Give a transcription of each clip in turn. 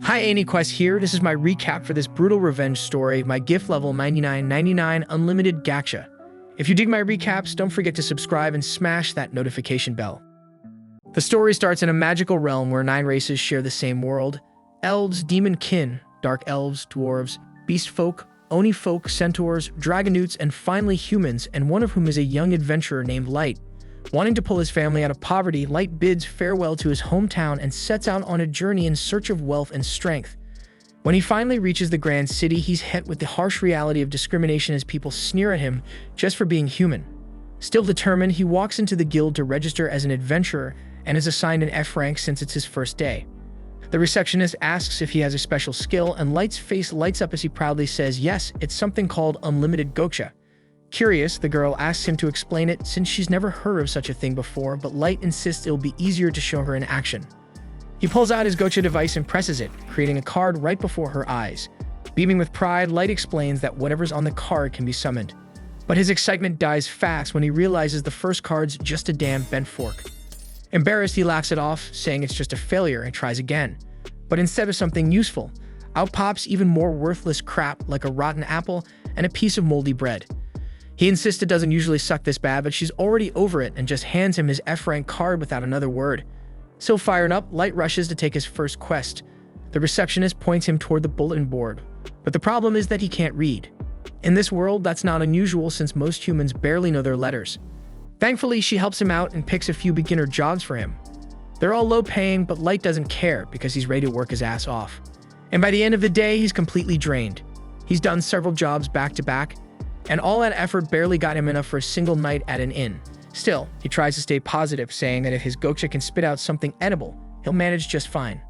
Hi, AnyQuest here. This is my recap for this brutal revenge story, my gift level 99.99 unlimited gacha. If you dig my recaps, don't forget to subscribe and smash that notification bell. The story starts in a magical realm where 9 races share the same world: elves, demon kin, dark elves, dwarves, beast folk, oni folk, centaurs, dragonutes, and finally humans, and one of whom is a young adventurer named Light. Wanting to pull his family out of poverty, Light bids farewell to his hometown and sets out on a journey in search of wealth and strength. When he finally reaches the grand city, he's hit with the harsh reality of discrimination as people sneer at him just for being human. Still determined, he walks into the guild to register as an adventurer and is assigned an F rank since it's his first day. The receptionist asks if he has a special skill, and Light's face lights up as he proudly says yes, it's something called unlimited gacha. Curious, the girl asks him to explain it since she's never heard of such a thing before, but Light insists it'll be easier to show her in action. He pulls out his gacha device and presses it, creating a card right before her eyes. Beaming with pride, Light explains that whatever's on the card can be summoned. But his excitement dies fast when he realizes the first card's just a damn bent fork. Embarrassed, he laughs it off, saying it's just a failure and tries again. But instead of something useful, out pops even more worthless crap like a rotten apple and a piece of moldy bread. He insists it doesn't usually suck this bad, but she's already over it and just hands him his F-rank card without another word. Still fired up, Light rushes to take his first quest. The receptionist points him toward the bulletin board, but the problem is that he can't read. In this world, that's not unusual since most humans barely know their letters. Thankfully, she helps him out and picks a few beginner jobs for him. They're all low-paying, but Light doesn't care because he's ready to work his ass off. And by the end of the day, he's completely drained. He's done several jobs back-to-back, and all that effort barely got him enough for a single night at an inn. Still, he tries to stay positive, saying that if his gacha can spit out something edible, he'll manage just fine.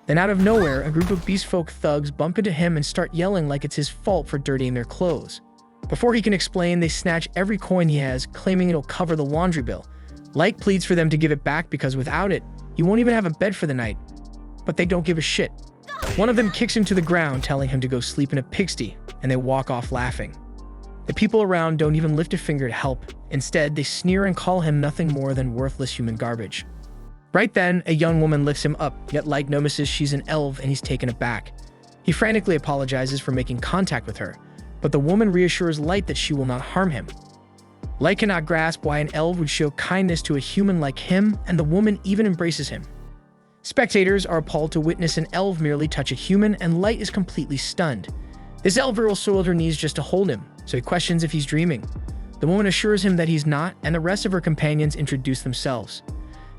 Then out of nowhere, a group of beast folk thugs bump into him and start yelling like it's his fault for dirtying their clothes. Before he can explain, they snatch every coin he has, claiming it'll cover the laundry bill. Light pleads for them to give it back because without it, he won't even have a bed for the night. But they don't give a shit. One of them kicks him to the ground, telling him to go sleep in a pigsty, and they walk off laughing. The people around don't even lift a finger to help. Instead, they sneer and call him nothing more than worthless human garbage. Right then, a young woman lifts him up, yet Light notices she's an elf and he's taken aback. He frantically apologizes for making contact with her, but the woman reassures Light that she will not harm him. Light cannot grasp why an elf would show kindness to a human like him, and the woman even embraces him. Spectators are appalled to witness an elf merely touch a human, and Light is completely stunned. This elf girl soiled her knees just to hold him, so he questions if he's dreaming. The woman assures him that he's not, and the rest of her companions introduce themselves.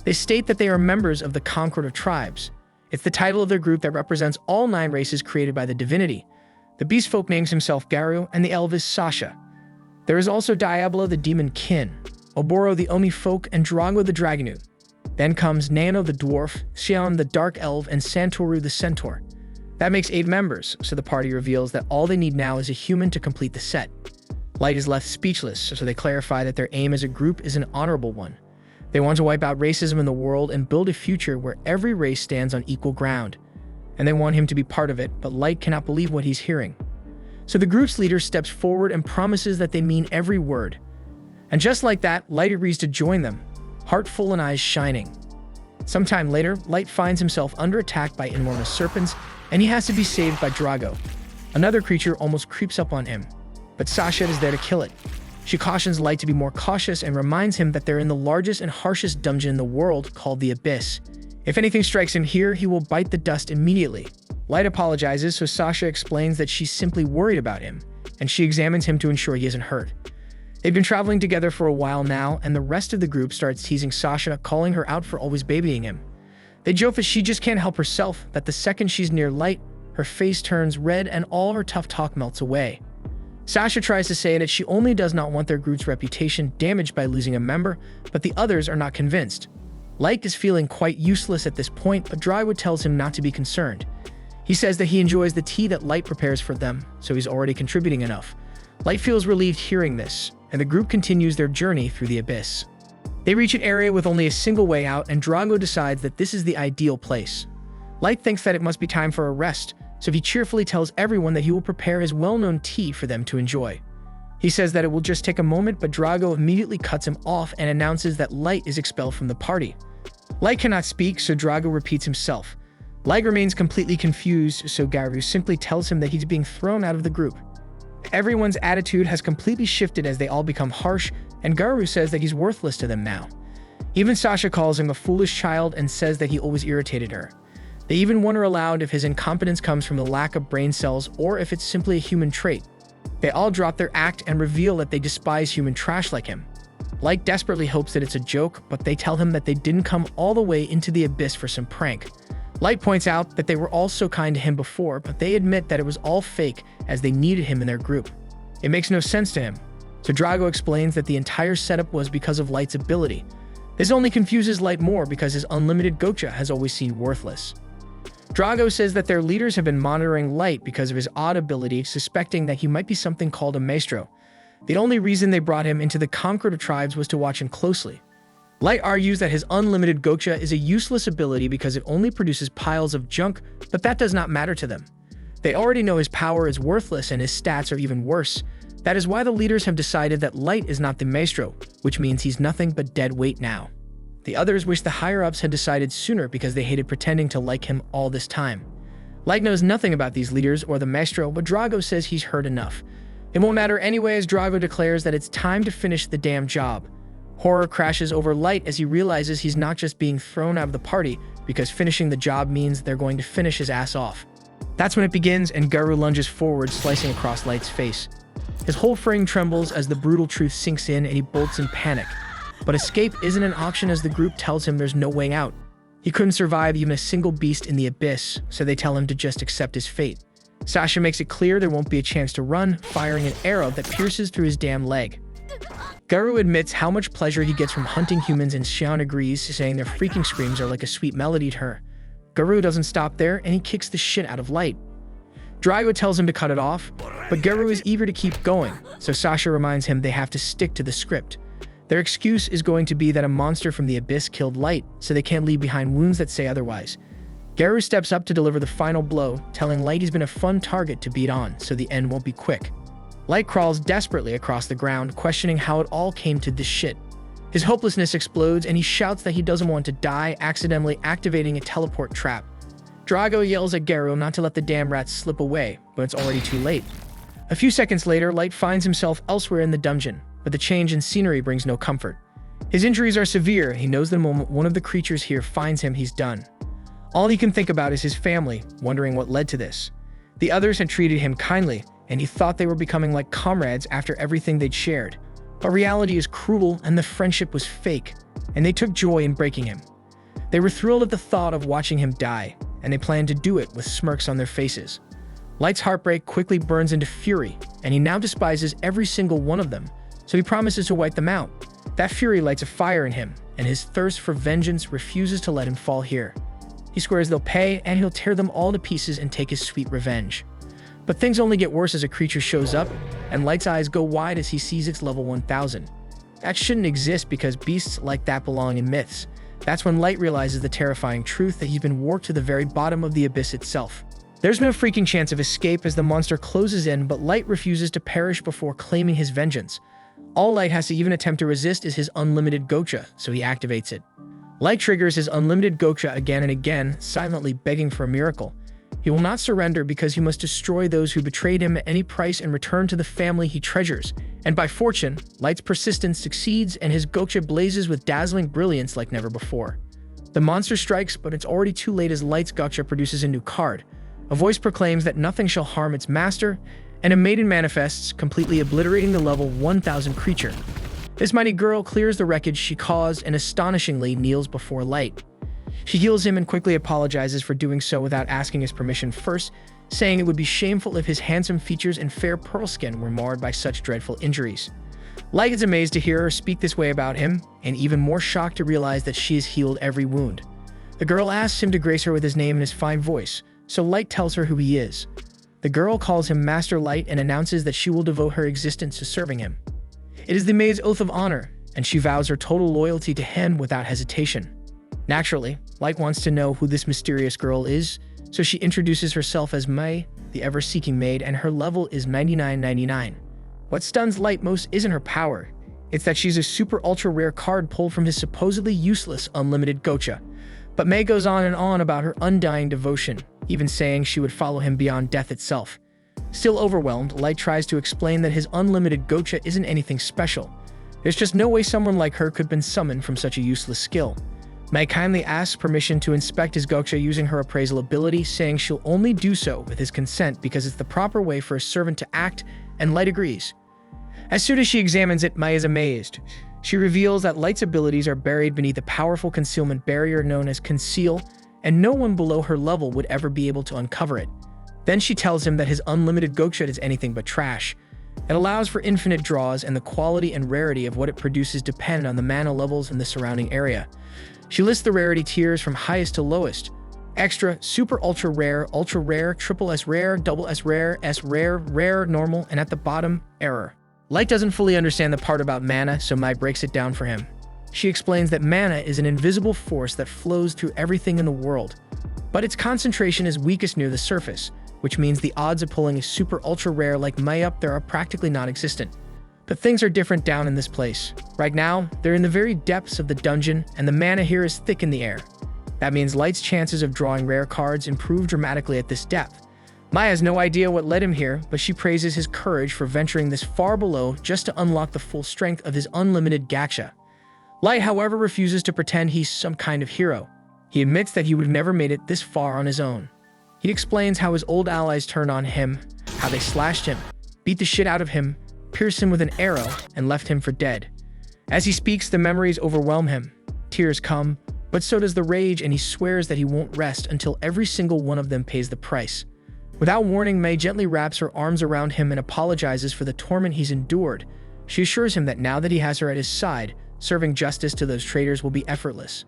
They state that they are members of the Concord of Tribes. It's the title of their group that represents all 9 races created by the divinity. The beast folk names himself Garu, and the elf is Sasha. There is also Diablo the demon kin, Oboro the Omi folk, and Drago the dragonute. Then comes Nano the dwarf, Xian the dark elf, and Santoru the centaur. That makes 8 members, so the party reveals that all they need now is a human to complete the set. Light is left speechless, so they clarify that their aim as a group is an honorable one. They want to wipe out racism in the world and build a future where every race stands on equal ground. And they want him to be part of it, but Light cannot believe what he's hearing. So the group's leader steps forward and promises that they mean every word. And just like that, Light agrees to join them, heart full and eyes shining. Sometime later, Light finds himself under attack by enormous serpents, and he has to be saved by Drago. Another creature almost creeps up on him, but Sasha is there to kill it. She cautions Light to be more cautious and reminds him that they're in the largest and harshest dungeon in the world called the Abyss. If anything strikes him here, he will bite the dust immediately. Light apologizes, so Sasha explains that she's simply worried about him, and she examines him to ensure he isn't hurt. They've been traveling together for a while now, and the rest of the group starts teasing Sasha, calling her out for always babying him. They joke that she just can't help herself, that the second she's near Light, her face turns red and all her tough talk melts away. Sasha tries to say that she only does not want their group's reputation damaged by losing a member, but the others are not convinced. Light is feeling quite useless at this point, but Drywood tells him not to be concerned. He says that he enjoys the tea that Light prepares for them, so he's already contributing enough. Light feels relieved hearing this, and the group continues their journey through the abyss. They reach an area with only a single way out, and Drago decides that this is the ideal place. Light thinks that it must be time for a rest, so he cheerfully tells everyone that he will prepare his well-known tea for them to enjoy. He says that it will just take a moment, but Drago immediately cuts him off and announces that Light is expelled from the party. Light cannot speak, so Drago repeats himself. Light remains completely confused, so Garu simply tells him that he's being thrown out of the group. Everyone's attitude has completely shifted as they all become harsh, and Garu says that he's worthless to them now. Even Sasha calls him a foolish child and says that he always irritated her. They even wonder aloud if his incompetence comes from the lack of brain cells or if it's simply a human trait. They all drop their act and reveal that they despise human trash like him. Light desperately hopes that it's a joke, but they tell him that they didn't come all the way into the abyss for some prank. Light points out that they were all so kind to him before, but they admit that it was all fake as they needed him in their group. It makes no sense to him. So Drago explains that the entire setup was because of Light's ability. This only confuses Light more because his unlimited Gocha has always seemed worthless. Drago says that their leaders have been monitoring Light because of his odd ability, suspecting that he might be something called a maestro. The only reason they brought him into the Conqueror tribes was to watch him closely. Light argues that his unlimited Gocha is a useless ability because it only produces piles of junk, but that does not matter to them. They already know his power is worthless and his stats are even worse. That is why the leaders have decided that Light is not the maestro, which means he's nothing but dead weight now. The others wish the higher-ups had decided sooner because they hated pretending to like him all this time. Light knows nothing about these leaders or the maestro, but Drago says he's heard enough. It won't matter anyway as Drago declares that it's time to finish the damn job. Horror crashes over Light as he realizes he's not just being thrown out of the party because finishing the job means they're going to finish his ass off. That's when it begins and Garu lunges forward, slicing across Light's face. His whole frame trembles as the brutal truth sinks in and he bolts in panic. But escape isn't an option as the group tells him there's no way out. He couldn't survive even a single beast in the abyss, so they tell him to just accept his fate. Sasha makes it clear there won't be a chance to run, firing an arrow that pierces through his damn leg. Garu admits how much pleasure he gets from hunting humans and Xian agrees, saying their freaking screams are like a sweet melody to her. Garu doesn't stop there and he kicks the shit out of Light. Drago tells him to cut it off, but Garu is eager to keep going, so Sasha reminds him they have to stick to the script. Their excuse is going to be that a monster from the abyss killed Light, so they can't leave behind wounds that say otherwise. Garu steps up to deliver the final blow, telling Light he's been a fun target to beat on, so the end won't be quick. Light crawls desperately across the ground, questioning how it all came to this shit. His hopelessness explodes and he shouts that he doesn't want to die, accidentally activating a teleport trap. Drago yells at Garu not to let the damn rats slip away, but it's already too late. A few seconds later, Light finds himself elsewhere in the dungeon, but the change in scenery brings no comfort. His injuries are severe. He knows the moment one of the creatures here finds him, he's done. All he can think about is his family, wondering what led to this. The others had treated him kindly, and he thought they were becoming like comrades after everything they'd shared. But reality is cruel, and the friendship was fake, and they took joy in breaking him. They were thrilled at the thought of watching him die, and they planned to do it with smirks on their faces. Light's heartbreak quickly burns into fury, and he now despises every single one of them, so he promises to wipe them out. That fury lights a fire in him, and his thirst for vengeance refuses to let him fall here. He swears they'll pay, and he'll tear them all to pieces and take his sweet revenge. But things only get worse as a creature shows up, and Light's eyes go wide as he sees its level 1000. That shouldn't exist because beasts like that belong in myths. That's when Light realizes the terrifying truth that he's been warped to the very bottom of the abyss itself. There's no freaking chance of escape as the monster closes in, but Light refuses to perish before claiming his vengeance. All Light has to even attempt to resist is his unlimited Gocha, so he activates it. Light triggers his unlimited Gocha again and again, silently begging for a miracle. He will not surrender because he must destroy those who betrayed him at any price and return to the family he treasures. And by fortune, Light's persistence succeeds and his Gocha blazes with dazzling brilliance like never before. The monster strikes, but it's already too late as Light's Gocha produces a new card. A voice proclaims that nothing shall harm its master, and a maiden manifests, completely obliterating the level 1000 creature. This mighty girl clears the wreckage she caused and astonishingly kneels before Light. She heals him and quickly apologizes for doing so without asking his permission first, saying it would be shameful if his handsome features and fair pearl skin were marred by such dreadful injuries. Light is amazed to hear her speak this way about him, and even more shocked to realize that she has healed every wound. The girl asks him to grace her with his name and his fine voice, so Light tells her who he is. The girl calls him Master Light and announces that she will devote her existence to serving him. It is the maid's oath of honor, and she vows her total loyalty to him without hesitation. Naturally, Light wants to know who this mysterious girl is, so she introduces herself as Mei, the ever-seeking maid, and her level is 9999. What stuns Light most isn't her power, it's that she's a super ultra rare card pulled from his supposedly useless unlimited Gocha. But May goes on and on about her undying devotion, even saying she would follow him beyond death itself. Still overwhelmed, Light tries to explain that his unlimited gotcha isn't anything special. There's just no way someone like her could have been summoned from such a useless skill. May kindly asks permission to inspect his gotcha using her appraisal ability, saying she'll only do so with his consent because it's the proper way for a servant to act, and Light agrees. As soon as she examines it, May is amazed. She reveals that Light's abilities are buried beneath a powerful concealment barrier known as Conceal, and no one below her level would ever be able to uncover it. Then she tells him that his unlimited gotcha is anything but trash. It allows for infinite draws, and the quality and rarity of what it produces depend on the mana levels in the surrounding area. She lists the rarity tiers from highest to lowest: extra, super ultra rare, triple S rare, double S rare, rare, normal, and at the bottom, error. Light doesn't fully understand the part about mana, so Mai breaks it down for him. She explains that mana is an invisible force that flows through everything in the world, but its concentration is weakest near the surface, which means the odds of pulling a super ultra rare like Mai up there are practically non-existent. But things are different down in this place. Right now, they're in the very depths of the dungeon, and the mana here is thick in the air. That means Light's chances of drawing rare cards improve dramatically at this depth. Mai has no idea what led him here, but she praises his courage for venturing this far below just to unlock the full strength of his unlimited gacha. Light, however, refuses to pretend he's some kind of hero. He admits that he would have never made it this far on his own. He explains how his old allies turned on him, how they slashed him, beat the shit out of him, pierced him with an arrow, and left him for dead. As he speaks, the memories overwhelm him. Tears come, but so does the rage, and he swears that he won't rest until every single one of them pays the price. Without warning, May gently wraps her arms around him and apologizes for the torment he's endured. She assures him that now that he has her at his side, serving justice to those traitors will be effortless.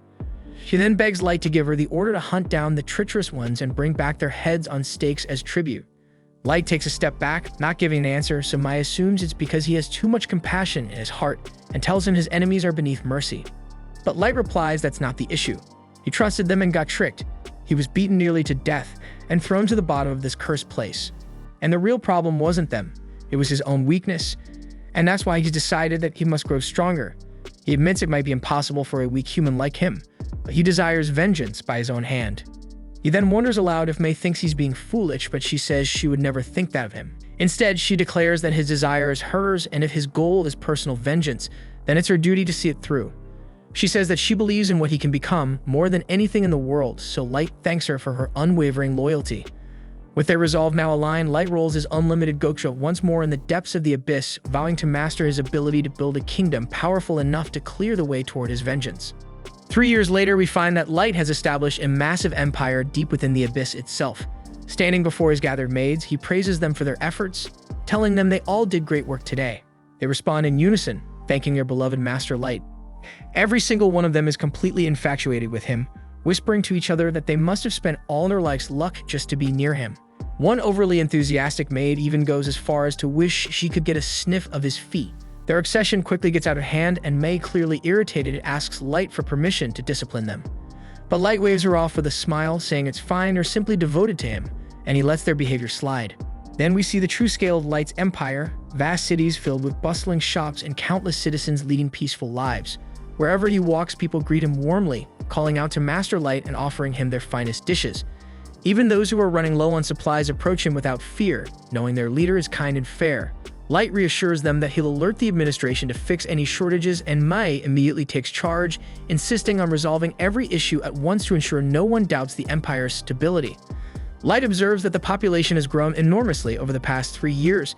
She then begs Light to give her the order to hunt down the treacherous ones and bring back their heads on stakes as tribute. Light takes a step back, not giving an answer, so Mai assumes it's because he has too much compassion in his heart and tells him his enemies are beneath mercy. But Light replies that's not the issue. He trusted them and got tricked. He was beaten nearly to death and thrown to the bottom of this cursed place. And the real problem wasn't them. It was his own weakness, and that's why he decided that he must grow stronger. He admits it might be impossible for a weak human like him, but he desires vengeance by his own hand. He then wonders aloud if May thinks he's being foolish, but she says she would never think that of him. Instead, she declares that his desire is hers, and if his goal is personal vengeance, then it's her duty to see it through. She says that she believes in what he can become more than anything in the world, so Light thanks her for her unwavering loyalty. With their resolve now aligned, Light rolls his unlimited gotcha once more in the depths of the abyss, vowing to master his ability to build a kingdom powerful enough to clear the way toward his vengeance. 3 years later, we find that Light has established a massive empire deep within the abyss itself. Standing before his gathered maids, he praises them for their efforts, telling them they all did great work today. They respond in unison, thanking their beloved master Light. Every single one of them is completely infatuated with him, whispering to each other that they must have spent all their life's luck just to be near him. One overly enthusiastic maid even goes as far as to wish she could get a sniff of his feet. Their obsession quickly gets out of hand, and May, clearly irritated, asks Light for permission to discipline them. But Light waves her off with a smile, saying it's fine or simply devoted to him, and he lets their behavior slide. Then we see the true scale of Light's empire, vast cities filled with bustling shops and countless citizens leading peaceful lives. Wherever he walks, people greet him warmly, calling out to Master Light and offering him their finest dishes. Even those who are running low on supplies approach him without fear, knowing their leader is kind and fair. Light reassures them that he'll alert the administration to fix any shortages, and Mai immediately takes charge, insisting on resolving every issue at once to ensure no one doubts the empire's stability. Light observes that the population has grown enormously over the past 3 years,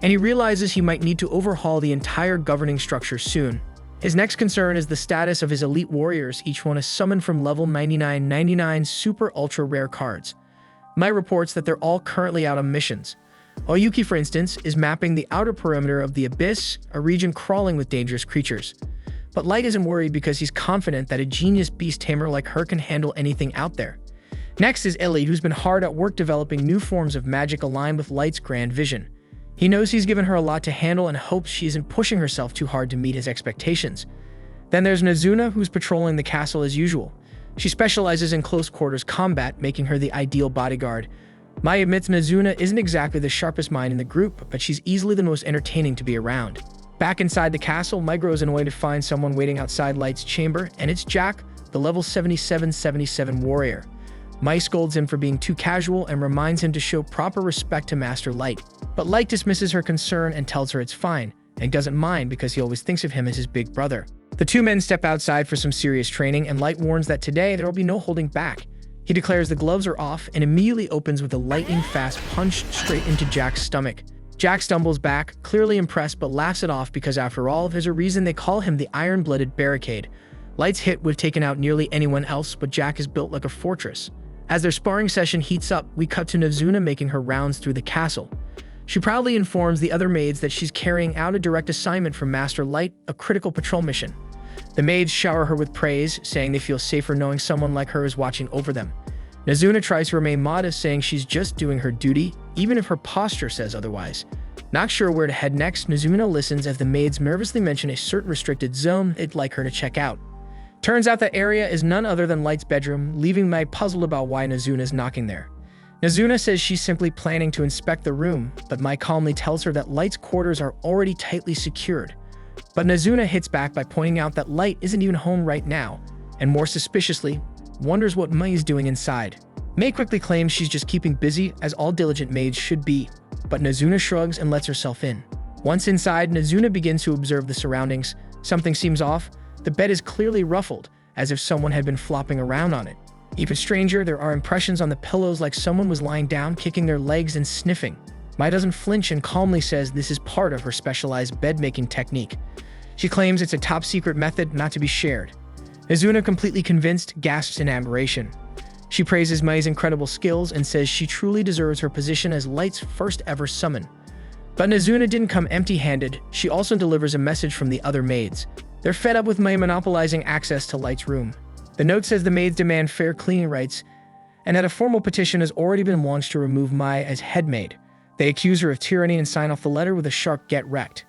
and he realizes he might need to overhaul the entire governing structure soon. His next concern is the status of his elite warriors, each one is summoned from level 99 super ultra rare cards. Mai reports that they're all currently out on missions. Oyuki, for instance, is mapping the outer perimeter of the Abyss, a region crawling with dangerous creatures. But Light isn't worried because he's confident that a genius beast tamer like her can handle anything out there. Next is Ellie, who's been hard at work developing new forms of magic aligned with Light's grand vision. He knows he's given her a lot to handle and hopes she isn't pushing herself too hard to meet his expectations. Then there's Nazuna, who's patrolling the castle as usual. She specializes in close quarters combat, making her the ideal bodyguard. Mai admits Nazuna isn't exactly the sharpest mind in the group, but she's easily the most entertaining to be around. Back inside the castle, Mai grows annoyed to find someone waiting outside Light's chamber, and it's Jack, the level 7777 warrior. Mai scolds him for being too casual and reminds him to show proper respect to Master Light. But Light dismisses her concern and tells her it's fine, and doesn't mind because he always thinks of him as his big brother. The two men step outside for some serious training, and Light warns that today there will be no holding back. He declares the gloves are off and immediately opens with a lightning-fast punch straight into Jack's stomach. Jack stumbles back, clearly impressed, but laughs it off because after all, there's a reason they call him the Iron-Blooded Barricade. Light's hit would have taken out nearly anyone else, but Jack is built like a fortress. As their sparring session heats up, we cut to Nazuna making her rounds through the castle. She proudly informs the other maids that she's carrying out a direct assignment from Master Light, a critical patrol mission. The maids shower her with praise, saying they feel safer knowing someone like her is watching over them. Nazuna tries to remain modest, saying she's just doing her duty, even if her posture says otherwise. Not sure where to head next, Nazuna listens as the maids nervously mention a certain restricted zone they'd like her to check out. Turns out that area is none other than Light's bedroom, leaving Mai puzzled about why Nazuna's knocking there. Nazuna says she's simply planning to inspect the room, but Mai calmly tells her that Light's quarters are already tightly secured. But Nazuna hits back by pointing out that Light isn't even home right now, and more suspiciously, wonders what Mai is doing inside. Mai quickly claims she's just keeping busy, as all diligent maids should be, but Nazuna shrugs and lets herself in. Once inside, Nazuna begins to observe the surroundings. Something seems off. The bed is clearly ruffled, as if someone had been flopping around on it. Even stranger, there are impressions on the pillows like someone was lying down, kicking their legs and sniffing. Mai doesn't flinch and calmly says this is part of her specialized bed-making technique. She claims it's a top-secret method not to be shared. Nazuna, completely convinced, gasps in admiration. She praises Mai's incredible skills and says she truly deserves her position as Light's first-ever summon. But Nazuna didn't come empty-handed. She also delivers a message from the other maids. They're fed up with Mai monopolizing access to Light's room. The note says the maids demand fair cleaning rights, and that a formal petition has already been launched to remove Mai as head maid. They accuse her of tyranny and sign off the letter with a sharp "get wrecked."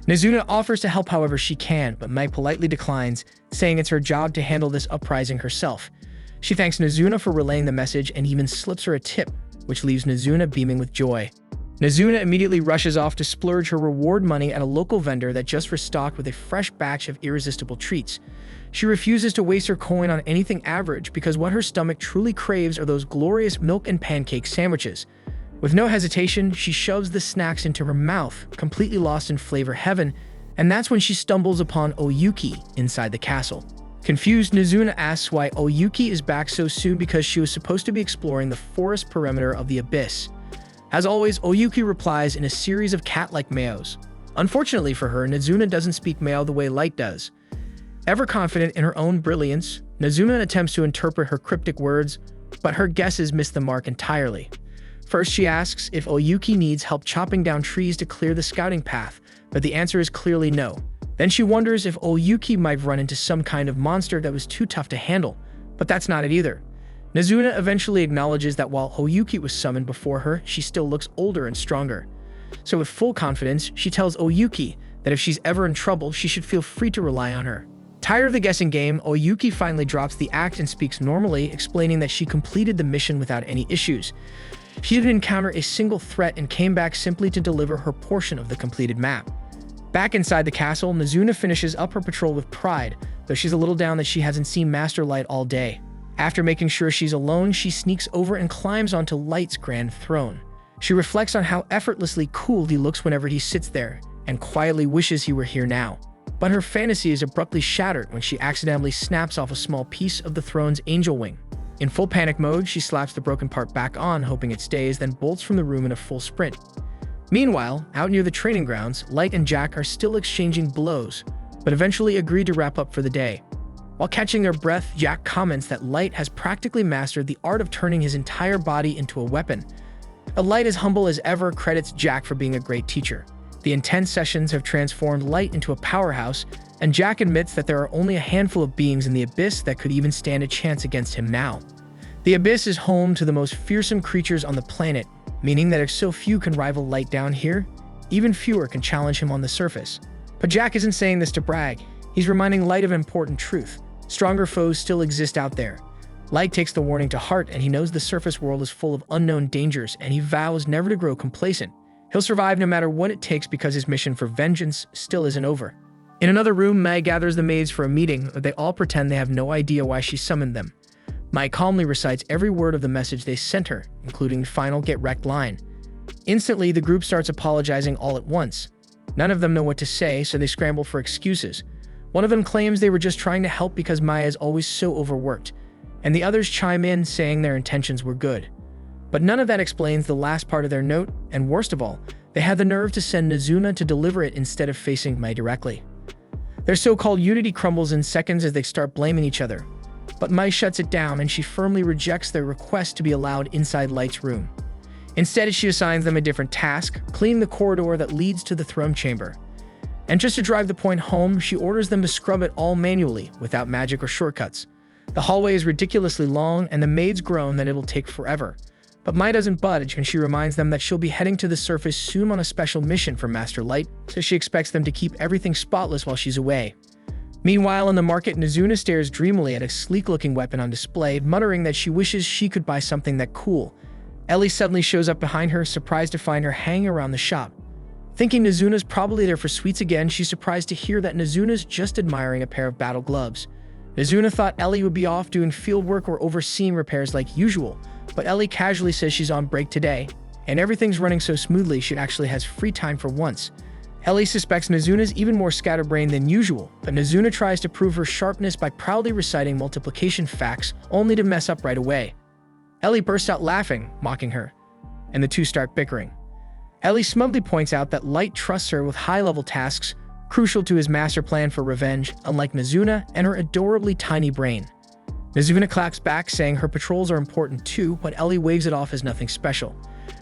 Nazuna offers to help however she can, but Mai politely declines, saying it's her job to handle this uprising herself. She thanks Nazuna for relaying the message and even slips her a tip, which leaves Nazuna beaming with joy. Nazuna immediately rushes off to splurge her reward money at a local vendor that just restocked with a fresh batch of irresistible treats. She refuses to waste her coin on anything average because what her stomach truly craves are those glorious milk and pancake sandwiches. With no hesitation, she shoves the snacks into her mouth, completely lost in flavor heaven, and that's when she stumbles upon Oyuki inside the castle. Confused, Nazuna asks why Oyuki is back so soon because she was supposed to be exploring the forest perimeter of the abyss. As always, Oyuki replies in a series of cat-like meows. Unfortunately for her, Nazuna doesn't speak meow the way Light does. Ever confident in her own brilliance, Nazuna attempts to interpret her cryptic words, but her guesses miss the mark entirely. First, she asks if Oyuki needs help chopping down trees to clear the scouting path, but the answer is clearly no. Then she wonders if Oyuki might run into some kind of monster that was too tough to handle, but that's not it either. Nazuna eventually acknowledges that while Oyuki was summoned before her, she still looks older and stronger. So with full confidence, she tells Oyuki that if she's ever in trouble, she should feel free to rely on her. Tired of the guessing game, Oyuki finally drops the act and speaks normally, explaining that she completed the mission without any issues. She didn't encounter a single threat and came back simply to deliver her portion of the completed map. Back inside the castle, Nazuna finishes up her patrol with pride, though she's a little down that she hasn't seen Master Light all day. After making sure she's alone, she sneaks over and climbs onto Light's grand throne. She reflects on how effortlessly cool he looks whenever he sits there, and quietly wishes he were here now. But her fantasy is abruptly shattered when she accidentally snaps off a small piece of the throne's angel wing. In full panic mode, she slaps the broken part back on, hoping it stays, then bolts from the room in a full sprint. Meanwhile, out near the training grounds, Light and Jack are still exchanging blows, but eventually agree to wrap up for the day. While catching their breath, Jack comments that Light has practically mastered the art of turning his entire body into a weapon. Light, as humble as ever, credits Jack for being a great teacher. The intense sessions have transformed Light into a powerhouse, and Jack admits that there are only a handful of beings in the Abyss that could even stand a chance against him now. The Abyss is home to the most fearsome creatures on the planet, meaning that if so few can rival Light down here, even fewer can challenge him on the surface. But Jack isn't saying this to brag. He's reminding Light of an important truth. Stronger foes still exist out there. Light takes the warning to heart, and he knows the surface world is full of unknown dangers, and he vows never to grow complacent. He'll survive no matter what it takes because his mission for vengeance still isn't over. In another room, Mai gathers the maids for a meeting, but they all pretend they have no idea why she summoned them. Mai calmly recites every word of the message they sent her, including the final "get wrecked" line. Instantly, the group starts apologizing all at once. None of them know what to say, so they scramble for excuses. One of them claims they were just trying to help because Maya is always so overworked, and the others chime in saying their intentions were good. But none of that explains the last part of their note, and worst of all, they had the nerve to send Nazuna to deliver it instead of facing Mai directly. Their so-called unity crumbles in seconds as they start blaming each other. But Mai shuts it down and she firmly rejects their request to be allowed inside Light's room. Instead, she assigns them a different task, cleaning the corridor that leads to the throne chamber. And just to drive the point home, she orders them to scrub it all manually, without magic or shortcuts. The hallway is ridiculously long and the maids groan that it'll take forever. But Mai doesn't budge and she reminds them that she'll be heading to the surface soon on a special mission from Master Light, so she expects them to keep everything spotless while she's away. Meanwhile, in the market, Nazuna stares dreamily at a sleek-looking weapon on display, muttering that she wishes she could buy something that cool. Ellie suddenly shows up behind her, surprised to find her hanging around the shop. Thinking Nazuna's probably there for sweets again, she's surprised to hear that Nazuna's just admiring a pair of battle gloves. Nazuna thought Ellie would be off doing field work or overseeing repairs like usual, but Ellie casually says she's on break today, and everything's running so smoothly she actually has free time for once. Ellie suspects Nazuna's even more scatterbrained than usual, but Nazuna tries to prove her sharpness by proudly reciting multiplication facts, only to mess up right away. Ellie bursts out laughing, mocking her, and the two start bickering. Ellie smugly points out that Light trusts her with high-level tasks, crucial to his master plan for revenge, unlike Nazuna and her adorably tiny brain. Nazuna claps back, saying her patrols are important too, but Ellie waves it off as nothing special.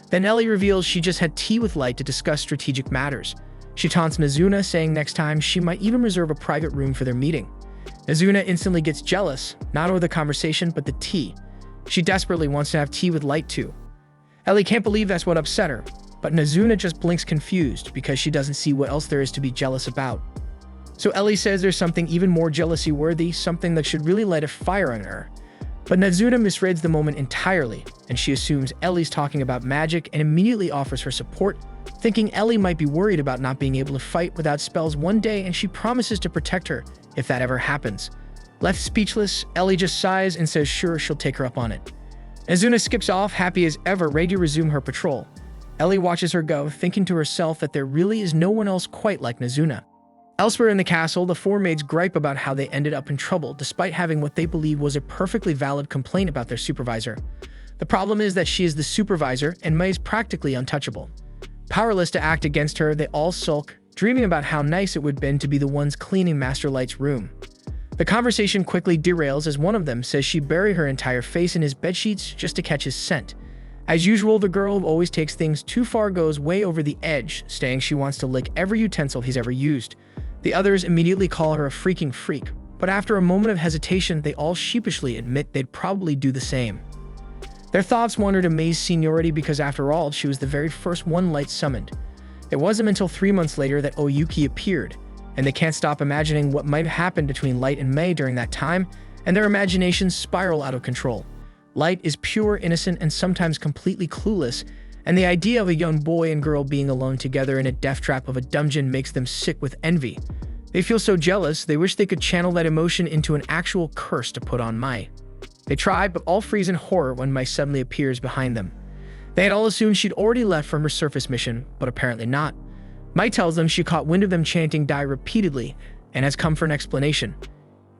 Then Ellie reveals she just had tea with Light to discuss strategic matters. She taunts Nazuna, saying next time she might even reserve a private room for their meeting. Nazuna instantly gets jealous, not over the conversation, but the tea. She desperately wants to have tea with Light too. Ellie can't believe that's what upset her, but Nazuna just blinks confused because she doesn't see what else there is to be jealous about. So Ellie says there's something even more jealousy-worthy, something that should really light a fire on her. But Nazuna misreads the moment entirely, and she assumes Ellie's talking about magic and immediately offers her support, thinking Ellie might be worried about not being able to fight without spells one day, and she promises to protect her if that ever happens. Left speechless, Ellie just sighs and says sure, she'll take her up on it. Nazuna skips off, happy as ever, ready to resume her patrol. Ellie watches her go, thinking to herself that there really is no one else quite like Nazuna. Elsewhere in the castle, the four maids gripe about how they ended up in trouble despite having what they believe was a perfectly valid complaint about their supervisor. The problem is that she is the supervisor and Mai is practically untouchable. Powerless to act against her, they all sulk, dreaming about how nice it would have been to be the ones cleaning Master Light's room. The conversation quickly derails as one of them says she'd bury her entire face in his bedsheets just to catch his scent. As usual, the girl who always takes things too far goes way over the edge, saying she wants to lick every utensil he's ever used. The others immediately call her a freaking freak, but after a moment of hesitation, they all sheepishly admit they'd probably do the same. Their thoughts wander to Mei's seniority because after all, she was the very first one Light summoned. It wasn't until 3 months later that Oyuki appeared, and they can't stop imagining what might have happened between Light and Mei during that time, and their imaginations spiral out of control. Light is pure, innocent, and sometimes completely clueless, and the idea of a young boy and girl being alone together in a death trap of a dungeon makes them sick with envy. They feel so jealous, they wish they could channel that emotion into an actual curse to put on Mai. They try, but all freeze in horror when Mai suddenly appears behind them. They had all assumed she'd already left from her surface mission, but apparently not. Mai tells them she caught wind of them chanting "die" repeatedly and has come for an explanation.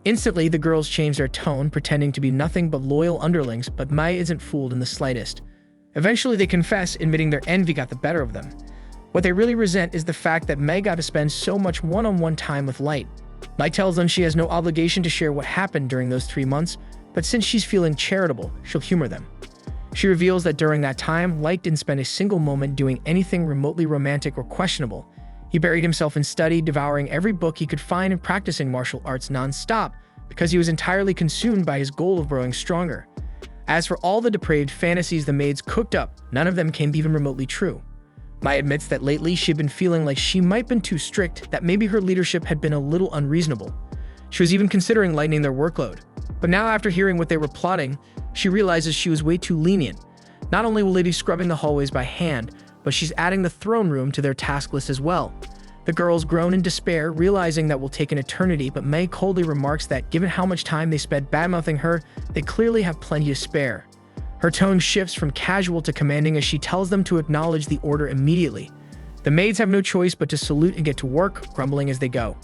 Instantly, the girls change their tone, pretending to be nothing but loyal underlings, but Mai isn't fooled in the slightest. Eventually, they confess, admitting their envy got the better of them. What they really resent is the fact that Mai got to spend so much one-on-one time with Light. Mai tells them she has no obligation to share what happened during those 3 months, but since she's feeling charitable, she'll humor them. She reveals that during that time, Light didn't spend a single moment doing anything remotely romantic or questionable. He buried himself in study, devouring every book he could find and practicing martial arts non-stop because he was entirely consumed by his goal of growing stronger. As for all the depraved fantasies the maids cooked up, none of them came even remotely true. Mai admits that lately she'd been feeling like she might have been too strict, that maybe her leadership had been a little unreasonable. She was even considering lightening their workload. But now, after hearing what they were plotting, she realizes she was way too lenient. Not only will they be scrubbing the hallways by hand, but she's adding the throne room to their task list as well. The girls groan in despair, realizing that will take an eternity, but May coldly remarks that given how much time they spent badmouthing her, they clearly have plenty to spare. Her tone shifts from casual to commanding as she tells them to acknowledge the order immediately. The maids have no choice but to salute and get to work, grumbling as they go.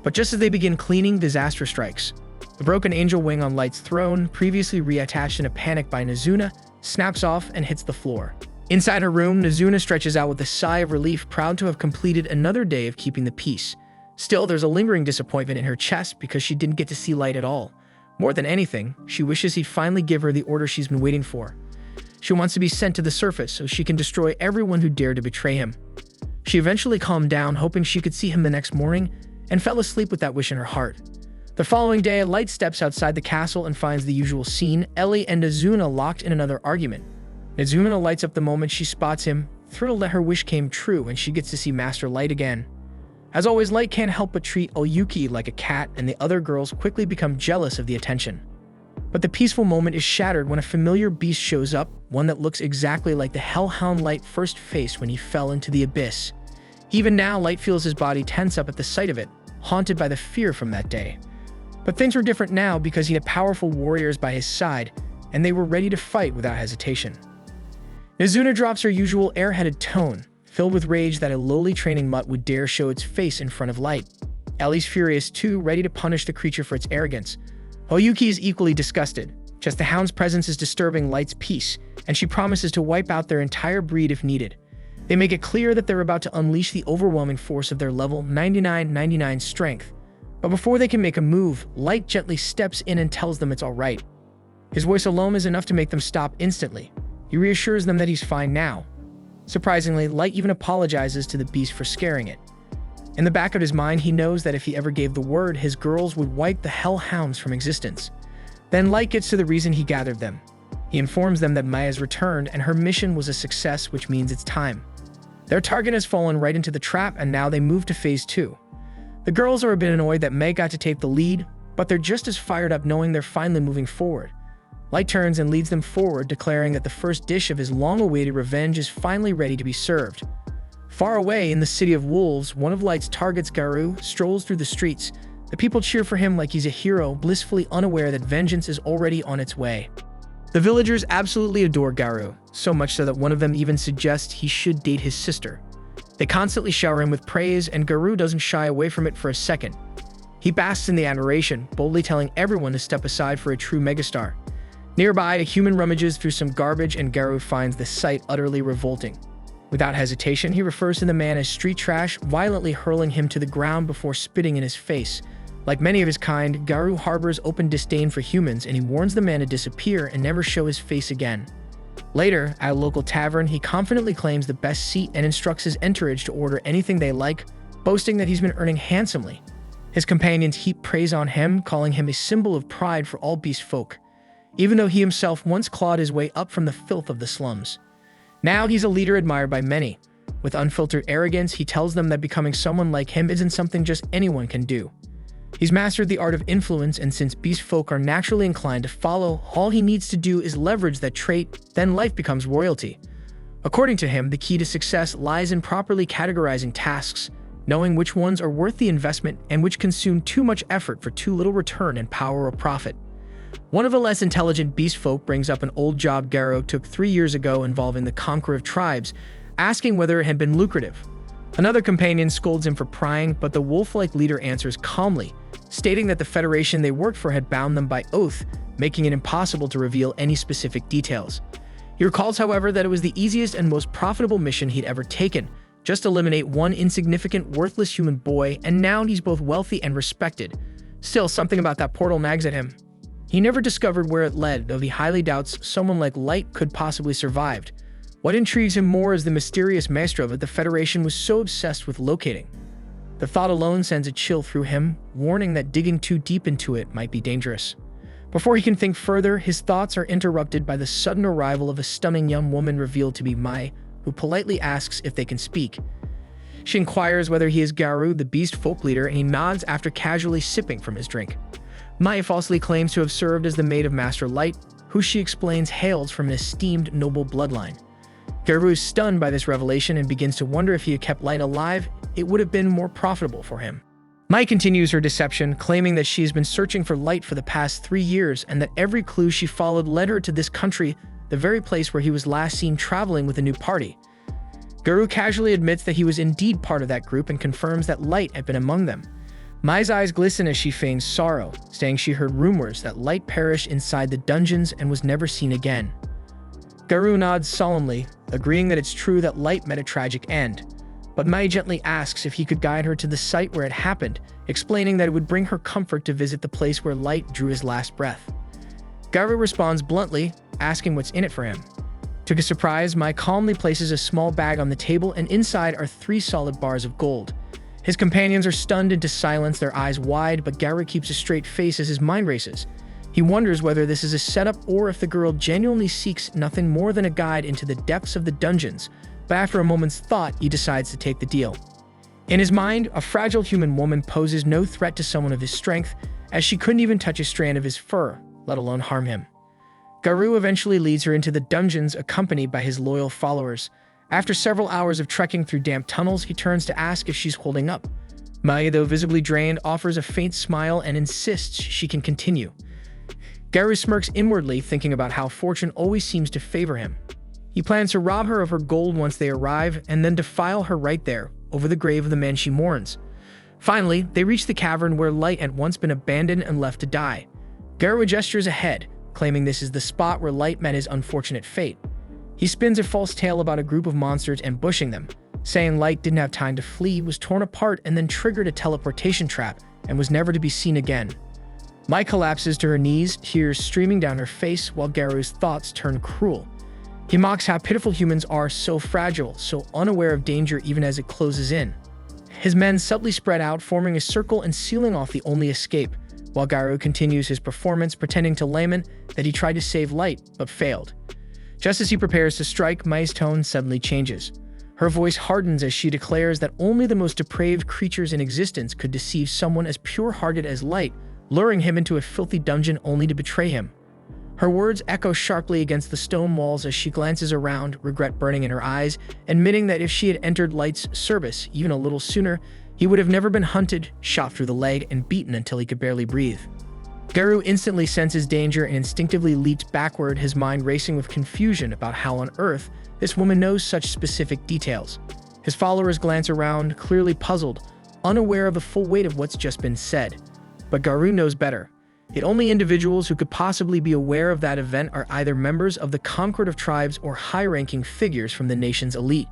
But just as they begin cleaning, disaster strikes. The broken angel wing on Light's throne, previously reattached in a panic by Nazuna, snaps off and hits the floor. Inside her room, Nazuna stretches out with a sigh of relief, proud to have completed another day of keeping the peace. Still, there's a lingering disappointment in her chest because she didn't get to see Light at all. More than anything, she wishes he'd finally give her the order she's been waiting for. She wants to be sent to the surface so she can destroy everyone who dared to betray him. She eventually calmed down, hoping she could see him the next morning, and fell asleep with that wish in her heart. The following day, Light steps outside the castle and finds the usual scene, Ellie and Nazuna locked in another argument. Nazuna lights up the moment she spots him, thrilled that her wish came true and she gets to see Master Light again. As always, Light can't help but treat Oyuki like a cat, and the other girls quickly become jealous of the attention. But the peaceful moment is shattered when a familiar beast shows up, one that looks exactly like the hellhound Light first faced when he fell into the abyss. Even now, Light feels his body tense up at the sight of it, haunted by the fear from that day. But things were different now because he had powerful warriors by his side, and they were ready to fight without hesitation. Nazuna drops her usual airheaded tone, filled with rage that a lowly training mutt would dare show its face in front of Light. Ellie's furious too, ready to punish the creature for its arrogance. Oyuki is equally disgusted, just the hound's presence is disturbing Light's peace, and she promises to wipe out their entire breed if needed. They make it clear that they're about to unleash the overwhelming force of their level 99 strength. But before they can make a move, Light gently steps in and tells them it's alright. His voice alone is enough to make them stop instantly. He reassures them that he's fine now. Surprisingly, Light even apologizes to the beast for scaring it. In the back of his mind, he knows that if he ever gave the word, his girls would wipe the hellhounds from existence. Then Light gets to the reason he gathered them. He informs them that Maya's returned and her mission was a success, which means it's time. Their target has fallen right into the trap, and now they move to phase 2. The girls are a bit annoyed that May got to take the lead, but they're just as fired up knowing they're finally moving forward. Light turns and leads them forward, declaring that the first dish of his long-awaited revenge is finally ready to be served. Far away in the City of Wolves, one of Light's targets, Garou, strolls through the streets. The people cheer for him like he's a hero, blissfully unaware that vengeance is already on its way. The villagers absolutely adore Garou, so much so that one of them even suggests he should date his sister. They constantly shower him with praise, and Garou doesn't shy away from it for a second. He basks in the admiration, boldly telling everyone to step aside for a true megastar. Nearby, a human rummages through some garbage, and Garou finds the sight utterly revolting. Without hesitation, he refers to the man as street trash, violently hurling him to the ground before spitting in his face. Like many of his kind, Garou harbors open disdain for humans, and he warns the man to disappear and never show his face again. Later, at a local tavern, he confidently claims the best seat and instructs his entourage to order anything they like, boasting that he's been earning handsomely. His companions heap praise on him, calling him a symbol of pride for all beast folk, even though he himself once clawed his way up from the filth of the slums. Now he's a leader admired by many. With unfiltered arrogance, he tells them that becoming someone like him isn't something just anyone can do. He's mastered the art of influence, and since beast folk are naturally inclined to follow, all he needs to do is leverage that trait, then life becomes royalty. According to him, the key to success lies in properly categorizing tasks, knowing which ones are worth the investment and which consume too much effort for too little return in power or profit. One of the less intelligent beast folk brings up an old job Garou took 3 years ago involving the conqueror of tribes, asking whether it had been lucrative. Another companion scolds him for prying, but the wolf-like leader answers calmly, stating that the federation they worked for had bound them by oath, making it impossible to reveal any specific details. He recalls, however, that it was the easiest and most profitable mission he'd ever taken, just eliminate one insignificant, worthless human boy, and now he's both wealthy and respected. Still, something about that portal nags at him. He never discovered where it led, though he highly doubts someone like Light could possibly survived. What intrigues him more is the mysterious maestro that the Federation was so obsessed with locating. The thought alone sends a chill through him, warning that digging too deep into it might be dangerous. Before he can think further, his thoughts are interrupted by the sudden arrival of a stunning young woman revealed to be Mai, who politely asks if they can speak. She inquires whether he is Garou, the beast folk leader, and he nods after casually sipping from his drink. Mai falsely claims to have served as the maid of Master Light, who she explains hails from an esteemed noble bloodline. Garou is stunned by this revelation and begins to wonder if he had kept Light alive it would have been more profitable for him. Mai continues her deception, claiming that she has been searching for light for the past 3 years and that every clue she followed led her to this country, the very place where he was last seen traveling with a new party. Garou casually admits that he was indeed part of that group and confirms that Light had been among them. Mai's eyes glisten as she feigns sorrow, saying she heard rumors that Light perished inside the dungeons and was never seen again. Garou nods solemnly, agreeing that it's true that Light met a tragic end, but Mai gently asks if he could guide her to the site where it happened, explaining that it would bring her comfort to visit the place where Light drew his last breath. Garou responds bluntly, asking what's in it for him. To his surprise, Mai calmly places a small bag on the table, and inside are 3 solid bars of gold. His companions are stunned into silence, their eyes wide, but Garou keeps a straight face as his mind races. He wonders whether this is a setup or if the girl genuinely seeks nothing more than a guide into the depths of the dungeons, but after a moment's thought, he decides to take the deal. In his mind, a fragile human woman poses no threat to someone of his strength, as she couldn't even touch a strand of his fur, let alone harm him. Garou eventually leads her into the dungeons, accompanied by his loyal followers. After several hours of trekking through damp tunnels, he turns to ask if she's holding up. Mai, though visibly drained, offers a faint smile and insists she can continue. Garou smirks inwardly, thinking about how fortune always seems to favor him. He plans to rob her of her gold once they arrive, and then defile her right there, over the grave of the man she mourns. Finally, they reach the cavern where Light had once been abandoned and left to die. Garou gestures ahead, claiming this is the spot where Light met his unfortunate fate. He spins a false tale about a group of monsters ambushing them, saying Light didn't have time to flee, was torn apart, and then triggered a teleportation trap, and was never to be seen again. Mai collapses to her knees, tears streaming down her face, while Garou's thoughts turn cruel. He mocks how pitiful humans are, so fragile, so unaware of danger even as it closes in. His men subtly spread out, forming a circle and sealing off the only escape, while Garou continues his performance, pretending to laymen that he tried to save Light, but failed. Just as he prepares to strike, Mai's tone suddenly changes. Her voice hardens as she declares that only the most depraved creatures in existence could deceive someone as pure-hearted as Light, luring him into a filthy dungeon only to betray him. Her words echo sharply against the stone walls as she glances around, regret burning in her eyes, admitting that if she had entered Light's service even a little sooner, he would have never been hunted, shot through the leg, and beaten until he could barely breathe. Garou instantly senses danger and instinctively leaps backward, his mind racing with confusion about how on earth this woman knows such specific details. His followers glance around, clearly puzzled, unaware of the full weight of what's just been said. But Garou knows better. Yet only individuals who could possibly be aware of that event are either members of the Concord of Tribes or high-ranking figures from the nation's elite.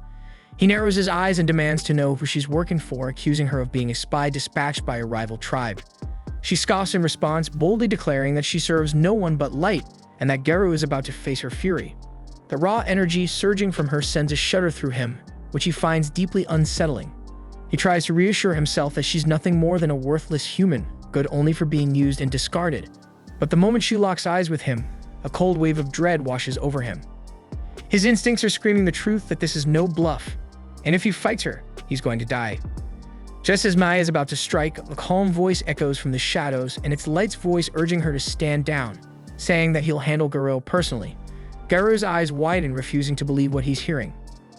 He narrows his eyes and demands to know who she's working for, accusing her of being a spy dispatched by a rival tribe. She scoffs in response, boldly declaring that she serves no one but Light, and that Garou is about to face her fury. The raw energy surging from her sends a shudder through him, which he finds deeply unsettling. He tries to reassure himself that she's nothing more than a worthless human, good only for being used and discarded. But the moment she locks eyes with him, a cold wave of dread washes over him. His instincts are screaming the truth that this is no bluff, and if he fights her, he's going to die. Just as Mai is about to strike, a calm voice echoes from the shadows, and it's Light's voice urging her to stand down, saying that he'll handle Garou personally. Garou's eyes widen, refusing to believe what he's hearing.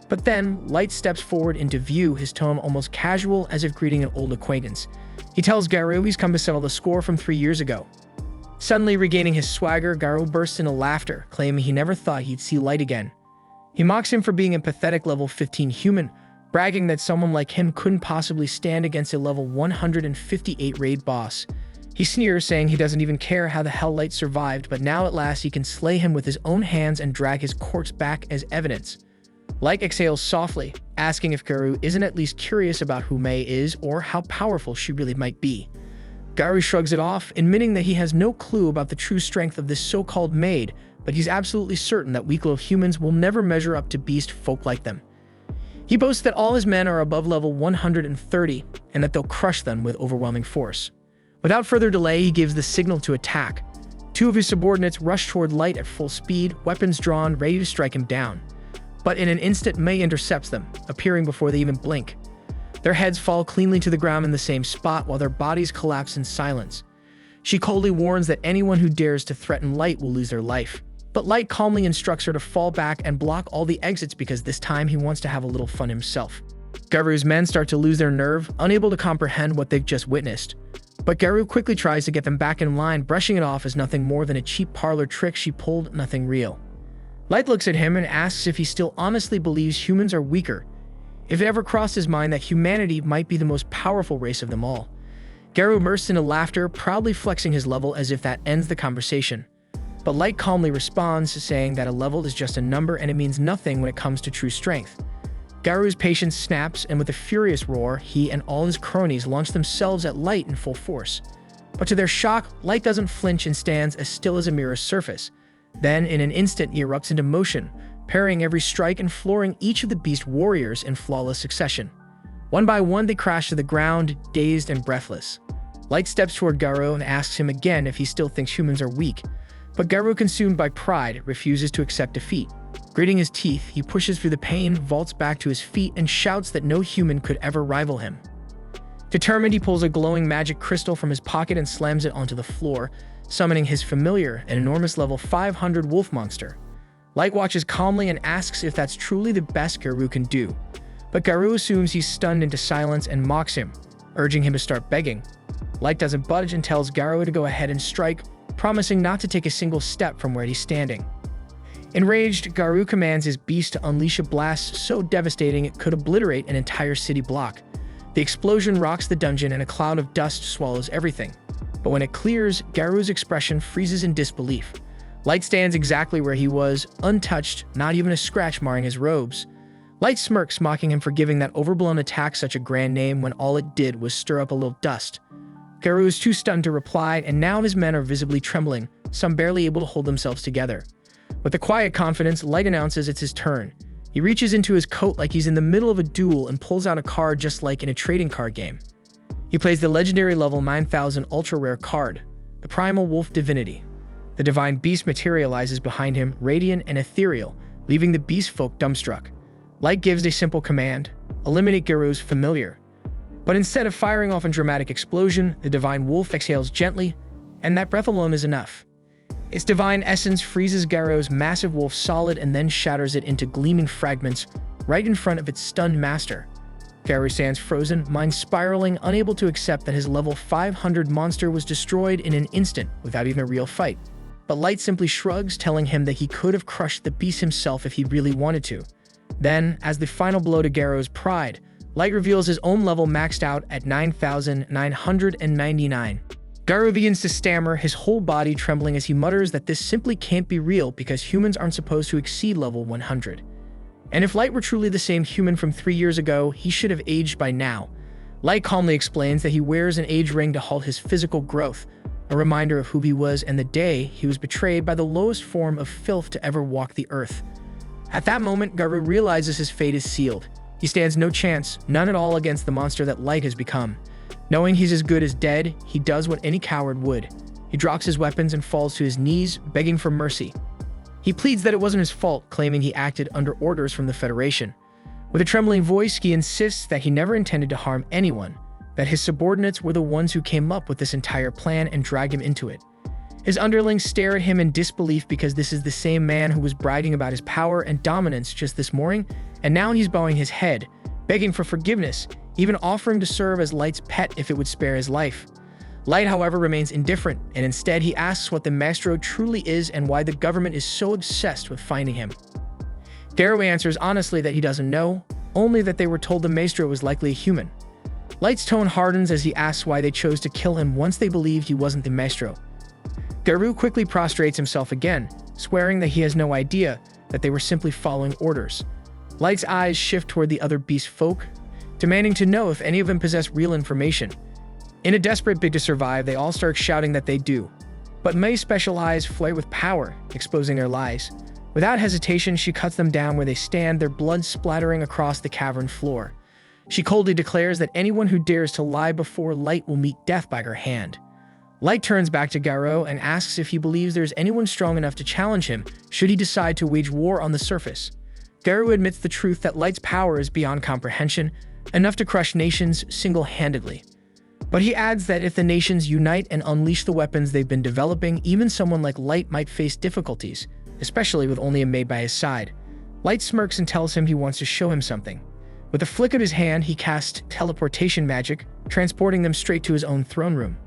But then, Light steps forward into view, his tone almost casual, as if greeting an old acquaintance. He tells Garou he's come to settle the score from 3 years ago. Suddenly regaining his swagger, Garou bursts into laughter, claiming he never thought he'd see Light again. He mocks him for being a pathetic level 15 human, bragging that someone like him couldn't possibly stand against a level 158 raid boss. He sneers, saying he doesn't even care how the hell Light survived, but now at last he can slay him with his own hands and drag his corpse back as evidence. Light exhales softly, asking if Garou isn't at least curious about who Mai is or how powerful she really might be. Garou shrugs it off, admitting that he has no clue about the true strength of this so-called maid, but he's absolutely certain that weak-willed humans will never measure up to beast folk like them. He boasts that all his men are above level 130 and that they'll crush them with overwhelming force. Without further delay, he gives the signal to attack. 2 of his subordinates rush toward Light at full speed, weapons drawn, ready to strike him down. But in an instant, Mai intercepts them, appearing before they even blink. Their heads fall cleanly to the ground in the same spot while their bodies collapse in silence. She coldly warns that anyone who dares to threaten Light will lose their life. But Light calmly instructs her to fall back and block all the exits because this time he wants to have a little fun himself. Garu's men start to lose their nerve, unable to comprehend what they've just witnessed. But Garu quickly tries to get them back in line, brushing it off as nothing more than a cheap parlor trick she pulled, nothing real. Light looks at him and asks if he still honestly believes humans are weaker, if it ever crossed his mind that humanity might be the most powerful race of them all. Garu bursts into laughter, proudly flexing his level as if that ends the conversation. But Light calmly responds, saying that a level is just a number and it means nothing when it comes to true strength. Garu's patience snaps, and with a furious roar, he and all his cronies launch themselves at Light in full force. But to their shock, Light doesn't flinch and stands as still as a mirror's surface. Then, in an instant, he erupts into motion, parrying every strike and flooring each of the beast warriors in flawless succession. One by one, they crash to the ground, dazed and breathless. Light steps toward Garu and asks him again if he still thinks humans are weak. But Garu, consumed by pride, refuses to accept defeat. Gritting his teeth, he pushes through the pain, vaults back to his feet, and shouts that no human could ever rival him. Determined, he pulls a glowing magic crystal from his pocket and slams it onto the floor, summoning his familiar, an enormous level 500 wolf monster. Light watches calmly and asks if that's truly the best Garu can do. But Garu assumes he's stunned into silence and mocks him, urging him to start begging. Light doesn't budge and tells Garu to go ahead and strike, promising not to take a single step from where he's standing. Enraged, Garu commands his beast to unleash a blast so devastating it could obliterate an entire city block. The explosion rocks the dungeon and a cloud of dust swallows everything. But when it clears, Garu's expression freezes in disbelief. Light stands exactly where he was, untouched, not even a scratch marring his robes. Light smirks, mocking him for giving that overblown attack such a grand name when all it did was stir up a little dust. Garu is too stunned to reply, and now his men are visibly trembling, some barely able to hold themselves together. With a quiet confidence, Light announces it's his turn. He reaches into his coat like he's in the middle of a duel and pulls out a card just like in a trading card game. He plays the legendary level 9000 ultra-rare card, the Primal Wolf Divinity. The divine beast materializes behind him, radiant and ethereal, leaving the beast folk dumbstruck. Light gives a simple command: eliminate Garu's familiar. But instead of firing off a dramatic explosion, the divine wolf exhales gently, and that breath alone is enough. Its divine essence freezes Garu's massive wolf solid and then shatters it into gleaming fragments right in front of its stunned master. Garu stands frozen, mind spiraling, unable to accept that his level 500 monster was destroyed in an instant without even a real fight. But Light simply shrugs, telling him that he could have crushed the beast himself if he really wanted to. Then, as the final blow to Garu's pride, Light reveals his own level maxed out at 9,999. Garu begins to stammer, his whole body trembling as he mutters that this simply can't be real because humans aren't supposed to exceed level 100. And if Light were truly the same human from 3 years ago, he should have aged by now. Light calmly explains that he wears an age ring to halt his physical growth, a reminder of who he was and the day he was betrayed by the lowest form of filth to ever walk the earth. At that moment, Garu realizes his fate is sealed. He stands no chance, none at all, against the monster that Light has become. Knowing he's as good as dead, he does what any coward would. He drops his weapons and falls to his knees, begging for mercy. He pleads that it wasn't his fault, claiming he acted under orders from the Federation. With a trembling voice, he insists that he never intended to harm anyone, that his subordinates were the ones who came up with this entire plan and dragged him into it. His underlings stare at him in disbelief because this is the same man who was bragging about his power and dominance just this morning, and now he's bowing his head, begging for forgiveness, even offering to serve as Light's pet if it would spare his life. Light, however, remains indifferent, and instead he asks what the Maestro truly is and why the government is so obsessed with finding him. Garu answers honestly that he doesn't know, only that they were told the Maestro was likely a human. Light's tone hardens as he asks why they chose to kill him once they believed he wasn't the Maestro. Garu quickly prostrates himself again, swearing that he has no idea, that they were simply following orders. Light's eyes shift toward the other beast folk, demanding to know if any of them possess real information. In a desperate bid to survive, they all start shouting that they do. But May's special eyes flare with power, exposing their lies. Without hesitation, she cuts them down where they stand, their blood splattering across the cavern floor. She coldly declares that anyone who dares to lie before Light will meet death by her hand. Light turns back to Garu and asks if he believes there's anyone strong enough to challenge him should he decide to wage war on the surface. Garu admits the truth that Light's power is beyond comprehension, enough to crush nations single-handedly. But he adds that if the nations unite and unleash the weapons they've been developing, even someone like Light might face difficulties, especially with only a maid by his side. Light smirks and tells him he wants to show him something. With a flick of his hand, he cast teleportation magic, transporting them straight to his own throne room.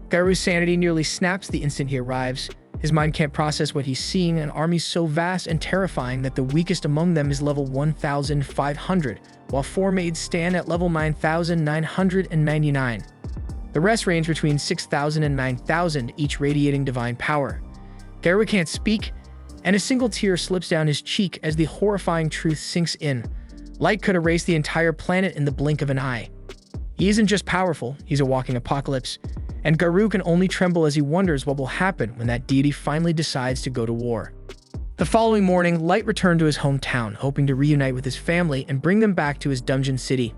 Garu's sanity nearly snaps the instant he arrives. His mind can't process what he's seeing, an army so vast and terrifying that the weakest among them is level 1,500, while 4 maids stand at level 9,999. The rest range between 6,000 and 9,000, each radiating divine power. Garu can't speak, and a single tear slips down his cheek as the horrifying truth sinks in. Light could erase the entire planet in the blink of an eye. He isn't just powerful, he's a walking apocalypse, and Garu can only tremble as he wonders what will happen when that deity finally decides to go to war. The following morning, Light returned to his hometown, hoping to reunite with his family and bring them back to his dungeon city.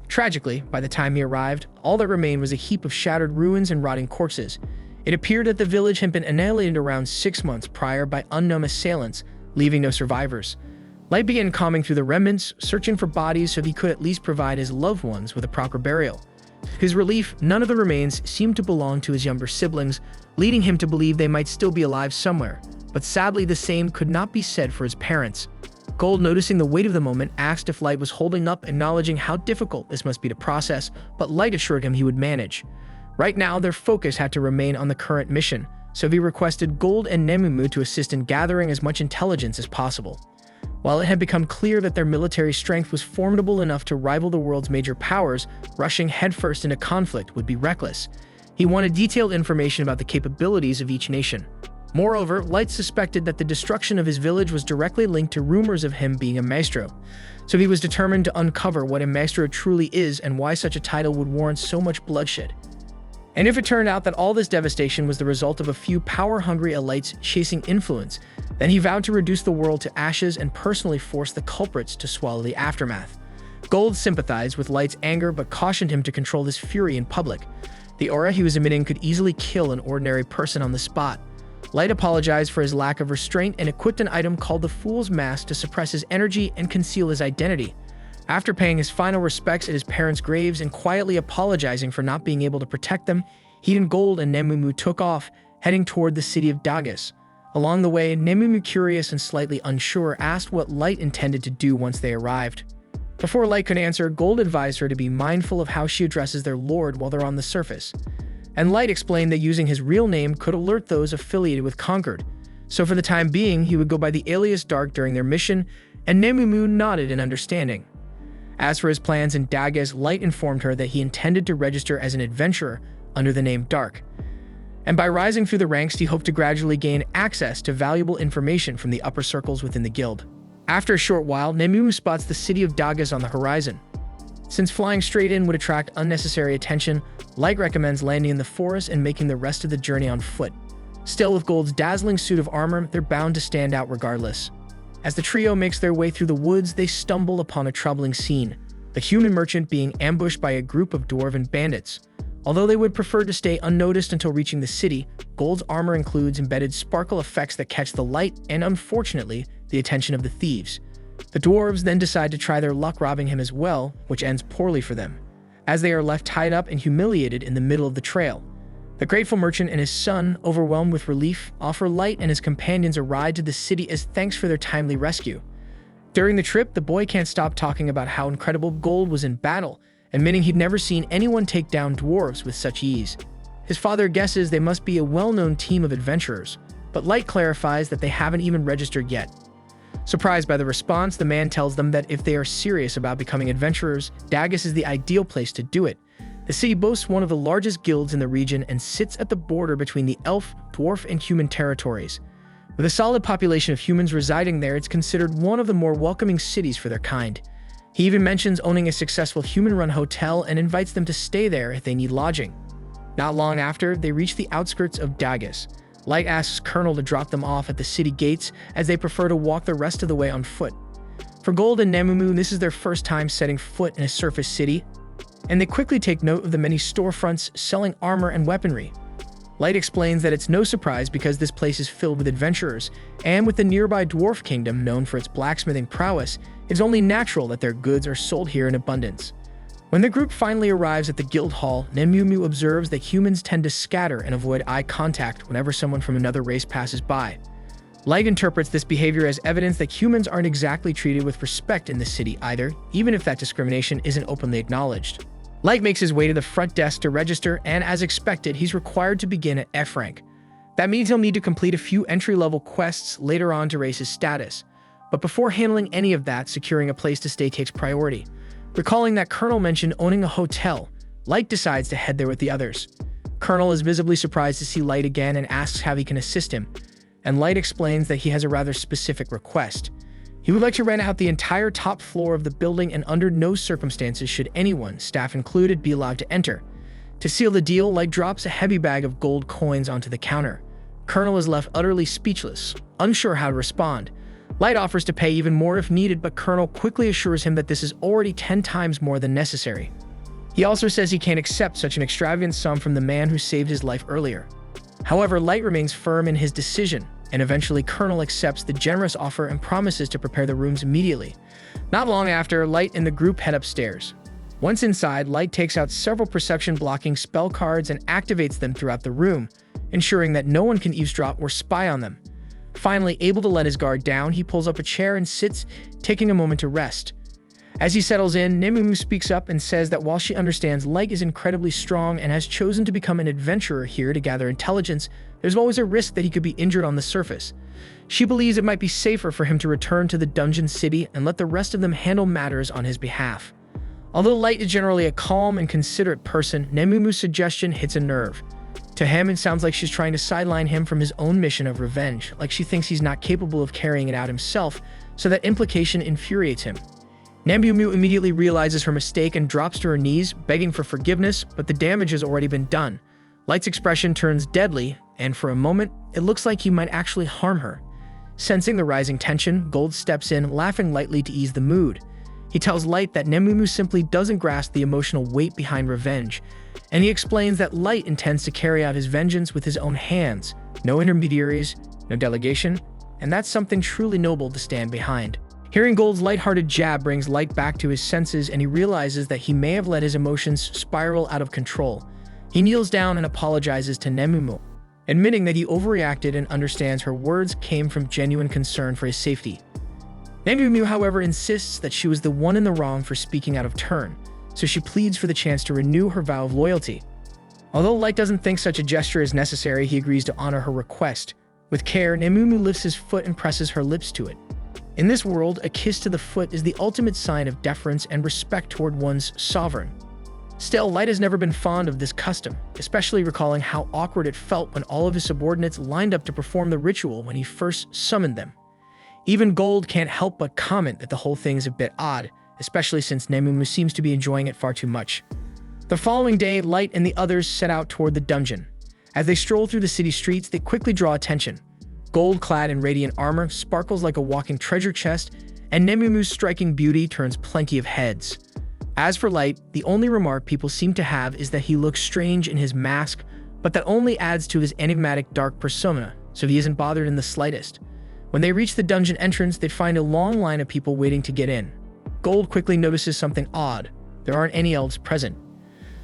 Tragically, by the time he arrived, all that remained was a heap of shattered ruins and rotting corpses. It appeared that the village had been annihilated around 6 months prior by unknown assailants, leaving no survivors. Light began combing through the remnants, searching for bodies so he could at least provide his loved ones with a proper burial. To his relief, none of the remains seemed to belong to his younger siblings, leading him to believe they might still be alive somewhere. But sadly, the same could not be said for his parents. Gold, noticing the weight of the moment, asked if Light was holding up, acknowledging how difficult this must be to process, but Light assured him he would manage. Right now, their focus had to remain on the current mission, so he requested Gold and Nemumu to assist in gathering as much intelligence as possible. While it had become clear that their military strength was formidable enough to rival the world's major powers, rushing headfirst into conflict would be reckless. He wanted detailed information about the capabilities of each nation. Moreover, Light suspected that the destruction of his village was directly linked to rumors of him being a maestro, so he was determined to uncover what a maestro truly is and why such a title would warrant so much bloodshed. And if it turned out that all this devastation was the result of a few power-hungry elites chasing influence, then he vowed to reduce the world to ashes and personally force the culprits to swallow the aftermath. Gold sympathized with Light's anger but cautioned him to control his fury in public. The aura he was emitting could easily kill an ordinary person on the spot. Light apologized for his lack of restraint and equipped an item called the Fool's Mask to suppress his energy and conceal his identity. After paying his final respects at his parents' graves and quietly apologizing for not being able to protect them, he and Gold and Nemumu took off, heading toward the city of Dagas. Along the way, Nemumu, curious and slightly unsure, asked what Light intended to do once they arrived. Before Light could answer, Gold advised her to be mindful of how she addresses their lord while they're on the surface. And Light explained that using his real name could alert those affiliated with Concord. So for the time being, he would go by the alias Dark during their mission, and Nemumu nodded in understanding. As for his plans in Dagas, Light informed her that he intended to register as an adventurer under the name Dark. And by rising through the ranks, he hoped to gradually gain access to valuable information from the upper circles within the guild. After a short while, Nemumu spots the city of Dagas on the horizon. Since flying straight in would attract unnecessary attention, Light recommends landing in the forest and making the rest of the journey on foot. Still, with Gold's dazzling suit of armor, they're bound to stand out regardless. As the trio makes their way through the woods, they stumble upon a troubling scene, the human merchant being ambushed by a group of dwarven bandits. Although they would prefer to stay unnoticed until reaching the city, Gold's armor includes embedded sparkle effects that catch the light and, unfortunately, the attention of the thieves. The dwarves then decide to try their luck robbing him as well, which ends poorly for them, as they are left tied up and humiliated in the middle of the trail. The grateful merchant and his son, overwhelmed with relief, offer Light and his companions a ride to the city as thanks for their timely rescue. During the trip, the boy can't stop talking about how incredible Gold was in battle, admitting he'd never seen anyone take down dwarves with such ease. His father guesses they must be a well-known team of adventurers, but Light clarifies that they haven't even registered yet. Surprised by the response, the man tells them that if they are serious about becoming adventurers, Dagas is the ideal place to do it. The city boasts one of the largest guilds in the region and sits at the border between the elf, dwarf, and human territories. With a solid population of humans residing there, it's considered one of the more welcoming cities for their kind. He even mentions owning a successful human-run hotel and invites them to stay there if they need lodging. Not long after, they reach the outskirts of Dagas. Light asks Colonel to drop them off at the city gates, as they prefer to walk the rest of the way on foot. For Gold and Nemumu, this is their first time setting foot in a surface city, and they quickly take note of the many storefronts selling armor and weaponry. Light explains that it's no surprise because this place is filled with adventurers, and with the nearby dwarf kingdom known for its blacksmithing prowess, it's only natural that their goods are sold here in abundance. When the group finally arrives at the guild hall, Nemumu observes that humans tend to scatter and avoid eye contact whenever someone from another race passes by. Light interprets this behavior as evidence that humans aren't exactly treated with respect in this city either, even if that discrimination isn't openly acknowledged. Light makes his way to the front desk to register, and as expected, he's required to begin at F rank. That means he'll need to complete a few entry-level quests later on to raise his status. But before handling any of that, securing a place to stay takes priority. Recalling that Colonel mentioned owning a hotel, Light decides to head there with the others. Colonel is visibly surprised to see Light again and asks how he can assist him, and Light explains that he has a rather specific request. He would like to rent out the entire top floor of the building, and under no circumstances should anyone, staff included, be allowed to enter. To seal the deal, Light drops a heavy bag of gold coins onto the counter. Colonel is left utterly speechless, unsure how to respond. Light offers to pay even more if needed, but Colonel quickly assures him that this is already 10 times more than necessary. He also says he can't accept such an extravagant sum from the man who saved his life earlier. However, Light remains firm in his decision, and eventually Colonel accepts the generous offer and promises to prepare the rooms immediately. Not long after, Light and the group head upstairs. Once inside, Light takes out several perception-blocking spell cards and activates them throughout the room, ensuring that no one can eavesdrop or spy on them. Finally, able to let his guard down, he pulls up a chair and sits, taking a moment to rest. As he settles in, Nemumu speaks up and says that while she understands Light is incredibly strong and has chosen to become an adventurer here to gather intelligence, there's always a risk that he could be injured on the surface. She believes it might be safer for him to return to the dungeon city and let the rest of them handle matters on his behalf. Although Light is generally a calm and considerate person, Nemumu's suggestion hits a nerve. To him, it sounds like she's trying to sideline him from his own mission of revenge, like she thinks he's not capable of carrying it out himself, so that implication infuriates him. Nemumu immediately realizes her mistake and drops to her knees, begging for forgiveness, but the damage has already been done. Light's expression turns deadly, and for a moment, it looks like he might actually harm her. Sensing the rising tension, Gold steps in, laughing lightly to ease the mood. He tells Light that Nemumu simply doesn't grasp the emotional weight behind revenge, and he explains that Light intends to carry out his vengeance with his own hands, no intermediaries, no delegation, and that's something truly noble to stand behind. Hearing Gold's lighthearted jab brings Light back to his senses, and he realizes that he may have let his emotions spiral out of control. He kneels down and apologizes to Nemumu, admitting that he overreacted and understands her words came from genuine concern for his safety. Nemumu, however, insists that she was the one in the wrong for speaking out of turn, so she pleads for the chance to renew her vow of loyalty. Although Light doesn't think such a gesture is necessary, he agrees to honor her request. With care, Nemumu lifts his foot and presses her lips to it. In this world, a kiss to the foot is the ultimate sign of deference and respect toward one's sovereign. Still, Light has never been fond of this custom, especially recalling how awkward it felt when all of his subordinates lined up to perform the ritual when he first summoned them. Even Gold can't help but comment that the whole thing is a bit odd, especially since Nemumu seems to be enjoying it far too much. The following day, Light and the others set out toward the dungeon. As they stroll through the city streets, they quickly draw attention. Gold, clad in radiant armor, sparkles like a walking treasure chest, and Nemumu's striking beauty turns plenty of heads. As for Light, the only remark people seem to have is that he looks strange in his mask, but that only adds to his enigmatic dark persona, so he isn't bothered in the slightest. When they reach the dungeon entrance, they find a long line of people waiting to get in. Gold quickly notices something odd. There aren't any elves present.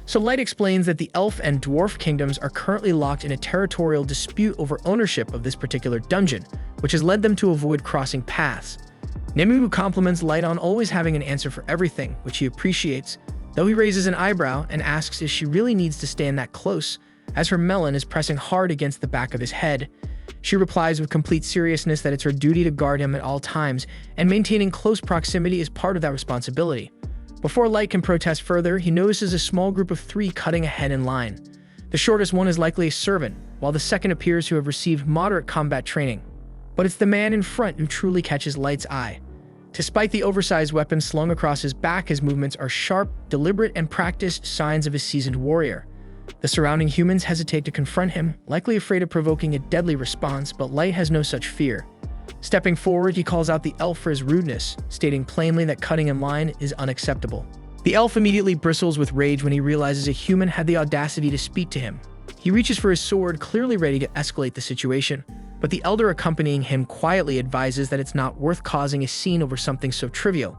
So Light explains that the elf and dwarf kingdoms are currently locked in a territorial dispute over ownership of this particular dungeon, which has led them to avoid crossing paths. Nemumu compliments Light on always having an answer for everything, which he appreciates, though he raises an eyebrow and asks if she really needs to stand that close, as her melon is pressing hard against the back of his head. She replies with complete seriousness that it's her duty to guard him at all times, and maintaining close proximity is part of that responsibility. Before Light can protest further, he notices a small group of 3 cutting ahead in line. The shortest one is likely a servant, while the second appears to have received moderate combat training. But it's the man in front who truly catches Light's eye. Despite the oversized weapon slung across his back, his movements are sharp, deliberate, and practiced, signs of a seasoned warrior. The surrounding humans hesitate to confront him, likely afraid of provoking a deadly response, but Light has no such fear. Stepping forward, he calls out the elf for his rudeness, stating plainly that cutting in line is unacceptable. The elf immediately bristles with rage when he realizes a human had the audacity to speak to him. He reaches for his sword, clearly ready to escalate the situation, but the elder accompanying him quietly advises that it's not worth causing a scene over something so trivial.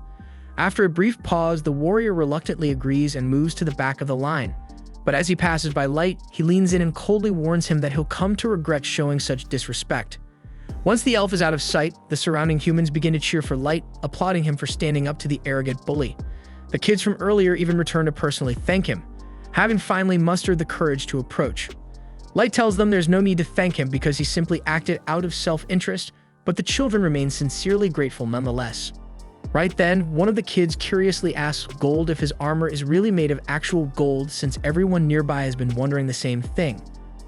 After a brief pause, the warrior reluctantly agrees and moves to the back of the line. But as he passes by Light, he leans in and coldly warns him that he'll come to regret showing such disrespect. Once the elf is out of sight, the surrounding humans begin to cheer for Light, applauding him for standing up to the arrogant bully. The kids from earlier even return to personally thank him, having finally mustered the courage to approach. Light tells them there's no need to thank him because he simply acted out of self-interest, but the children remain sincerely grateful nonetheless. Right then, one of the kids curiously asks Gold if his armor is really made of actual gold, since everyone nearby has been wondering the same thing.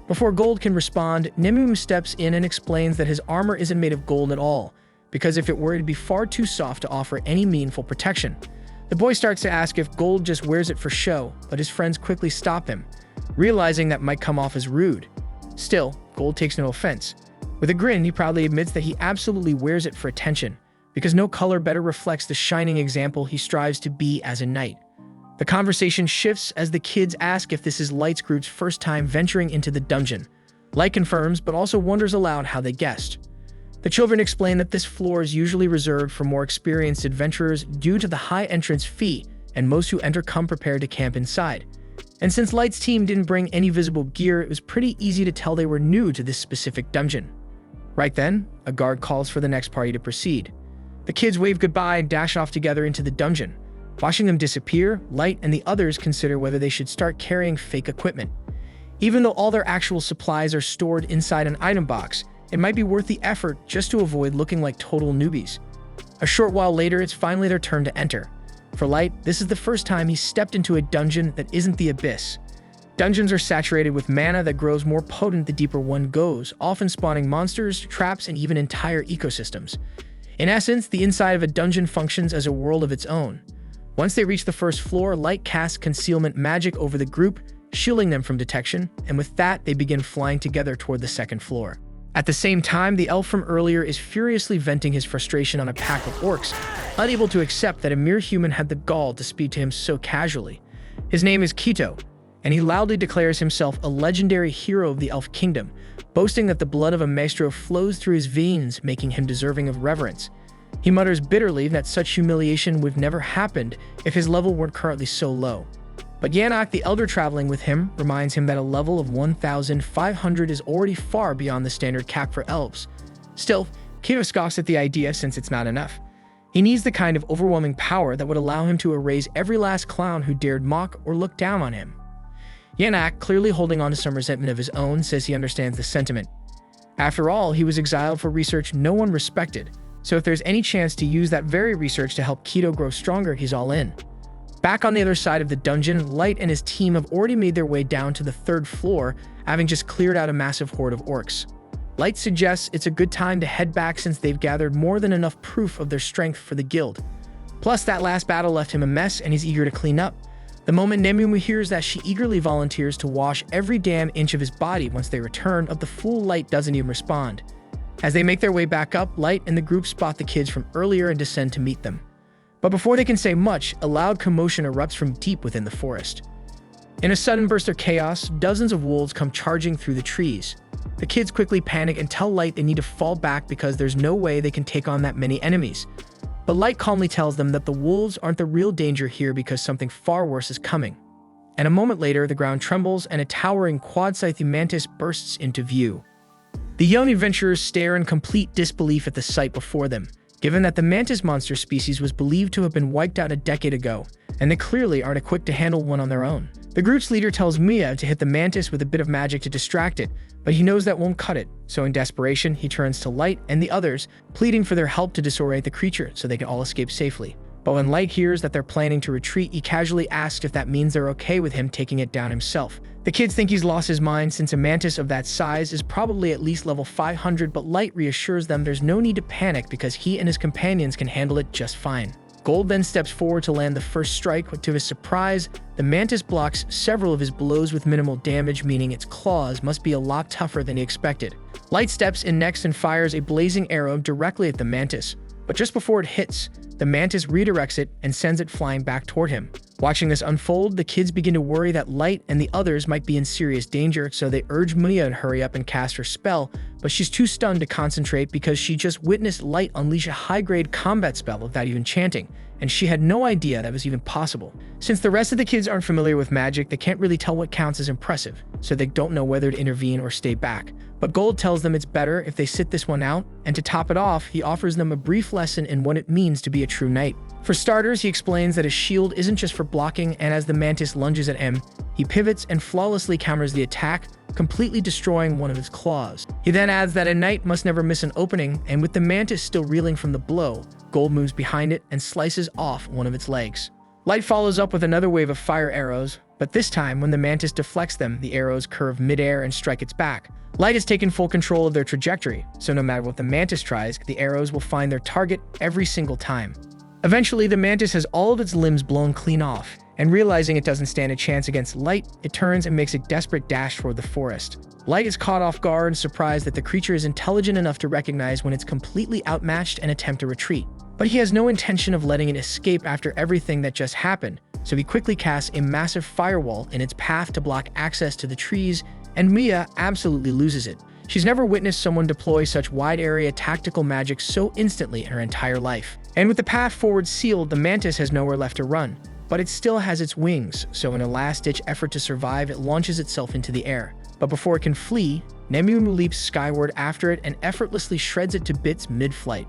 Before Gold can respond, Nemu steps in and explains that his armor isn't made of gold at all, because if it were, it'd be far too soft to offer any meaningful protection. The boy starts to ask if Gold just wears it for show, but his friends quickly stop him, realizing that might come off as rude. Still, Gold takes no offense. With a grin, he proudly admits that he absolutely wears it for attention, because no color better reflects the shining example he strives to be as a knight. The conversation shifts as the kids ask if this is Light's group's first time venturing into the dungeon. Light confirms, but also wonders aloud how they guessed. The children explain that this floor is usually reserved for more experienced adventurers due to the high entrance fee, and most who enter come prepared to camp inside. And since Light's team didn't bring any visible gear, it was pretty easy to tell they were new to this specific dungeon. Right then, a guard calls for the next party to proceed. The kids wave goodbye and dash off together into the dungeon. Watching them disappear, Light and the others consider whether they should start carrying fake equipment. Even though all their actual supplies are stored inside an item box, it might be worth the effort just to avoid looking like total newbies. A short while later, it's finally their turn to enter. For Light, this is the first time he's stepped into a dungeon that isn't the Abyss. Dungeons are saturated with mana that grows more potent the deeper one goes, often spawning monsters, traps, and even entire ecosystems. In essence, the inside of a dungeon functions as a world of its own. Once they reach the first floor, Light casts concealment magic over the group, shielding them from detection, and with that, they begin flying together toward the second floor. At the same time, the elf from earlier is furiously venting his frustration on a pack of orcs, unable to accept that a mere human had the gall to speak to him so casually. His name is Kito, and he loudly declares himself a legendary hero of the elf kingdom, boasting that the blood of a maestro flows through his veins, making him deserving of reverence. He mutters bitterly that such humiliation would have never happened if his level weren't currently so low. But Yanak, the elder traveling with him, reminds him that a level of 1,500 is already far beyond the standard cap for elves. Still, Kito scoffs at the idea since it's not enough. He needs the kind of overwhelming power that would allow him to erase every last clown who dared mock or look down on him. Yanak, clearly holding on to some resentment of his own, says he understands the sentiment. After all, he was exiled for research no one respected, so if there's any chance to use that very research to help Kito grow stronger, he's all in. Back on the other side of the dungeon, Light and his team have already made their way down to the third floor, having just cleared out a massive horde of orcs. Light suggests it's a good time to head back since they've gathered more than enough proof of their strength for the guild. Plus, that last battle left him a mess and he's eager to clean up. The moment Nemumu hears that, she eagerly volunteers to wash every damn inch of his body. Once they return, the fool Light doesn't even respond. As they make their way back up, Light and the group spot the kids from earlier and descend to meet them. But before they can say much, a loud commotion erupts from deep within the forest. In a sudden burst of chaos, dozens of wolves come charging through the trees. The kids quickly panic and tell Light they need to fall back because there's no way they can take on that many enemies. But Light calmly tells them that the wolves aren't the real danger here because something far worse is coming. And a moment later, the ground trembles and a towering quad-scythe mantis bursts into view. The young adventurers stare in complete disbelief at the sight before them, given that the mantis monster species was believed to have been wiped out a decade ago, and they clearly aren't equipped to handle one on their own. The group's leader tells Mia to hit the mantis with a bit of magic to distract it, but he knows that won't cut it, so in desperation, he turns to Light and the others, pleading for their help to disorient the creature so they can all escape safely. But when Light hears that they're planning to retreat, he casually asks if that means they're okay with him taking it down himself. The kids think he's lost his mind since a mantis of that size is probably at least level 500, but Light reassures them there's no need to panic because he and his companions can handle it just fine. Gold then steps forward to land the first strike, but to his surprise, the mantis blocks several of his blows with minimal damage, meaning its claws must be a lot tougher than he expected. Light steps in next and fires a blazing arrow directly at the mantis, but just before it hits, the mantis redirects it and sends it flying back toward him. Watching this unfold, the kids begin to worry that Light and the others might be in serious danger, so they urge Mia to hurry up and cast her spell, but she's too stunned to concentrate because she just witnessed Light unleash a high-grade combat spell without even chanting, and she had no idea that was even possible. Since the rest of the kids aren't familiar with magic, they can't really tell what counts as impressive, so they don't know whether to intervene or stay back. But Gold tells them it's better if they sit this one out, and to top it off, he offers them a brief lesson in what it means to be a true knight. For starters, he explains that his shield isn't just for blocking, and as the mantis lunges at him, he pivots and flawlessly counters the attack, completely destroying one of its claws. He then adds that a knight must never miss an opening, and with the mantis still reeling from the blow, Gold moves behind it and slices off one of its legs. Light follows up with another wave of fire arrows, but this time, when the mantis deflects them, the arrows curve midair and strike its back. Light has taken full control of their trajectory, so no matter what the mantis tries, the arrows will find their target every single time. Eventually, the mantis has all of its limbs blown clean off, and realizing it doesn't stand a chance against Light, it turns and makes a desperate dash toward the forest. Light is caught off guard and surprised that the creature is intelligent enough to recognize when it's completely outmatched and attempt to retreat. But he has no intention of letting it escape after everything that just happened, so he quickly casts a massive firewall in its path to block access to the trees, and Mia absolutely loses it. She's never witnessed someone deploy such wide-area tactical magic so instantly in her entire life. And with the path forward sealed, the mantis has nowhere left to run, but it still has its wings, so in a last-ditch effort to survive, it launches itself into the air. But before it can flee, Nemu leaps skyward after it and effortlessly shreds it to bits mid-flight.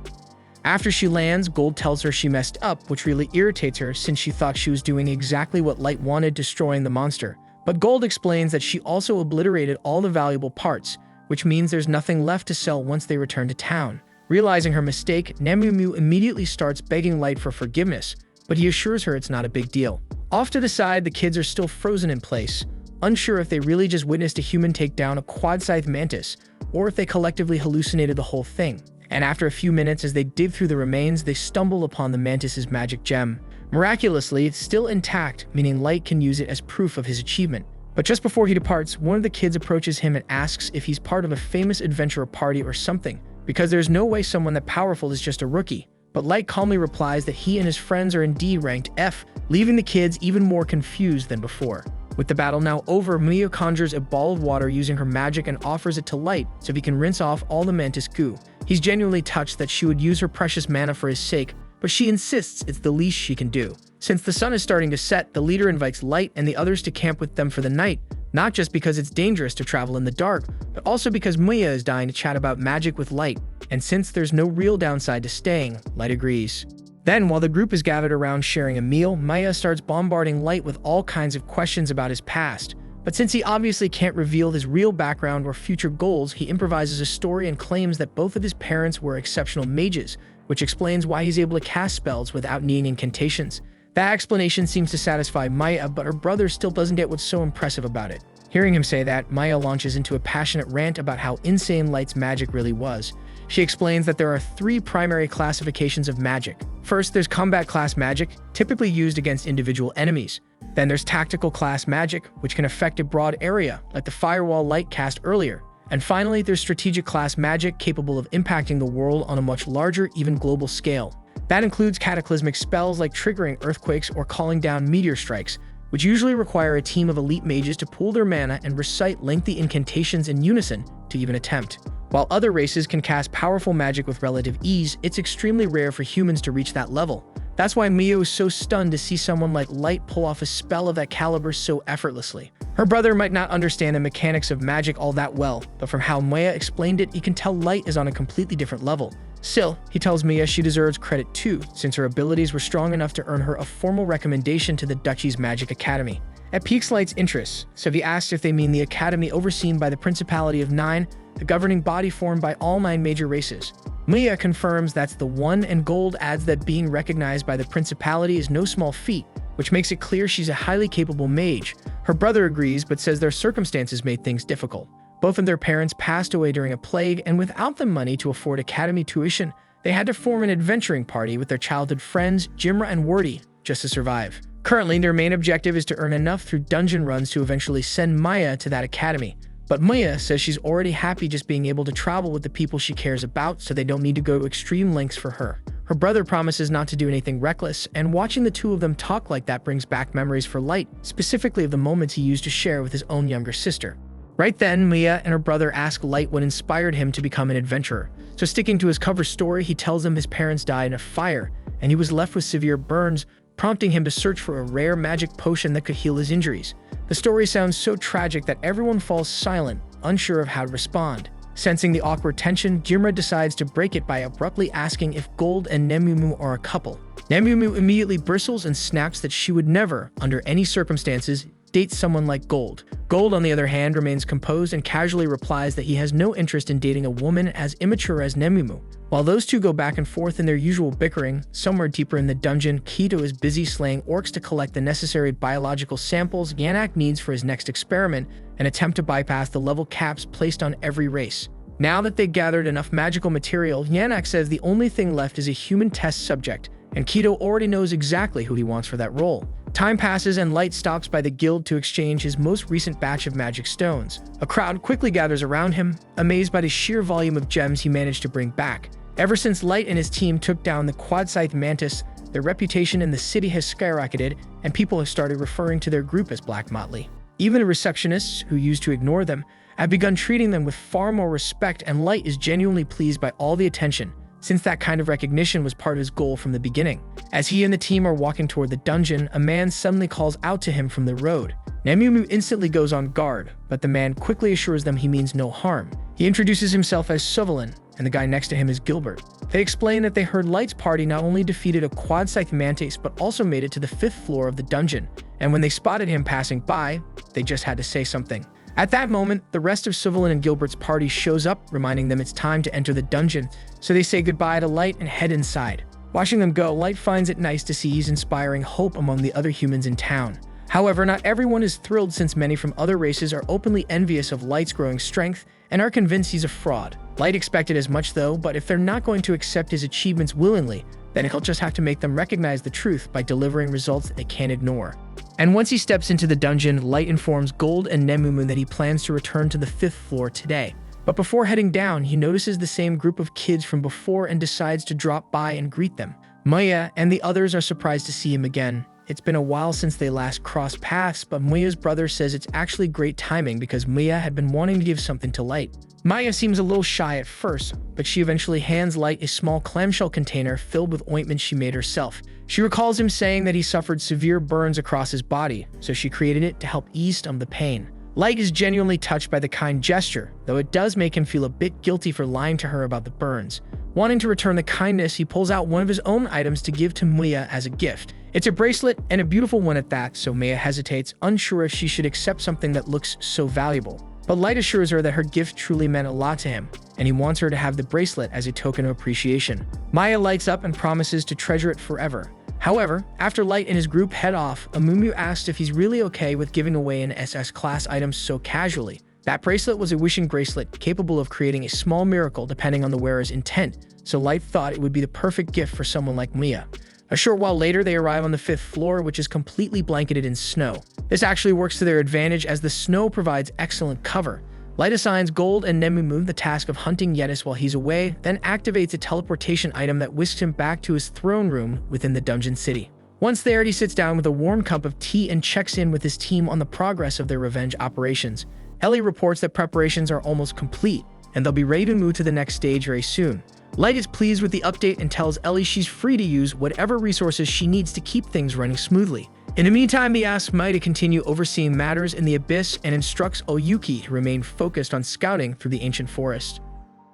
After she lands, Gold tells her she messed up, which really irritates her since she thought she was doing exactly what Light wanted, destroying the monster. But Gold explains that she also obliterated all the valuable parts, which means there's nothing left to sell once they return to town. Realizing her mistake, Nemu immediately starts begging Light for forgiveness, but he assures her it's not a big deal. Off to the side, the kids are still frozen in place, unsure if they really just witnessed a human take down a quad-sized mantis, or if they collectively hallucinated the whole thing. And after a few minutes, as they dig through the remains, they stumble upon the mantis's magic gem. Miraculously, it's still intact, meaning Light can use it as proof of his achievement. But just before he departs, one of the kids approaches him and asks if he's part of a famous adventurer party or something, because there's no way someone that powerful is just a rookie. But Light calmly replies that he and his friends are indeed ranked F, leaving the kids even more confused than before. With the battle now over, Mia conjures a ball of water using her magic and offers it to Light so he can rinse off all the mantis goo. He's genuinely touched that she would use her precious mana for his sake, but she insists it's the least she can do. Since the sun is starting to set, the leader invites Light and the others to camp with them for the night, not just because it's dangerous to travel in the dark, but also because Mia is dying to chat about magic with Light, and since there's no real downside to staying, Light agrees. Then, while the group is gathered around sharing a meal, Maya starts bombarding Light with all kinds of questions about his past. But since he obviously can't reveal his real background or future goals, he improvises a story and claims that both of his parents were exceptional mages, which explains why he's able to cast spells without needing incantations. That explanation seems to satisfy Maya, but her brother still doesn't get what's so impressive about it. Hearing him say that, Maya launches into a passionate rant about how insane Light's magic really was. She explains that there are 3 primary classifications of magic. First, there's combat class magic, typically used against individual enemies. Then there's tactical class magic, which can affect a broad area, like the firewall Light cast earlier. And finally, there's strategic class magic, capable of impacting the world on a much larger, even global scale. That includes cataclysmic spells like triggering earthquakes or calling down meteor strikes, which usually require a team of elite mages to pool their mana and recite lengthy incantations in unison to even attempt. While other races can cast powerful magic with relative ease, it's extremely rare for humans to reach that level. That's why Mia is so stunned to see someone like Light pull off a spell of that caliber so effortlessly. Her brother might not understand the mechanics of magic all that well, but from how Mia explained it, you can tell Light is on a completely different level. Still, he tells Mia she deserves credit too, since her abilities were strong enough to earn her a formal recommendation to the Duchy's Magic Academy. It piques Light's interest, so he asks if they mean the academy overseen by the Principality of Nine, the governing body formed by all 9 major races. Mia confirms that's the one, and Gold adds that being recognized by the Principality is no small feat, which makes it clear she's a highly capable mage. Her brother agrees, but says their circumstances made things difficult. Both of their parents passed away during a plague, and without the money to afford academy tuition, they had to form an adventuring party with their childhood friends, Jimra and Wordy, just to survive. Currently, their main objective is to earn enough through dungeon runs to eventually send Maya to that academy. But Maya says she's already happy just being able to travel with the people she cares about, so they don't need to go to extreme lengths for her. Her brother promises not to do anything reckless, and watching the two of them talk like that brings back memories for Light, specifically of the moments he used to share with his own younger sister. Right then, Mia and her brother ask Light what inspired him to become an adventurer. So sticking to his cover story, he tells them his parents died in a fire, and he was left with severe burns, prompting him to search for a rare magic potion that could heal his injuries. The story sounds so tragic that everyone falls silent, unsure of how to respond. Sensing the awkward tension, Jirma decides to break it by abruptly asking if Gold and Nemumu are a couple. Nemumu immediately bristles and snaps that she would never, under any circumstances, date someone like Gold. Gold, on the other hand, remains composed and casually replies that he has no interest in dating a woman as immature as Nemumu. While those two go back and forth in their usual bickering, somewhere deeper in the dungeon, Kido is busy slaying orcs to collect the necessary biological samples Yannick needs for his next experiment, an attempt to bypass the level caps placed on every race. Now that they've gathered enough magical material, Yannick says the only thing left is a human test subject, and Kido already knows exactly who he wants for that role. Time passes and Light stops by the guild to exchange his most recent batch of magic stones. A crowd quickly gathers around him, amazed by the sheer volume of gems he managed to bring back. Ever since Light and his team took down the Quad-Scythe Mantis, their reputation in the city has skyrocketed, and people have started referring to their group as Black Motley. Even the receptionists, who used to ignore them, have begun treating them with far more respect, and Light is genuinely pleased by all the attention, since that kind of recognition was part of his goal from the beginning. As he and the team are walking toward the dungeon, a man suddenly calls out to him from the road. Nemumu instantly goes on guard, but the man quickly assures them he means no harm. He introduces himself as Suvalin, and the guy next to him is Gilbert. They explain that they heard Light's party not only defeated a Quad-Scythe Mantis, but also made it to the 5th floor of the dungeon, and when they spotted him passing by, they just had to say something. At that moment, the rest of Suvalin and Gilbert's party shows up, reminding them it's time to enter the dungeon, so they say goodbye to Light and head inside. Watching them go, Light finds it nice to see he's inspiring hope among the other humans in town. However, not everyone is thrilled, since many from other races are openly envious of Light's growing strength and are convinced he's a fraud. Light expected as much though, but if they're not going to accept his achievements willingly, then he'll just have to make them recognize the truth by delivering results they can't ignore. And once he steps into the dungeon, Light informs Gold and Nemumu that he plans to return to the 5th floor today. But before heading down, he notices the same group of kids from before and decides to drop by and greet them. Muya and the others are surprised to see him again. It's been a while since they last crossed paths, but Muya's brother says it's actually great timing because Muya had been wanting to give something to Light. Maya seems a little shy at first, but she eventually hands Light a small clamshell container filled with ointment she made herself. She recalls him saying that he suffered severe burns across his body, so she created it to help ease some of the pain. Light is genuinely touched by the kind gesture, though it does make him feel a bit guilty for lying to her about the burns. Wanting to return the kindness, he pulls out one of his own items to give to Muya as a gift. It's a bracelet, and a beautiful one at that, so Muya hesitates, unsure if she should accept something that looks so valuable. But Light assures her that her gift truly meant a lot to him, and he wants her to have the bracelet as a token of appreciation. Maya lights up and promises to treasure it forever. However, after Light and his group head off, Amumu asks if he's really okay with giving away an SS-class item so casually. That bracelet was a wishing bracelet capable of creating a small miracle depending on the wearer's intent, so Light thought it would be the perfect gift for someone like Muya. A short while later, they arrive on the 5th floor, which is completely blanketed in snow. This actually works to their advantage as the snow provides excellent cover. Light assigns Gold and Nemumu the task of hunting Yetis while he's away, then activates a teleportation item that whisks him back to his throne room within the dungeon city. Once there, he sits down with a warm cup of tea and checks in with his team on the progress of their revenge operations. Ellie reports that preparations are almost complete, and they'll be ready to move to the next stage very soon. Light is pleased with the update and tells Ellie she's free to use whatever resources she needs to keep things running smoothly. In the meantime, he asks Mai to continue overseeing matters in the Abyss and instructs Oyuki to remain focused on scouting through the ancient forest.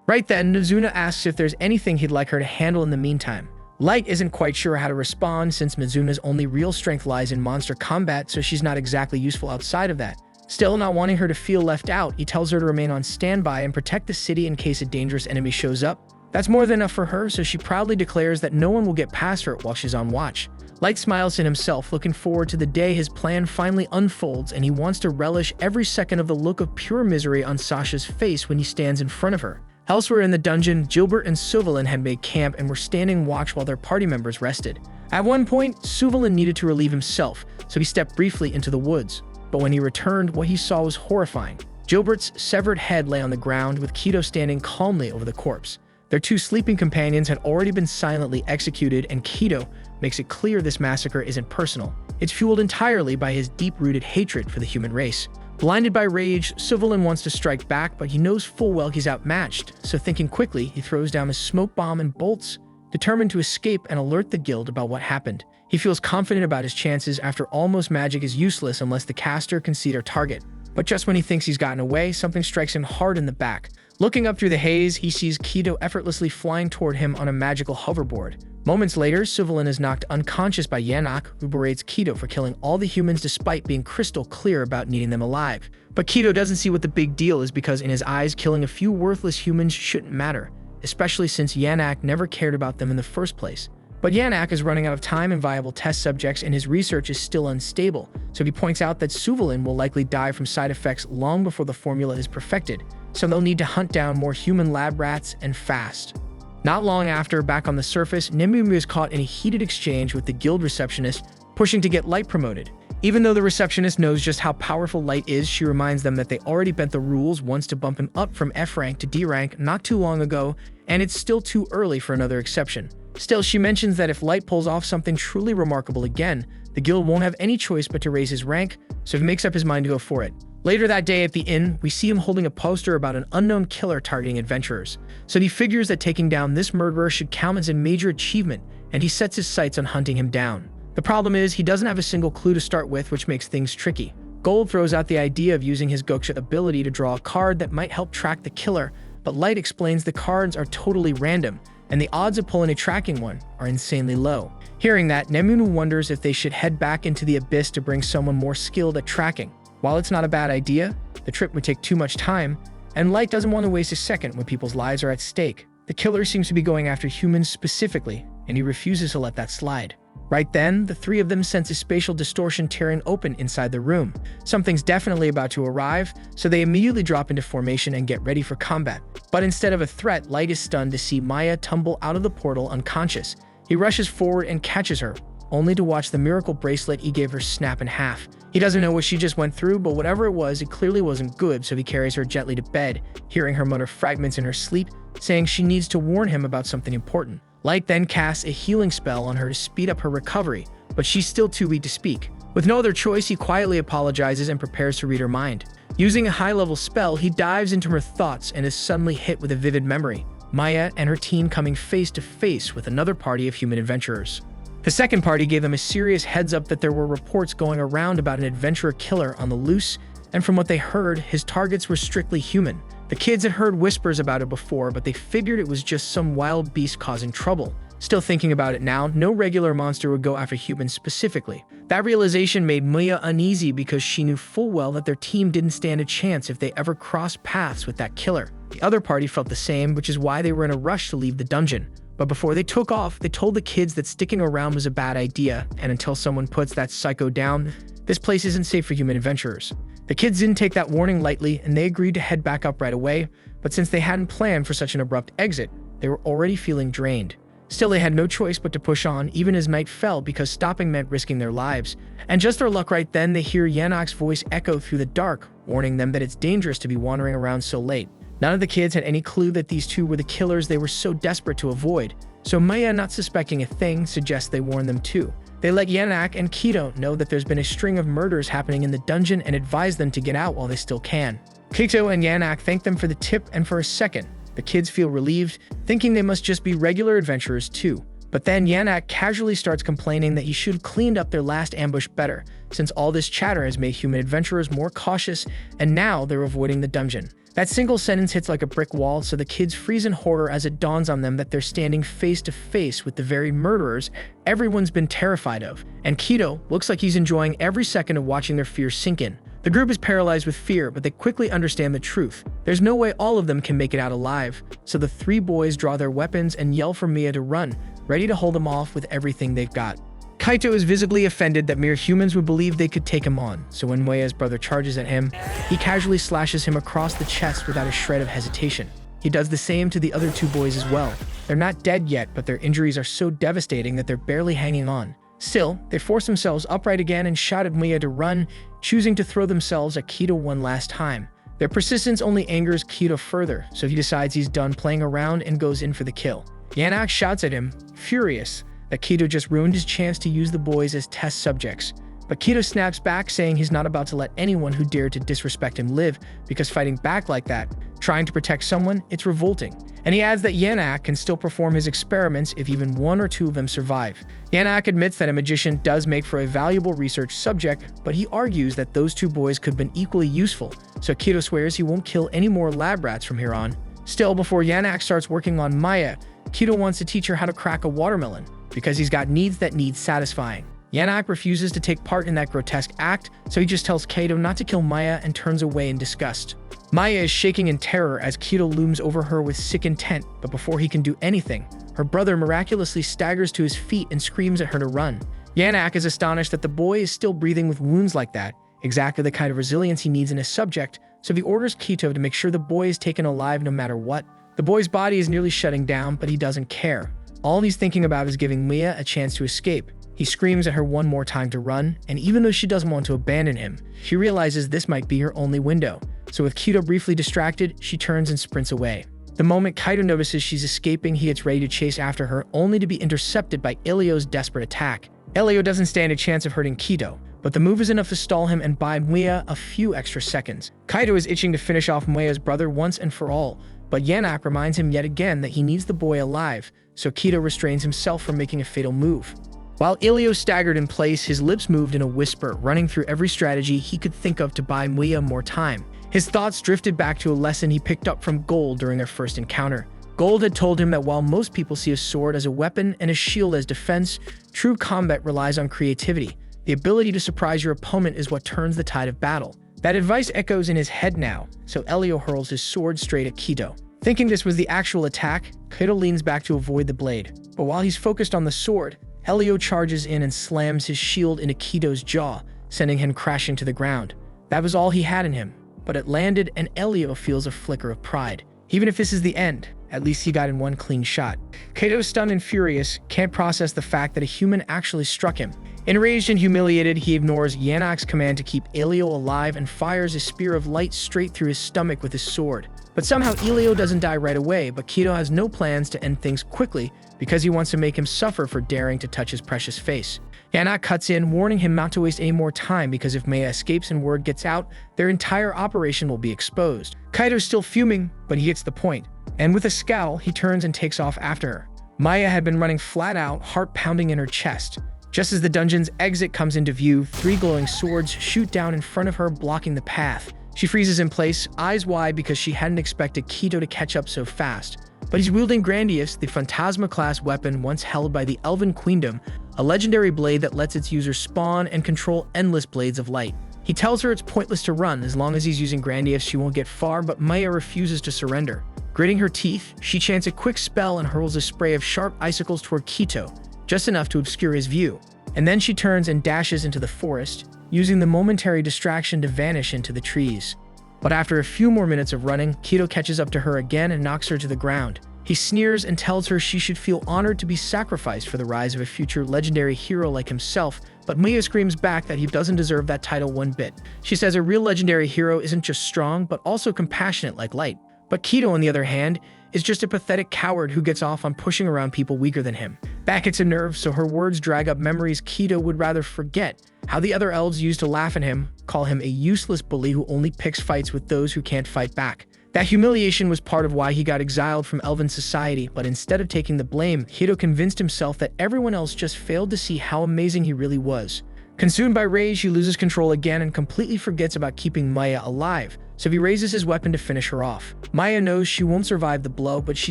Right then, Mizuna asks if there's anything he'd like her to handle in the meantime. Light isn't quite sure how to respond since Mizuna's only real strength lies in monster combat, so she's not exactly useful outside of that. Still, not wanting her to feel left out, he tells her to remain on standby and protect the city in case a dangerous enemy shows up. That's more than enough for her, so she proudly declares that no one will get past her while she's on watch. Light smiles to himself, looking forward to the day his plan finally unfolds, and he wants to relish every second of the look of pure misery on Sasha's face when he stands in front of her. Elsewhere in the dungeon, Gilbert and Suvalin had made camp and were standing watch while their party members rested. At one point, Suvalin needed to relieve himself, so he stepped briefly into the woods. But when he returned, what he saw was horrifying. Gilbert's severed head lay on the ground, with Kido standing calmly over the corpse. Their two sleeping companions had already been silently executed, and Kido makes it clear this massacre isn't personal. It's fueled entirely by his deep-rooted hatred for the human race. Blinded by rage, Suvalin wants to strike back, but he knows full well he's outmatched, so thinking quickly, he throws down his smoke bomb and bolts, determined to escape and alert the guild about what happened. He feels confident about his chances after almost magic is useless unless the caster can see their target. But just when he thinks he's gotten away, something strikes him hard in the back. Looking up through the haze, he sees Kido effortlessly flying toward him on a magical hoverboard. Moments later, Suvalin is knocked unconscious by Yanak, who berates Kido for killing all the humans despite being crystal clear about needing them alive. But Kido doesn't see what the big deal is because in his eyes, killing a few worthless humans shouldn't matter, especially since Yanak never cared about them in the first place. But Yanak is running out of time and viable test subjects, and his research is still unstable, so he points out that Suvalin will likely die from side effects long before the formula is perfected, so they'll need to hunt down more human lab rats and fast. Not long after, back on the surface, Nemumi is caught in a heated exchange with the guild receptionist, pushing to get Light promoted. Even though the receptionist knows just how powerful Light is, she reminds them that they already bent the rules once to bump him up from F rank to D rank not too long ago, and it's still too early for another exception. Still, she mentions that if Light pulls off something truly remarkable again, the guild won't have any choice but to raise his rank, so he makes up his mind to go for it. Later that day at the inn, we see him holding a poster about an unknown killer targeting adventurers, so he figures that taking down this murderer should count as a major achievement, and he sets his sights on hunting him down. The problem is, he doesn't have a single clue to start with, which makes things tricky. Gold throws out the idea of using his Goksha ability to draw a card that might help track the killer, but Light explains the cards are totally random, and the odds of pulling a tracking one are insanely low. Hearing that, Nemunu wonders if they should head back into the abyss to bring someone more skilled at tracking. While it's not a bad idea, the trip would take too much time, and Light doesn't want to waste a second when people's lives are at stake. The killer seems to be going after humans specifically, and he refuses to let that slide. Right then, the three of them sense a spatial distortion tearing open inside the room. Something's definitely about to arrive, so they immediately drop into formation and get ready for combat. But instead of a threat, Light is stunned to see Maya tumble out of the portal unconscious. He rushes forward and catches her, only to watch the miracle bracelet he gave her snap in half. He doesn't know what she just went through, but whatever it was, it clearly wasn't good, so he carries her gently to bed, hearing her mutter fragments in her sleep, saying she needs to warn him about something important. Light then casts a healing spell on her to speed up her recovery, but she's still too weak to speak. With no other choice, he quietly apologizes and prepares to read her mind. Using a high-level spell, he dives into her thoughts and is suddenly hit with a vivid memory. Maya and her team coming face to face with another party of human adventurers. The second party gave them a serious heads up that there were reports going around about an adventurer killer on the loose, and from what they heard, his targets were strictly human. The kids had heard whispers about it before, but they figured it was just some wild beast causing trouble. Still thinking about it now, no regular monster would go after humans specifically. That realization made Maya uneasy because she knew full well that their team didn't stand a chance if they ever crossed paths with that killer. The other party felt the same, which is why they were in a rush to leave the dungeon. But before they took off, they told the kids that sticking around was a bad idea, and until someone puts that psycho down, this place isn't safe for human adventurers. The kids didn't take that warning lightly, and they agreed to head back up right away, but since they hadn't planned for such an abrupt exit, they were already feeling drained. Still, they had no choice but to push on, even as night fell, because stopping meant risking their lives. And just their luck right then, they hear Yanok's voice echo through the dark, warning them that it's dangerous to be wandering around so late. None of the kids had any clue that these two were the killers they were so desperate to avoid, so Maya, not suspecting a thing, suggests they warn them too. They let Yanak and Kido know that there's been a string of murders happening in the dungeon and advise them to get out while they still can. Kido and Yanak thank them for the tip, and for a second, the kids feel relieved, thinking they must just be regular adventurers too. But then Yanak casually starts complaining that he should have cleaned up their last ambush better, since all this chatter has made human adventurers more cautious, and now they're avoiding the dungeon. That single sentence hits like a brick wall, so the kids freeze in horror as it dawns on them that they're standing face to face with the very murderers everyone's been terrified of, and Kido looks like he's enjoying every second of watching their fear sink in. The group is paralyzed with fear, but they quickly understand the truth. There's no way all of them can make it out alive, so the three boys draw their weapons and yell for Mia to run, ready to hold them off with everything they've got. Kaito is visibly offended that mere humans would believe they could take him on, so when Moya's brother charges at him, he casually slashes him across the chest without a shred of hesitation. He does the same to the other two boys as well. They're not dead yet, but their injuries are so devastating that they're barely hanging on. Still, they force themselves upright again and shout at Mia to run, choosing to throw themselves at Kido one last time. Their persistence only angers Kido further, so he decides he's done playing around and goes in for the kill. Yanak shouts at him, furious, that Kido just ruined his chance to use the boys as test subjects. But Kido snaps back, saying he's not about to let anyone who dared to disrespect him live, because fighting back like that, trying to protect someone, it's revolting. And he adds that Yanak can still perform his experiments if even one or two of them survive. Yanak admits that a magician does make for a valuable research subject, but he argues that those two boys could have been equally useful, so Kido swears he won't kill any more lab rats from here on. Still, before Yanak starts working on Maya, Kido wants to teach her how to crack a watermelon, because he's got needs that need satisfying. Yanak refuses to take part in that grotesque act, so he just tells Kido not to kill Maya and turns away in disgust. Maya is shaking in terror as Kido looms over her with sick intent, but before he can do anything, her brother miraculously staggers to his feet and screams at her to run. Yanak is astonished that the boy is still breathing with wounds like that, exactly the kind of resilience he needs in a subject, so he orders Kido to make sure the boy is taken alive no matter what. The boy's body is nearly shutting down, but he doesn't care. All he's thinking about is giving Maya a chance to escape. He screams at her one more time to run, and even though she doesn't want to abandon him, she realizes this might be her only window. So with Kido briefly distracted, she turns and sprints away. The moment Kido notices she's escaping, he gets ready to chase after her, only to be intercepted by Elio's desperate attack. Elio doesn't stand a chance of hurting Kido, but the move is enough to stall him and buy Maya a few extra seconds. Kido is itching to finish off Maya's brother once and for all, but Yanak reminds him yet again that he needs the boy alive, so Kido restrains himself from making a fatal move. While Elio staggered in place, his lips moved in a whisper, running through every strategy he could think of to buy Maya more time. His thoughts drifted back to a lesson he picked up from Gold during their first encounter. Gold had told him that while most people see a sword as a weapon and a shield as defense, true combat relies on creativity. The ability to surprise your opponent is what turns the tide of battle. That advice echoes in his head now, so Elio hurls his sword straight at Kido. Thinking this was the actual attack, Kido leans back to avoid the blade. But while he's focused on the sword, Elio charges in and slams his shield into Kido's jaw, sending him crashing to the ground. That was all he had in him, but it landed and Elio feels a flicker of pride. Even if this is the end, at least he got in one clean shot. Kido, stunned and furious, can't process the fact that a human actually struck him. Enraged and humiliated, he ignores Yanak's command to keep Elio alive and fires a spear of light straight through his stomach with his sword. But somehow Elio doesn't die right away, but Kido has no plans to end things quickly because he wants to make him suffer for daring to touch his precious face. Yanak cuts in, warning him not to waste any more time because if Maya escapes and word gets out, their entire operation will be exposed. Kido's still fuming, but he gets the point, and with a scowl, he turns and takes off after her. Maya had been running flat out, heart pounding in her chest. Just as the dungeon's exit comes into view, 3 glowing swords shoot down in front of her, blocking the path. She freezes in place, eyes wide because she hadn't expected Kido to catch up so fast. But he's wielding Grandius, the Phantasma-class weapon once held by the Elven Queendom, a legendary blade that lets its user spawn and control endless blades of light. He tells her it's pointless to run, as long as he's using Grandius she won't get far, but Maya refuses to surrender. Gritting her teeth, she chants a quick spell and hurls a spray of sharp icicles toward Kido, just enough to obscure his view. And then she turns and dashes into the forest, using the momentary distraction to vanish into the trees. But after a few more minutes of running, Kido catches up to her again and knocks her to the ground. He sneers and tells her she should feel honored to be sacrificed for the rise of a future legendary hero like himself, but Maya screams back that he doesn't deserve that title one bit. She says a real legendary hero isn't just strong, but also compassionate like light. But Kido, on the other hand, is just a pathetic coward who gets off on pushing around people weaker than him. That gets a nerve, so her words drag up memories Kido would rather forget. How the other elves used to laugh at him, call him a useless bully who only picks fights with those who can't fight back. That humiliation was part of why he got exiled from Elven society, but instead of taking the blame, Kido convinced himself that everyone else just failed to see how amazing he really was. Consumed by rage, he loses control again and completely forgets about keeping Maya alive, so he raises his weapon to finish her off. Maya knows she won't survive the blow, but she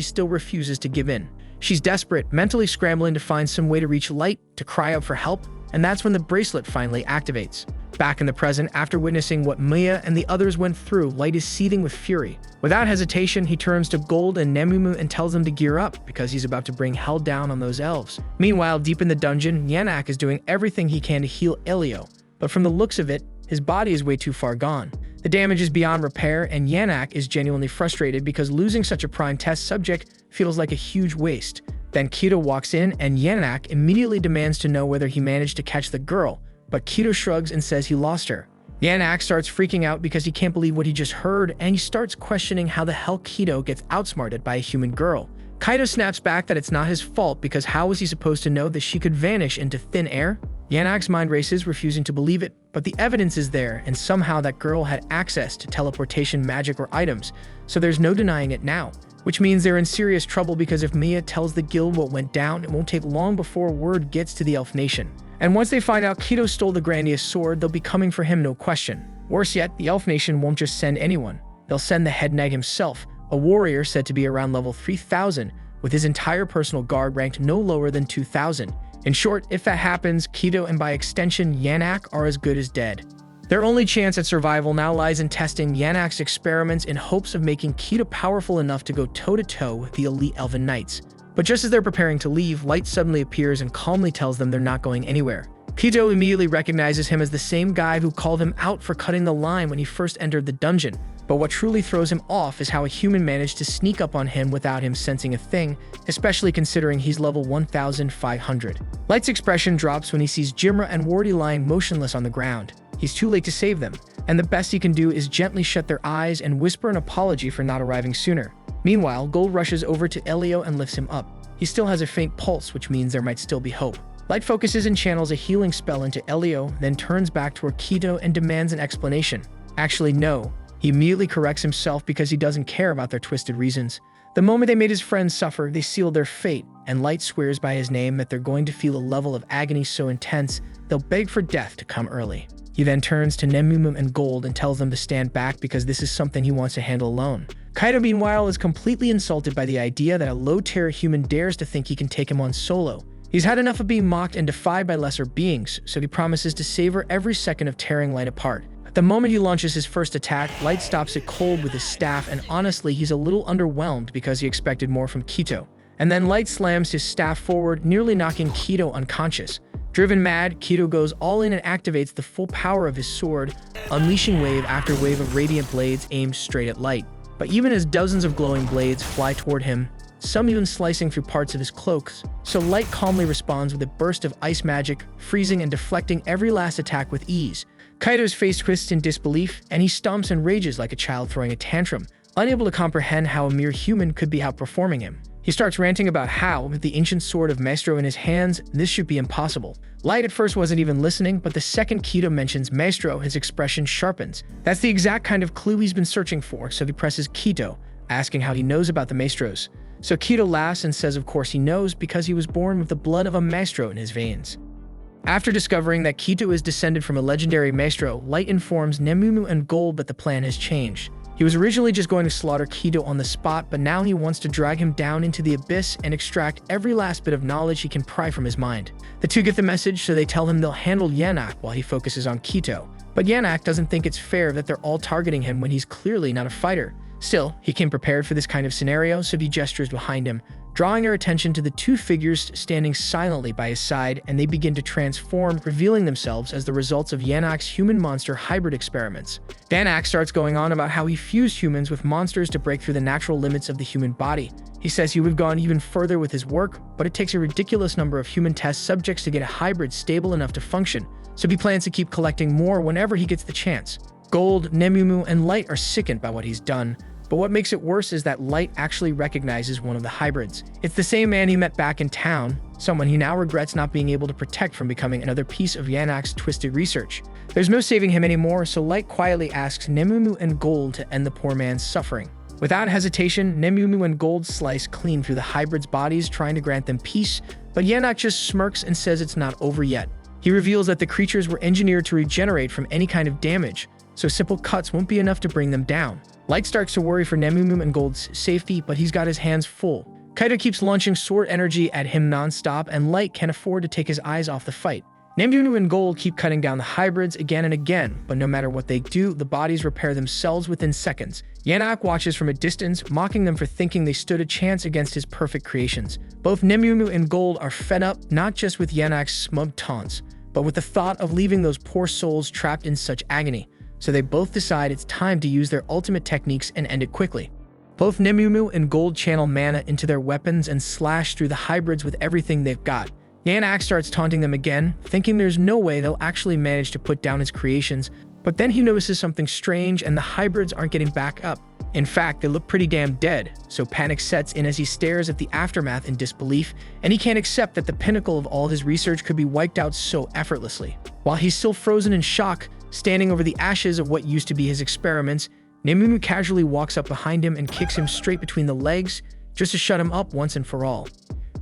still refuses to give in. She's desperate, mentally scrambling to find some way to reach light, to cry out for help, and that's when the bracelet finally activates. Back in the present, after witnessing what Maya and the others went through, Light is seething with fury. Without hesitation, he turns to Gold and Nemumu and tells them to gear up because he's about to bring hell down on those elves. Meanwhile, deep in the dungeon, Yanak is doing everything he can to heal Elio, but from the looks of it, his body is way too far gone. The damage is beyond repair, and Yanak is genuinely frustrated because losing such a prime test subject feels like a huge waste. Then Kido walks in, and Yanak immediately demands to know whether he managed to catch the girl, but Kido shrugs and says he lost her. Yanak starts freaking out because he can't believe what he just heard, and he starts questioning how the hell Kido gets outsmarted by a human girl. Kido snaps back that it's not his fault because how was he supposed to know that she could vanish into thin air? Yanak's mind races, refusing to believe it, but the evidence is there, and somehow that girl had access to teleportation magic or items, so there's no denying it now. Which means they're in serious trouble because if Mia tells the guild what went down, it won't take long before word gets to the Elf Nation. And once they find out Kido stole the Grandius sword, they'll be coming for him no question. Worse yet, the Elf Nation won't just send anyone. They'll send the head knight himself, a warrior said to be around level 3000, with his entire personal guard ranked no lower than 2000. In short, if that happens, Kido and by extension Yanak are as good as dead. Their only chance at survival now lies in testing Yanak's experiments in hopes of making Kido powerful enough to go toe-to-toe with the elite Elven Knights. But just as they're preparing to leave, Light suddenly appears and calmly tells them they're not going anywhere. Kido immediately recognizes him as the same guy who called him out for cutting the line when he first entered the dungeon. But what truly throws him off is how a human managed to sneak up on him without him sensing a thing, especially considering he's level 1500. Light's expression drops when he sees Jimra and Wardy lying motionless on the ground. He's too late to save them, and the best he can do is gently shut their eyes and whisper an apology for not arriving sooner. Meanwhile, Gold rushes over to Elio and lifts him up. He still has a faint pulse, which means there might still be hope. Light focuses and channels a healing spell into Elio, then turns back toward Kido and demands an explanation. Actually, no. He immediately corrects himself because he doesn't care about their twisted reasons. The moment they made his friends suffer, they sealed their fate, and Light swears by his name that they're going to feel a level of agony so intense, they'll beg for death to come early. He then turns to Nemumu and Gold and tells them to stand back because this is something he wants to handle alone. Kaido, meanwhile, is completely insulted by the idea that a low-tier human dares to think he can take him on solo. He's had enough of being mocked and defied by lesser beings, so he promises to savor every second of tearing Light apart. The moment he launches his first attack, Light stops it cold with his staff, and honestly, he's a little underwhelmed because he expected more from Kido. And then Light slams his staff forward, nearly knocking Kido unconscious. Driven mad, Kido goes all in and activates the full power of his sword, unleashing wave after wave of radiant blades aimed straight at Light. But even as dozens of glowing blades fly toward him, some even slicing through parts of his cloaks, so Light calmly responds with a burst of ice magic, freezing and deflecting every last attack with ease. Kaido's face twists in disbelief, and he stomps and rages like a child throwing a tantrum, unable to comprehend how a mere human could be outperforming him. He starts ranting about how, with the ancient sword of Maestro in his hands, this should be impossible. Light at first wasn't even listening, but the second Kido mentions Maestro, his expression sharpens. That's the exact kind of clue he's been searching for, so he presses Kido, asking how he knows about the Maestros. So Kido laughs and says of course he knows because he was born with the blood of a Maestro in his veins. After discovering that Kido is descended from a legendary Maestro, Light informs Nemumu and Gold that the plan has changed. He was originally just going to slaughter Kido on the spot, but now he wants to drag him down into the abyss and extract every last bit of knowledge he can pry from his mind. The two get the message, so they tell him they'll handle Yanak while he focuses on Kido. But Yanak doesn't think it's fair that they're all targeting him when he's clearly not a fighter. Still, he came prepared for this kind of scenario, so he gestures behind him, drawing their attention to the two figures standing silently by his side, and they begin to transform, revealing themselves as the results of Yanak's human-monster hybrid experiments. Yanak starts going on about how he fused humans with monsters to break through the natural limits of the human body. He says he would have gone even further with his work, but it takes a ridiculous number of human test subjects to get a hybrid stable enough to function, so he plans to keep collecting more whenever he gets the chance. Gold, Nemumu, and Light are sickened by what he's done, but what makes it worse is that Light actually recognizes one of the hybrids. It's the same man he met back in town, someone he now regrets not being able to protect from becoming another piece of Yanak's twisted research. There's no saving him anymore, so Light quietly asks Nemumu and Gold to end the poor man's suffering. Without hesitation, Nemumu and Gold slice clean through the hybrids' bodies, trying to grant them peace, but Yanak just smirks and says it's not over yet. He reveals that the creatures were engineered to regenerate from any kind of damage, so simple cuts won't be enough to bring them down. Light starts to worry for Nemumu and Gold's safety, but he's got his hands full. Kaido keeps launching sword energy at him non-stop, and Light can't afford to take his eyes off the fight. Nemumu and Gold keep cutting down the hybrids again and again, but no matter what they do, the bodies repair themselves within seconds. Yanak watches from a distance, mocking them for thinking they stood a chance against his perfect creations. Both Nemumu and Gold are fed up, not just with Yanak's smug taunts, but with the thought of leaving those poor souls trapped in such agony. So they both decide it's time to use their ultimate techniques and end it quickly. Both Nemumu and Gold channel mana into their weapons and slash through the hybrids with everything they've got. Yanak starts taunting them again, thinking there's no way they'll actually manage to put down his creations, but then he notices something strange and the hybrids aren't getting back up. In fact, they look pretty damn dead, so panic sets in as he stares at the aftermath in disbelief, and he can't accept that the pinnacle of all his research could be wiped out so effortlessly. While he's still frozen in shock, standing over the ashes of what used to be his experiments, Nemumu casually walks up behind him and kicks him straight between the legs, just to shut him up once and for all.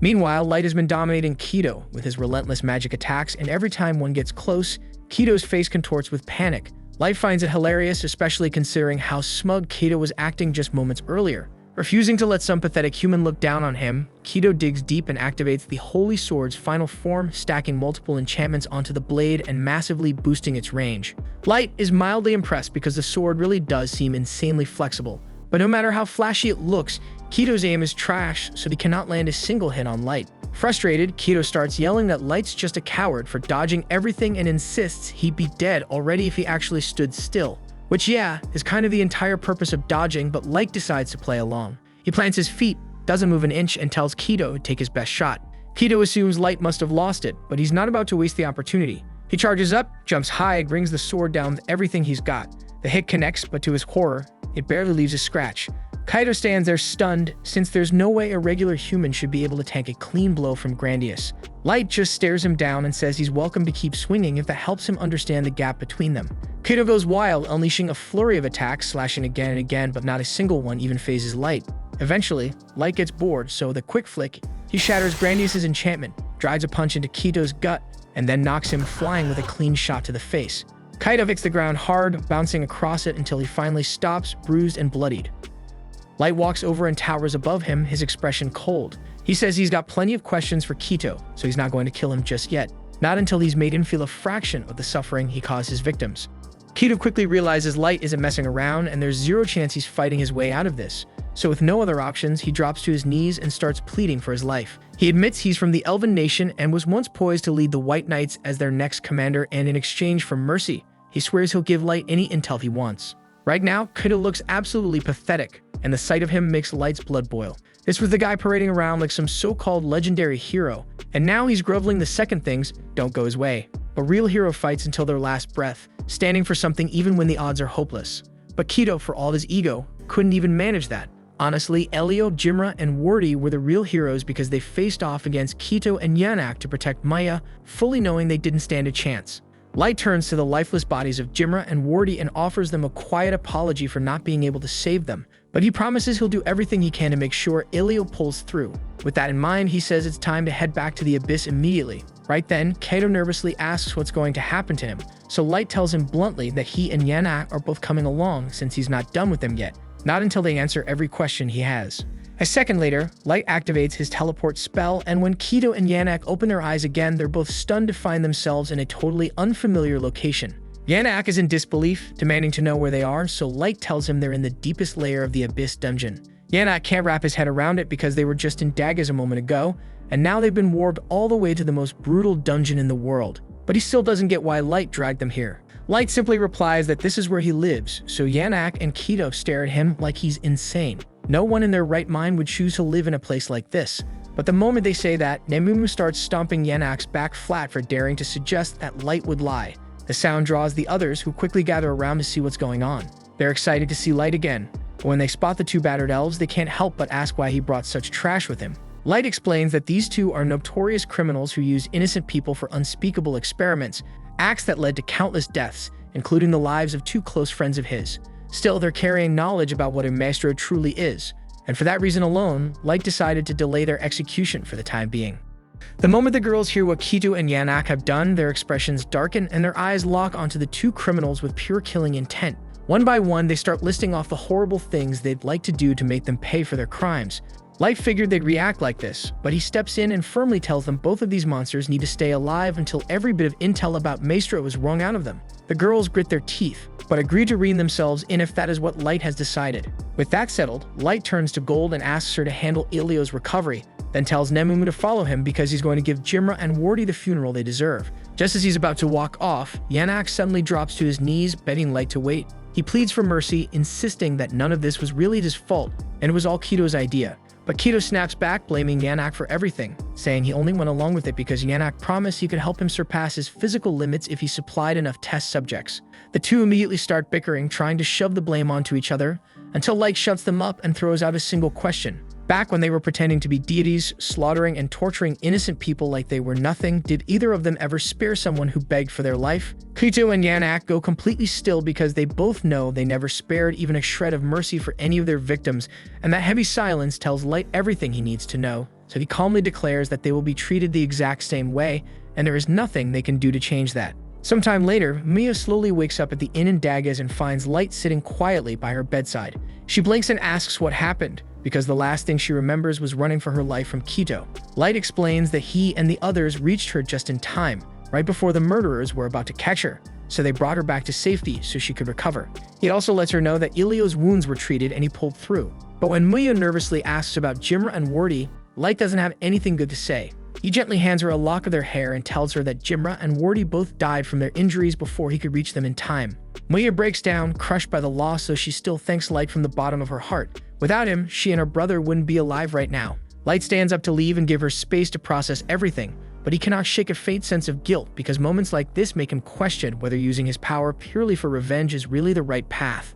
Meanwhile, Light has been dominating Kido with his relentless magic attacks, and every time one gets close, Kido's face contorts with panic. Light finds it hilarious, especially considering how smug Kido was acting just moments earlier. Refusing to let some pathetic human look down on him, Kido digs deep and activates the Holy Sword's final form, stacking multiple enchantments onto the blade and massively boosting its range. Light is mildly impressed because the sword really does seem insanely flexible. But no matter how flashy it looks, Kido's aim is trash, so he cannot land a single hit on Light. Frustrated, Kido starts yelling that Light's just a coward for dodging everything and insists he'd be dead already if he actually stood still. Which, yeah, is kind of the entire purpose of dodging, but Light decides to play along. He plants his feet, doesn't move an inch, and tells Kido to take his best shot. Kido assumes Light must have lost it, but he's not about to waste the opportunity. He charges up, jumps high, and brings the sword down with everything he's got. The hit connects, but to his horror, it barely leaves a scratch. Kido stands there stunned, since there's no way a regular human should be able to tank a clean blow from Grandius. Light just stares him down and says he's welcome to keep swinging if that helps him understand the gap between them. Kido goes wild, unleashing a flurry of attacks, slashing again and again, but not a single one even phases Light. Eventually, Light gets bored, so with a quick flick, he shatters Grandius' enchantment, drives a punch into Kido's gut, and then knocks him flying with a clean shot to the face. Kido hits the ground hard, bouncing across it until he finally stops, bruised and bloodied. Light walks over and towers above him, his expression cold. He says he's got plenty of questions for Kido, so he's not going to kill him just yet. Not until he's made him feel a fraction of the suffering he caused his victims. Kido quickly realizes Light isn't messing around, and there's zero chance he's fighting his way out of this. So with no other options, he drops to his knees and starts pleading for his life. He admits he's from the Elven Nation and was once poised to lead the White Knights as their next commander, and in exchange for mercy, he swears he'll give Light any intel he wants. Right now, Kido looks absolutely pathetic, and the sight of him makes Light's blood boil. This was the guy parading around like some so-called legendary hero, and now he's groveling the second things don't go his way. A real hero fights until their last breath, standing for something even when the odds are hopeless. But Kido, for all his ego, couldn't even manage that. Honestly, Elio, Jimra, and Wardy were the real heroes because they faced off against Kido and Yanak to protect Maya, fully knowing they didn't stand a chance. Light turns to the lifeless bodies of Jimra and Wardy and offers them a quiet apology for not being able to save them, but he promises he'll do everything he can to make sure Elio pulls through. With that in mind, he says it's time to head back to the Abyss immediately. Right then, Kido nervously asks what's going to happen to him, so Light tells him bluntly that he and Yanak are both coming along since he's not done with them yet, not until they answer every question he has. A second later, Light activates his teleport spell, and when Kido and Yanak open their eyes again, they're both stunned to find themselves in a totally unfamiliar location. Yanak is in disbelief, demanding to know where they are, so Light tells him they're in the deepest layer of the Abyss dungeon. Yanak can't wrap his head around it because they were just in Daggers a moment ago, and now they've been warped all the way to the most brutal dungeon in the world. But he still doesn't get why Light dragged them here. Light simply replies that this is where he lives, so Yanak and Kido stare at him like he's insane. No one in their right mind would choose to live in a place like this. But the moment they say that, Nemumu starts stomping Yanak's back flat for daring to suggest that Light would lie. The sound draws the others, who quickly gather around to see what's going on. They're excited to see Light again, but when they spot the two battered elves, they can't help but ask why he brought such trash with him. Light explains that these two are notorious criminals who use innocent people for unspeakable experiments, acts that led to countless deaths, including the lives of two close friends of his. Still, they're carrying knowledge about what a maestro truly is, and for that reason alone, Light decided to delay their execution for the time being. The moment the girls hear what Kido and Yanak have done, their expressions darken and their eyes lock onto the two criminals with pure killing intent. One by one, they start listing off the horrible things they'd like to do to make them pay for their crimes. Light figured they'd react like this, but he steps in and firmly tells them both of these monsters need to stay alive until every bit of intel about Maestro is wrung out of them. The girls grit their teeth, but agree to rein themselves in if that is what Light has decided. With that settled, Light turns to Gold and asks her to handle Elio's recovery, then tells Nemumu to follow him because he's going to give Jimra and Wardy the funeral they deserve. Just as he's about to walk off, Yanak suddenly drops to his knees, begging Light to wait. He pleads for mercy, insisting that none of this was really his fault, and it was all Kido's idea. But Kido snaps back, blaming Yanak for everything, saying he only went along with it because Yanak promised he could help him surpass his physical limits if he supplied enough test subjects. The two immediately start bickering, trying to shove the blame onto each other, until Light shuts them up and throws out a single question. Back when they were pretending to be deities, slaughtering and torturing innocent people like they were nothing, did either of them ever spare someone who begged for their life? Kido and Yanak go completely still because they both know they never spared even a shred of mercy for any of their victims, and that heavy silence tells Light everything he needs to know, so he calmly declares that they will be treated the exact same way, and there is nothing they can do to change that. Sometime later, Mia slowly wakes up at the inn in Daggers and finds Light sitting quietly by her bedside. She blinks and asks what happened, because the last thing she remembers was running for her life from Quito. Light explains that he and the others reached her just in time, right before the murderers were about to catch her, so they brought her back to safety so she could recover. He also lets her know that Ilio's wounds were treated and he pulled through. But when Muya nervously asks about Jimra and Wardy, Light doesn't have anything good to say. He gently hands her a lock of their hair and tells her that Jimra and Wardy both died from their injuries before he could reach them in time. Muya breaks down, crushed by the loss, though she still thanks Light from the bottom of her heart. Without him, she and her brother wouldn't be alive right now. Light stands up to leave and give her space to process everything, but he cannot shake a faint sense of guilt because moments like this make him question whether using his power purely for revenge is really the right path.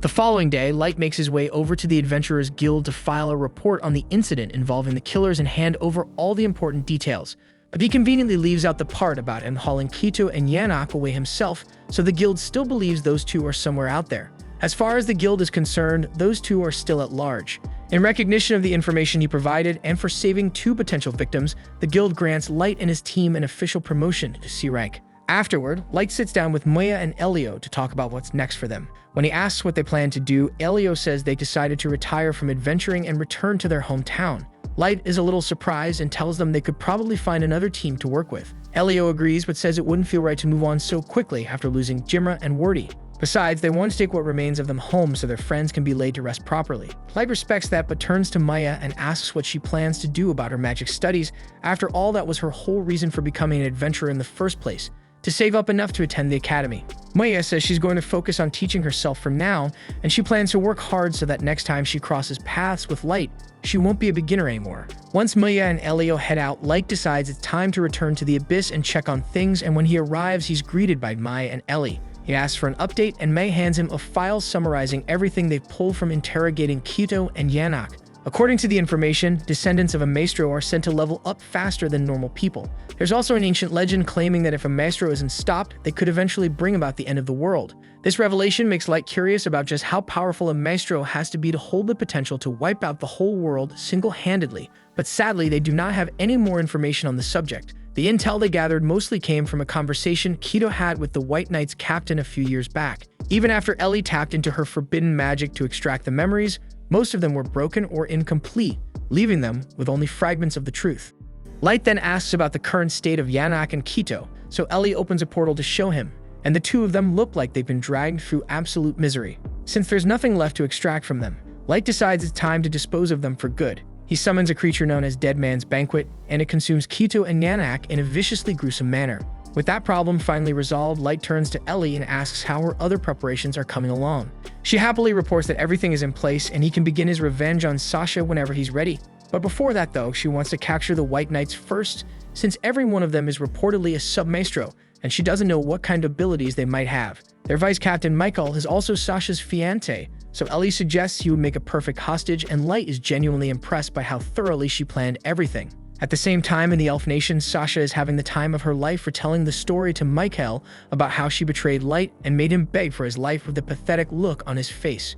The following day, Light makes his way over to the Adventurers Guild to file a report on the incident involving the killers and hand over all the important details. But he conveniently leaves out the part about him hauling Quito and Yanak away himself, so the guild still believes those two are somewhere out there. As far as the guild is concerned, those two are still at large. In recognition of the information he provided and for saving two potential victims, the guild grants Light and his team an official promotion to C rank. Afterward, Light sits down with Muya and Elio to talk about what's next for them. When he asks what they plan to do, Elio says they decided to retire from adventuring and return to their hometown. Light is a little surprised and tells them they could probably find another team to work with. Elio agrees but says it wouldn't feel right to move on so quickly after losing Jimra and Wardy. Besides, they want to take what remains of them home so their friends can be laid to rest properly. Light respects that but turns to Maya and asks what she plans to do about her magic studies. After all, that was her whole reason for becoming an adventurer in the first place, to save up enough to attend the academy. Maya says she's going to focus on teaching herself from now, and she plans to work hard so that next time she crosses paths with Light, she won't be a beginner anymore. Once Maya and Elio head out, Light decides it's time to return to the Abyss and check on things, and when he arrives, he's greeted by Maya and Ellie. He asks for an update, and May hands him a file summarizing everything they've pulled from interrogating Quito and Yanak. According to the information, descendants of a maestro are sent to level up faster than normal people. There's also an ancient legend claiming that if a maestro isn't stopped, they could eventually bring about the end of the world. This revelation makes Light curious about just how powerful a maestro has to be to hold the potential to wipe out the whole world single-handedly, but sadly they do not have any more information on the subject. The intel they gathered mostly came from a conversation Quito had with the White Knight's captain a few years back. Even after Ellie tapped into her forbidden magic to extract the memories, most of them were broken or incomplete, leaving them with only fragments of the truth. Light then asks about the current state of Yanak and Quito, so Ellie opens a portal to show him, and the two of them look like they've been dragged through absolute misery. Since there's nothing left to extract from them, Light decides it's time to dispose of them for good. He summons a creature known as Dead Man's Banquet, and it consumes Quito and Yanak in a viciously gruesome manner. With that problem finally resolved, Light turns to Ellie and asks how her other preparations are coming along. She happily reports that everything is in place and he can begin his revenge on Sasha whenever he's ready. But before that though, she wants to capture the White Knights first, since every one of them is reportedly a sub-maestro, and she doesn't know what kind of abilities they might have. Their vice captain Michael is also Sasha's fiancé, so Ellie suggests he would make a perfect hostage, and Light is genuinely impressed by how thoroughly she planned everything. At the same time, in the Elf Nation, Sasha is having the time of her life retelling the story to Michael about how she betrayed Light and made him beg for his life with a pathetic look on his face.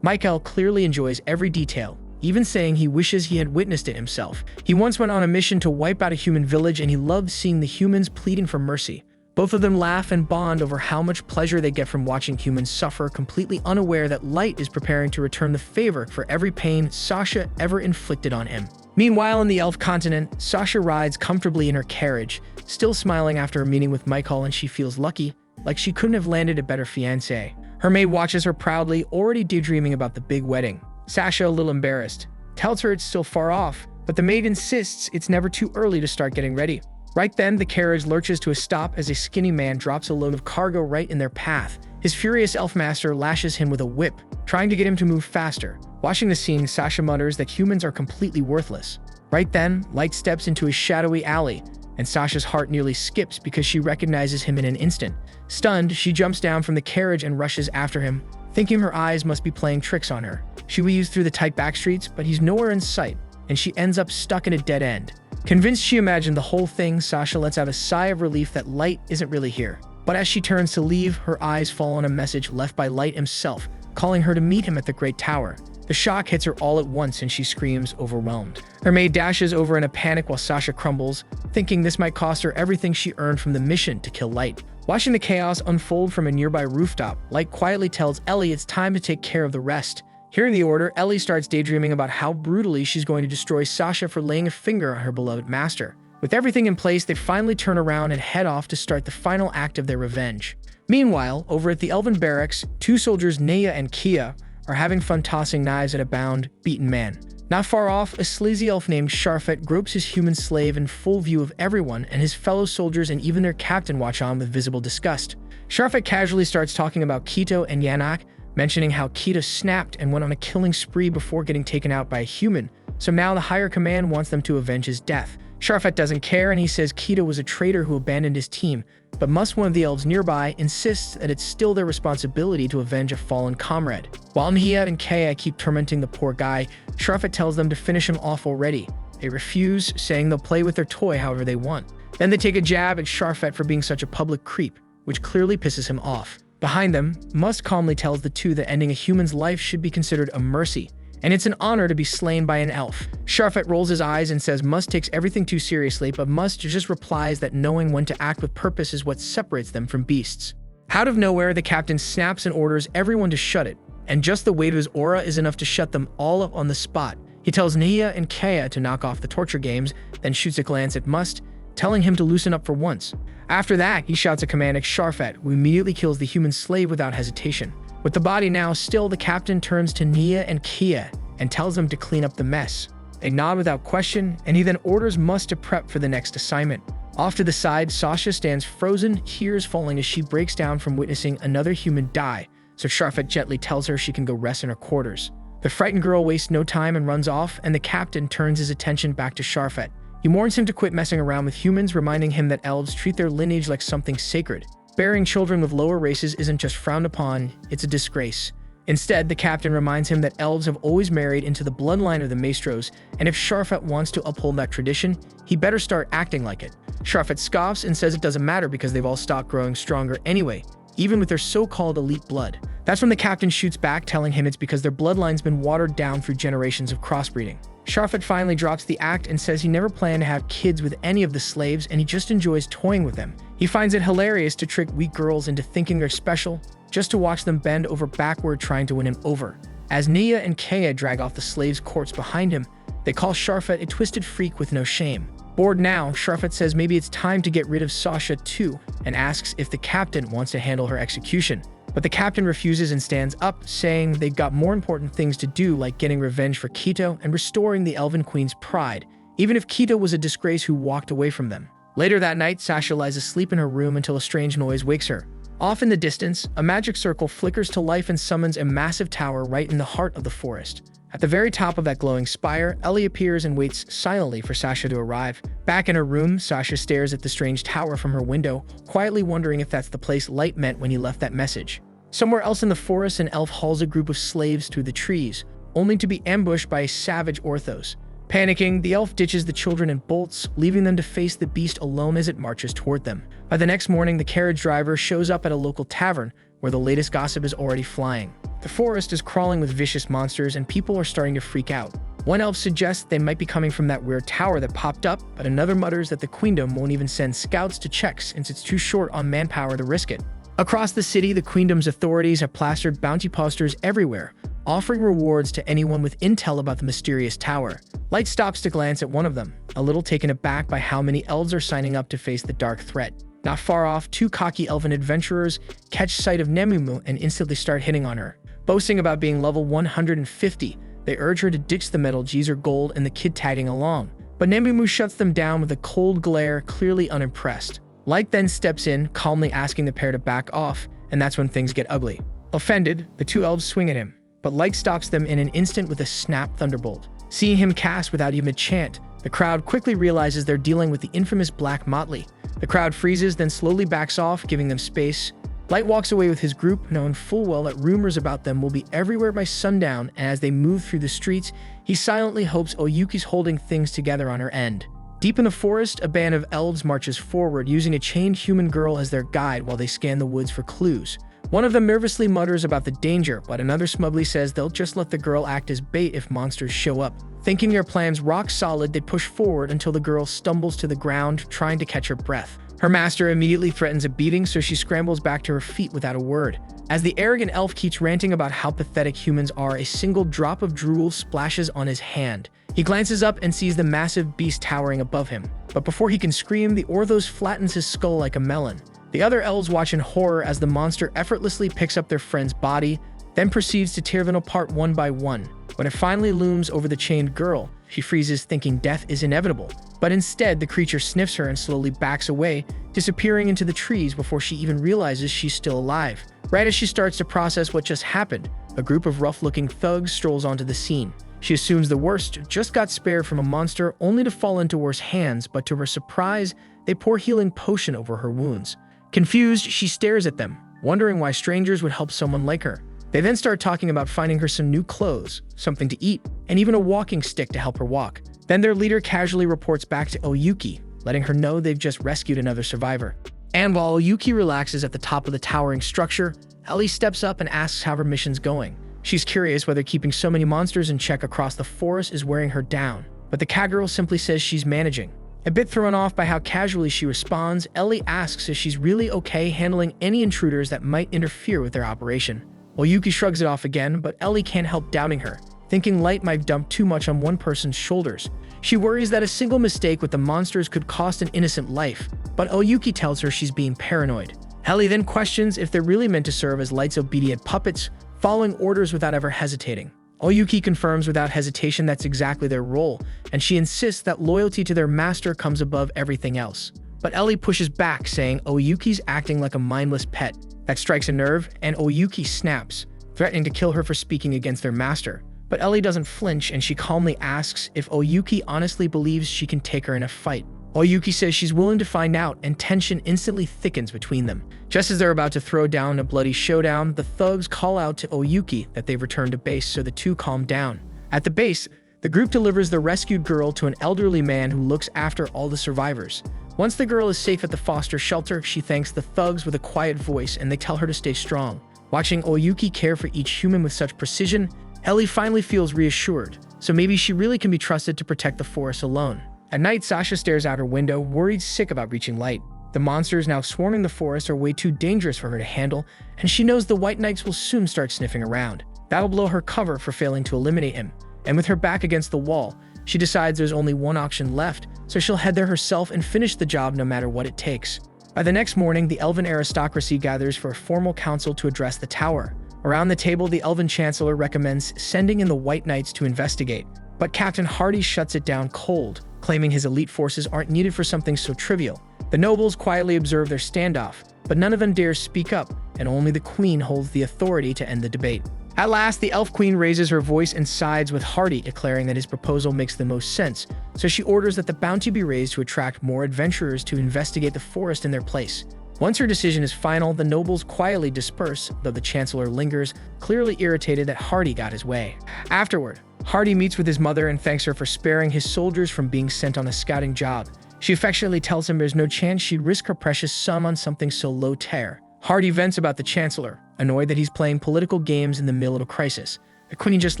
Michael clearly enjoys every detail, even saying he wishes he had witnessed it himself. He once went on a mission to wipe out a human village and he loved seeing the humans pleading for mercy. Both of them laugh and bond over how much pleasure they get from watching humans suffer, completely unaware that Light is preparing to return the favor for every pain Sasha ever inflicted on him. Meanwhile, in the Elf continent, Sasha rides comfortably in her carriage, still smiling after a meeting with Michael, and she feels lucky, like she couldn't have landed a better fiancé. Her maid watches her proudly, already daydreaming about the big wedding. Sasha, a little embarrassed, tells her it's still far off, but the maid insists it's never too early to start getting ready. Right then, the carriage lurches to a stop as a skinny man drops a load of cargo right in their path. His furious elf master lashes him with a whip, trying to get him to move faster. Watching the scene, Sasha mutters that humans are completely worthless. Right then, Light steps into a shadowy alley, and Sasha's heart nearly skips because she recognizes him in an instant. Stunned, she jumps down from the carriage and rushes after him, thinking her eyes must be playing tricks on her. She weaves through the tight back streets, but he's nowhere in sight, and she ends up stuck in a dead end. Convinced she imagined the whole thing, Sasha lets out a sigh of relief that Light isn't really here. But as she turns to leave, her eyes fall on a message left by Light himself, calling her to meet him at the Great Tower. The shock hits her all at once and she screams, overwhelmed. Her maid dashes over in a panic while Sasha crumbles, thinking this might cost her everything she earned from the mission to kill Light. Watching the chaos unfold from a nearby rooftop, Light quietly tells Ellie it's time to take care of the rest. Hearing the order, Ellie starts daydreaming about how brutally she's going to destroy Sasha for laying a finger on her beloved master. With everything in place, they finally turn around and head off to start the final act of their revenge. Meanwhile, over at the Elven barracks, two soldiers, Nea and Kia, are having fun tossing knives at a bound, beaten man. Not far off, a sleazy elf named Sharfet gropes his human slave in full view of everyone, and his fellow soldiers and even their captain watch on with visible disgust. Sharfet casually starts talking about Kito and Yanak, mentioning how Kito snapped and went on a killing spree before getting taken out by a human, so now the higher command wants them to avenge his death. Sharfet doesn't care, and he says Kito was a traitor who abandoned his team, but one of the elves nearby insists that it's still their responsibility to avenge a fallen comrade. While Mia and Kaya keep tormenting the poor guy, Sharfet tells them to finish him off already. They refuse, saying they'll play with their toy however they want. Then they take a jab at Sharfet for being such a public creep, which clearly pisses him off. Behind them, Must calmly tells the two that ending a human's life should be considered a mercy, and it's an honor to be slain by an elf. Sharfet rolls his eyes and says Must takes everything too seriously, but Must just replies that knowing when to act with purpose is what separates them from beasts. Out of nowhere, the captain snaps and orders everyone to shut it, and just the weight of his aura is enough to shut them all up on the spot. He tells Nia and Kaya to knock off the torture games, then shoots a glance at Must, telling him to loosen up for once. After that, he shouts a command at Sharfet, who immediately kills the human slave without hesitation. With the body now still, the captain turns to Nia and Kia and tells them to clean up the mess. They nod without question, and he then orders Must to prep for the next assignment. Off to the side, Sasha stands frozen, tears falling as she breaks down from witnessing another human die, so Sharfet gently tells her she can go rest in her quarters. The frightened girl wastes no time and runs off, and the captain turns his attention back to Sharfet. He warns him to quit messing around with humans, reminding him that elves treat their lineage like something sacred. Bearing children with lower races isn't just frowned upon, it's a disgrace. Instead, the captain reminds him that elves have always married into the bloodline of the Maestros, and if Sharfet wants to uphold that tradition, he better start acting like it. Sharfet scoffs and says it doesn't matter because they've all stopped growing stronger anyway, even with their so-called elite blood. That's when the captain shoots back, telling him it's because their bloodline's been watered down through generations of crossbreeding. Sharfet finally drops the act and says he never planned to have kids with any of the slaves, and he just enjoys toying with them. He finds it hilarious to trick weak girls into thinking they're special, just to watch them bend over backward trying to win him over. As Nia and Kaya drag off the slave's corpse behind him, they call Sharfet a twisted freak with no shame. Bored now, Sharfet says maybe it's time to get rid of Sasha too, and asks if the captain wants to handle her execution. But the captain refuses and stands up, saying they've got more important things to do, like getting revenge for Kito and restoring the Elven Queen's pride, even if Kito was a disgrace who walked away from them. Later that night, Sasha lies asleep in her room until a strange noise wakes her. Off in the distance, a magic circle flickers to life and summons a massive tower right in the heart of the forest. At the very top of that glowing spire, Ellie appears and waits silently for Sasha to arrive. Back in her room, Sasha stares at the strange tower from her window, quietly wondering if that's the place Light meant when he left that message. Somewhere else in the forest, an elf hauls a group of slaves through the trees, only to be ambushed by a savage Orthos. Panicking, the elf ditches the children and bolts, leaving them to face the beast alone as it marches toward them. By the next morning, the carriage driver shows up at a local tavern, where the latest gossip is already flying. The forest is crawling with vicious monsters, and people are starting to freak out. One elf suggests they might be coming from that weird tower that popped up, but another mutters that the queendom won't even send scouts to check since it's too short on manpower to risk it. Across the city, the queendom's authorities have plastered bounty posters everywhere, offering rewards to anyone with intel about the mysterious tower. Light stops to glance at one of them, a little taken aback by how many elves are signing up to face the dark threat. Not far off, two cocky elven adventurers catch sight of Nemumu and instantly start hitting on her. Boasting about being level 150, they urge her to ditch the metal G's or gold and the kid tagging along. But Nemumu shuts them down with a cold glare, clearly unimpressed. Light then steps in, calmly asking the pair to back off, and that's when things get ugly. Offended, the two elves swing at him, but Light stops them in an instant with a snap thunderbolt. Seeing him cast without even a chant, the crowd quickly realizes they're dealing with the infamous Black Motley. The crowd freezes, then slowly backs off, giving them space. Light walks away with his group, knowing full well that rumors about them will be everywhere by sundown, and as they move through the streets, he silently hopes Oyuki's holding things together on her end. Deep in the forest, a band of elves marches forward, using a chained human girl as their guide while they scan the woods for clues. One of them nervously mutters about the danger, but another smugly says they'll just let the girl act as bait if monsters show up. Thinking their plans rock solid, they push forward until the girl stumbles to the ground, trying to catch her breath. Her master immediately threatens a beating, so she scrambles back to her feet without a word. As the arrogant elf keeps ranting about how pathetic humans are, a single drop of drool splashes on his hand. He glances up and sees the massive beast towering above him. But before he can scream, the Orthos flattens his skull like a melon. The other elves watch in horror as the monster effortlessly picks up their friend's body, then proceeds to tear them apart one by one. When it finally looms over the chained girl, she freezes, thinking death is inevitable. But instead, the creature sniffs her and slowly backs away, disappearing into the trees before she even realizes she's still alive. Right as she starts to process what just happened, a group of rough-looking thugs strolls onto the scene. She assumes the worst, just got spared from a monster, only to fall into worse hands, but to her surprise, they pour healing potion over her wounds. Confused, she stares at them, wondering why strangers would help someone like her. They then start talking about finding her some new clothes, something to eat, and even a walking stick to help her walk. Then their leader casually reports back to Oyuki, letting her know they've just rescued another survivor. And while Oyuki relaxes at the top of the towering structure, Ellie steps up and asks how her mission's going. She's curious whether keeping so many monsters in check across the forest is wearing her down, but the cat girl simply says she's managing. A bit thrown off by how casually she responds, Ellie asks if she's really okay handling any intruders that might interfere with their operation. Oyuki shrugs it off again, but Ellie can't help doubting her, thinking Light might dump too much on one person's shoulders. She worries that a single mistake with the monsters could cost an innocent life, but Oyuki tells her she's being paranoid. Ellie then questions if they're really meant to serve as Light's obedient puppets, following orders without ever hesitating. Oyuki confirms without hesitation that's exactly their role, and she insists that loyalty to their master comes above everything else. But Ellie pushes back, saying Oyuki's acting like a mindless pet. That strikes a nerve, and Oyuki snaps, threatening to kill her for speaking against their master. But Ellie doesn't flinch, and she calmly asks if Oyuki honestly believes she can take her in a fight. Oyuki says she's willing to find out, and tension instantly thickens between them. Just as they're about to throw down a bloody showdown, the thugs call out to Oyuki that they've returned to base, so the two calm down. At the base, the group delivers the rescued girl to an elderly man who looks after all the survivors. Once the girl is safe at the foster shelter, she thanks the thugs with a quiet voice, and they tell her to stay strong. Watching Oyuki care for each human with such precision, Ellie finally feels reassured, so maybe she really can be trusted to protect the forest alone. At night, Sasha stares out her window, worried sick about reaching Light. The monsters now swarming the forest are way too dangerous for her to handle, and she knows the White Knights will soon start sniffing around. That'll blow her cover for failing to eliminate him, and with her back against the wall, she decides there's only one option left, so she'll head there herself and finish the job no matter what it takes. By the next morning, the elven aristocracy gathers for a formal council to address the tower. Around the table, the elven chancellor recommends sending in the White Knights to investigate, but Captain Hardy shuts it down cold, claiming his elite forces aren't needed for something so trivial. The nobles quietly observe their standoff, but none of them dares speak up, and only the queen holds the authority to end the debate. At last, the elf queen raises her voice and sides with Hardy, declaring that his proposal makes the most sense, so she orders that the bounty be raised to attract more adventurers to investigate the forest in their place. Once her decision is final, the nobles quietly disperse, though the chancellor lingers, clearly irritated that Hardy got his way. Afterward, Hardy meets with his mother and thanks her for sparing his soldiers from being sent on a scouting job. She affectionately tells him there's no chance she'd risk her precious sum on something so low-tier. Hardy vents about the chancellor, annoyed that he's playing political games in the middle of a crisis. The queen just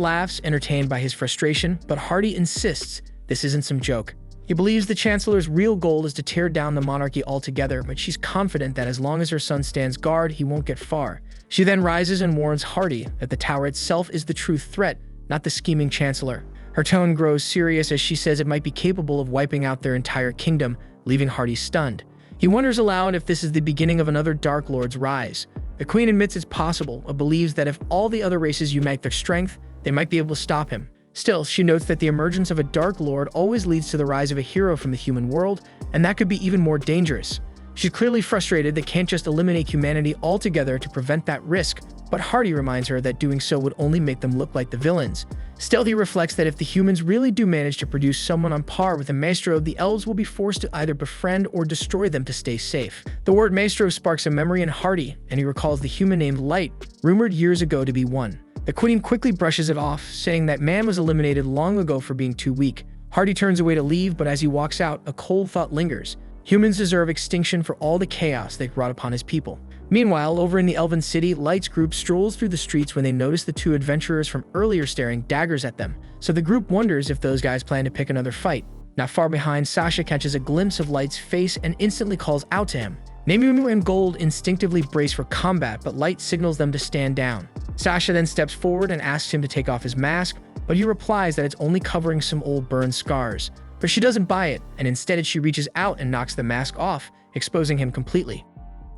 laughs, entertained by his frustration, but Hardy insists this isn't some joke. He believes the chancellor's real goal is to tear down the monarchy altogether, but she's confident that as long as her son stands guard, he won't get far. She then rises and warns Hardy that the tower itself is the true threat, not the scheming chancellor. Her tone grows serious as she says it might be capable of wiping out their entire kingdom, leaving Hardy stunned. He wonders aloud if this is the beginning of another Dark Lord's rise. The queen admits it's possible, but believes that if all the other races unite their strength, they might be able to stop him. Still, she notes that the emergence of a Dark Lord always leads to the rise of a hero from the human world, and that could be even more dangerous. She's clearly frustrated they can't just eliminate humanity altogether to prevent that risk, but Hardy reminds her that doing so would only make them look like the villains. Still, he reflects that if the humans really do manage to produce someone on par with a maestro, the elves will be forced to either befriend or destroy them to stay safe. The word maestro sparks a memory in Hardy, and he recalls the human named Light, rumored years ago to be one. The queen quickly brushes it off, saying that man was eliminated long ago for being too weak. Hardy turns away to leave, but as he walks out, a cold thought lingers. Humans deserve extinction for all the chaos they've brought upon his people. Meanwhile, over in the Elven City, Light's group strolls through the streets when they notice the two adventurers from earlier staring daggers at them, so the group wonders if those guys plan to pick another fight. Not far behind, Sasha catches a glimpse of Light's face and instantly calls out to him. Nemumu and Gold instinctively brace for combat, but Light signals them to stand down. Sasha then steps forward and asks him to take off his mask, but he replies that it's only covering some old burn scars. But she doesn't buy it, and instead she reaches out and knocks the mask off, exposing him completely.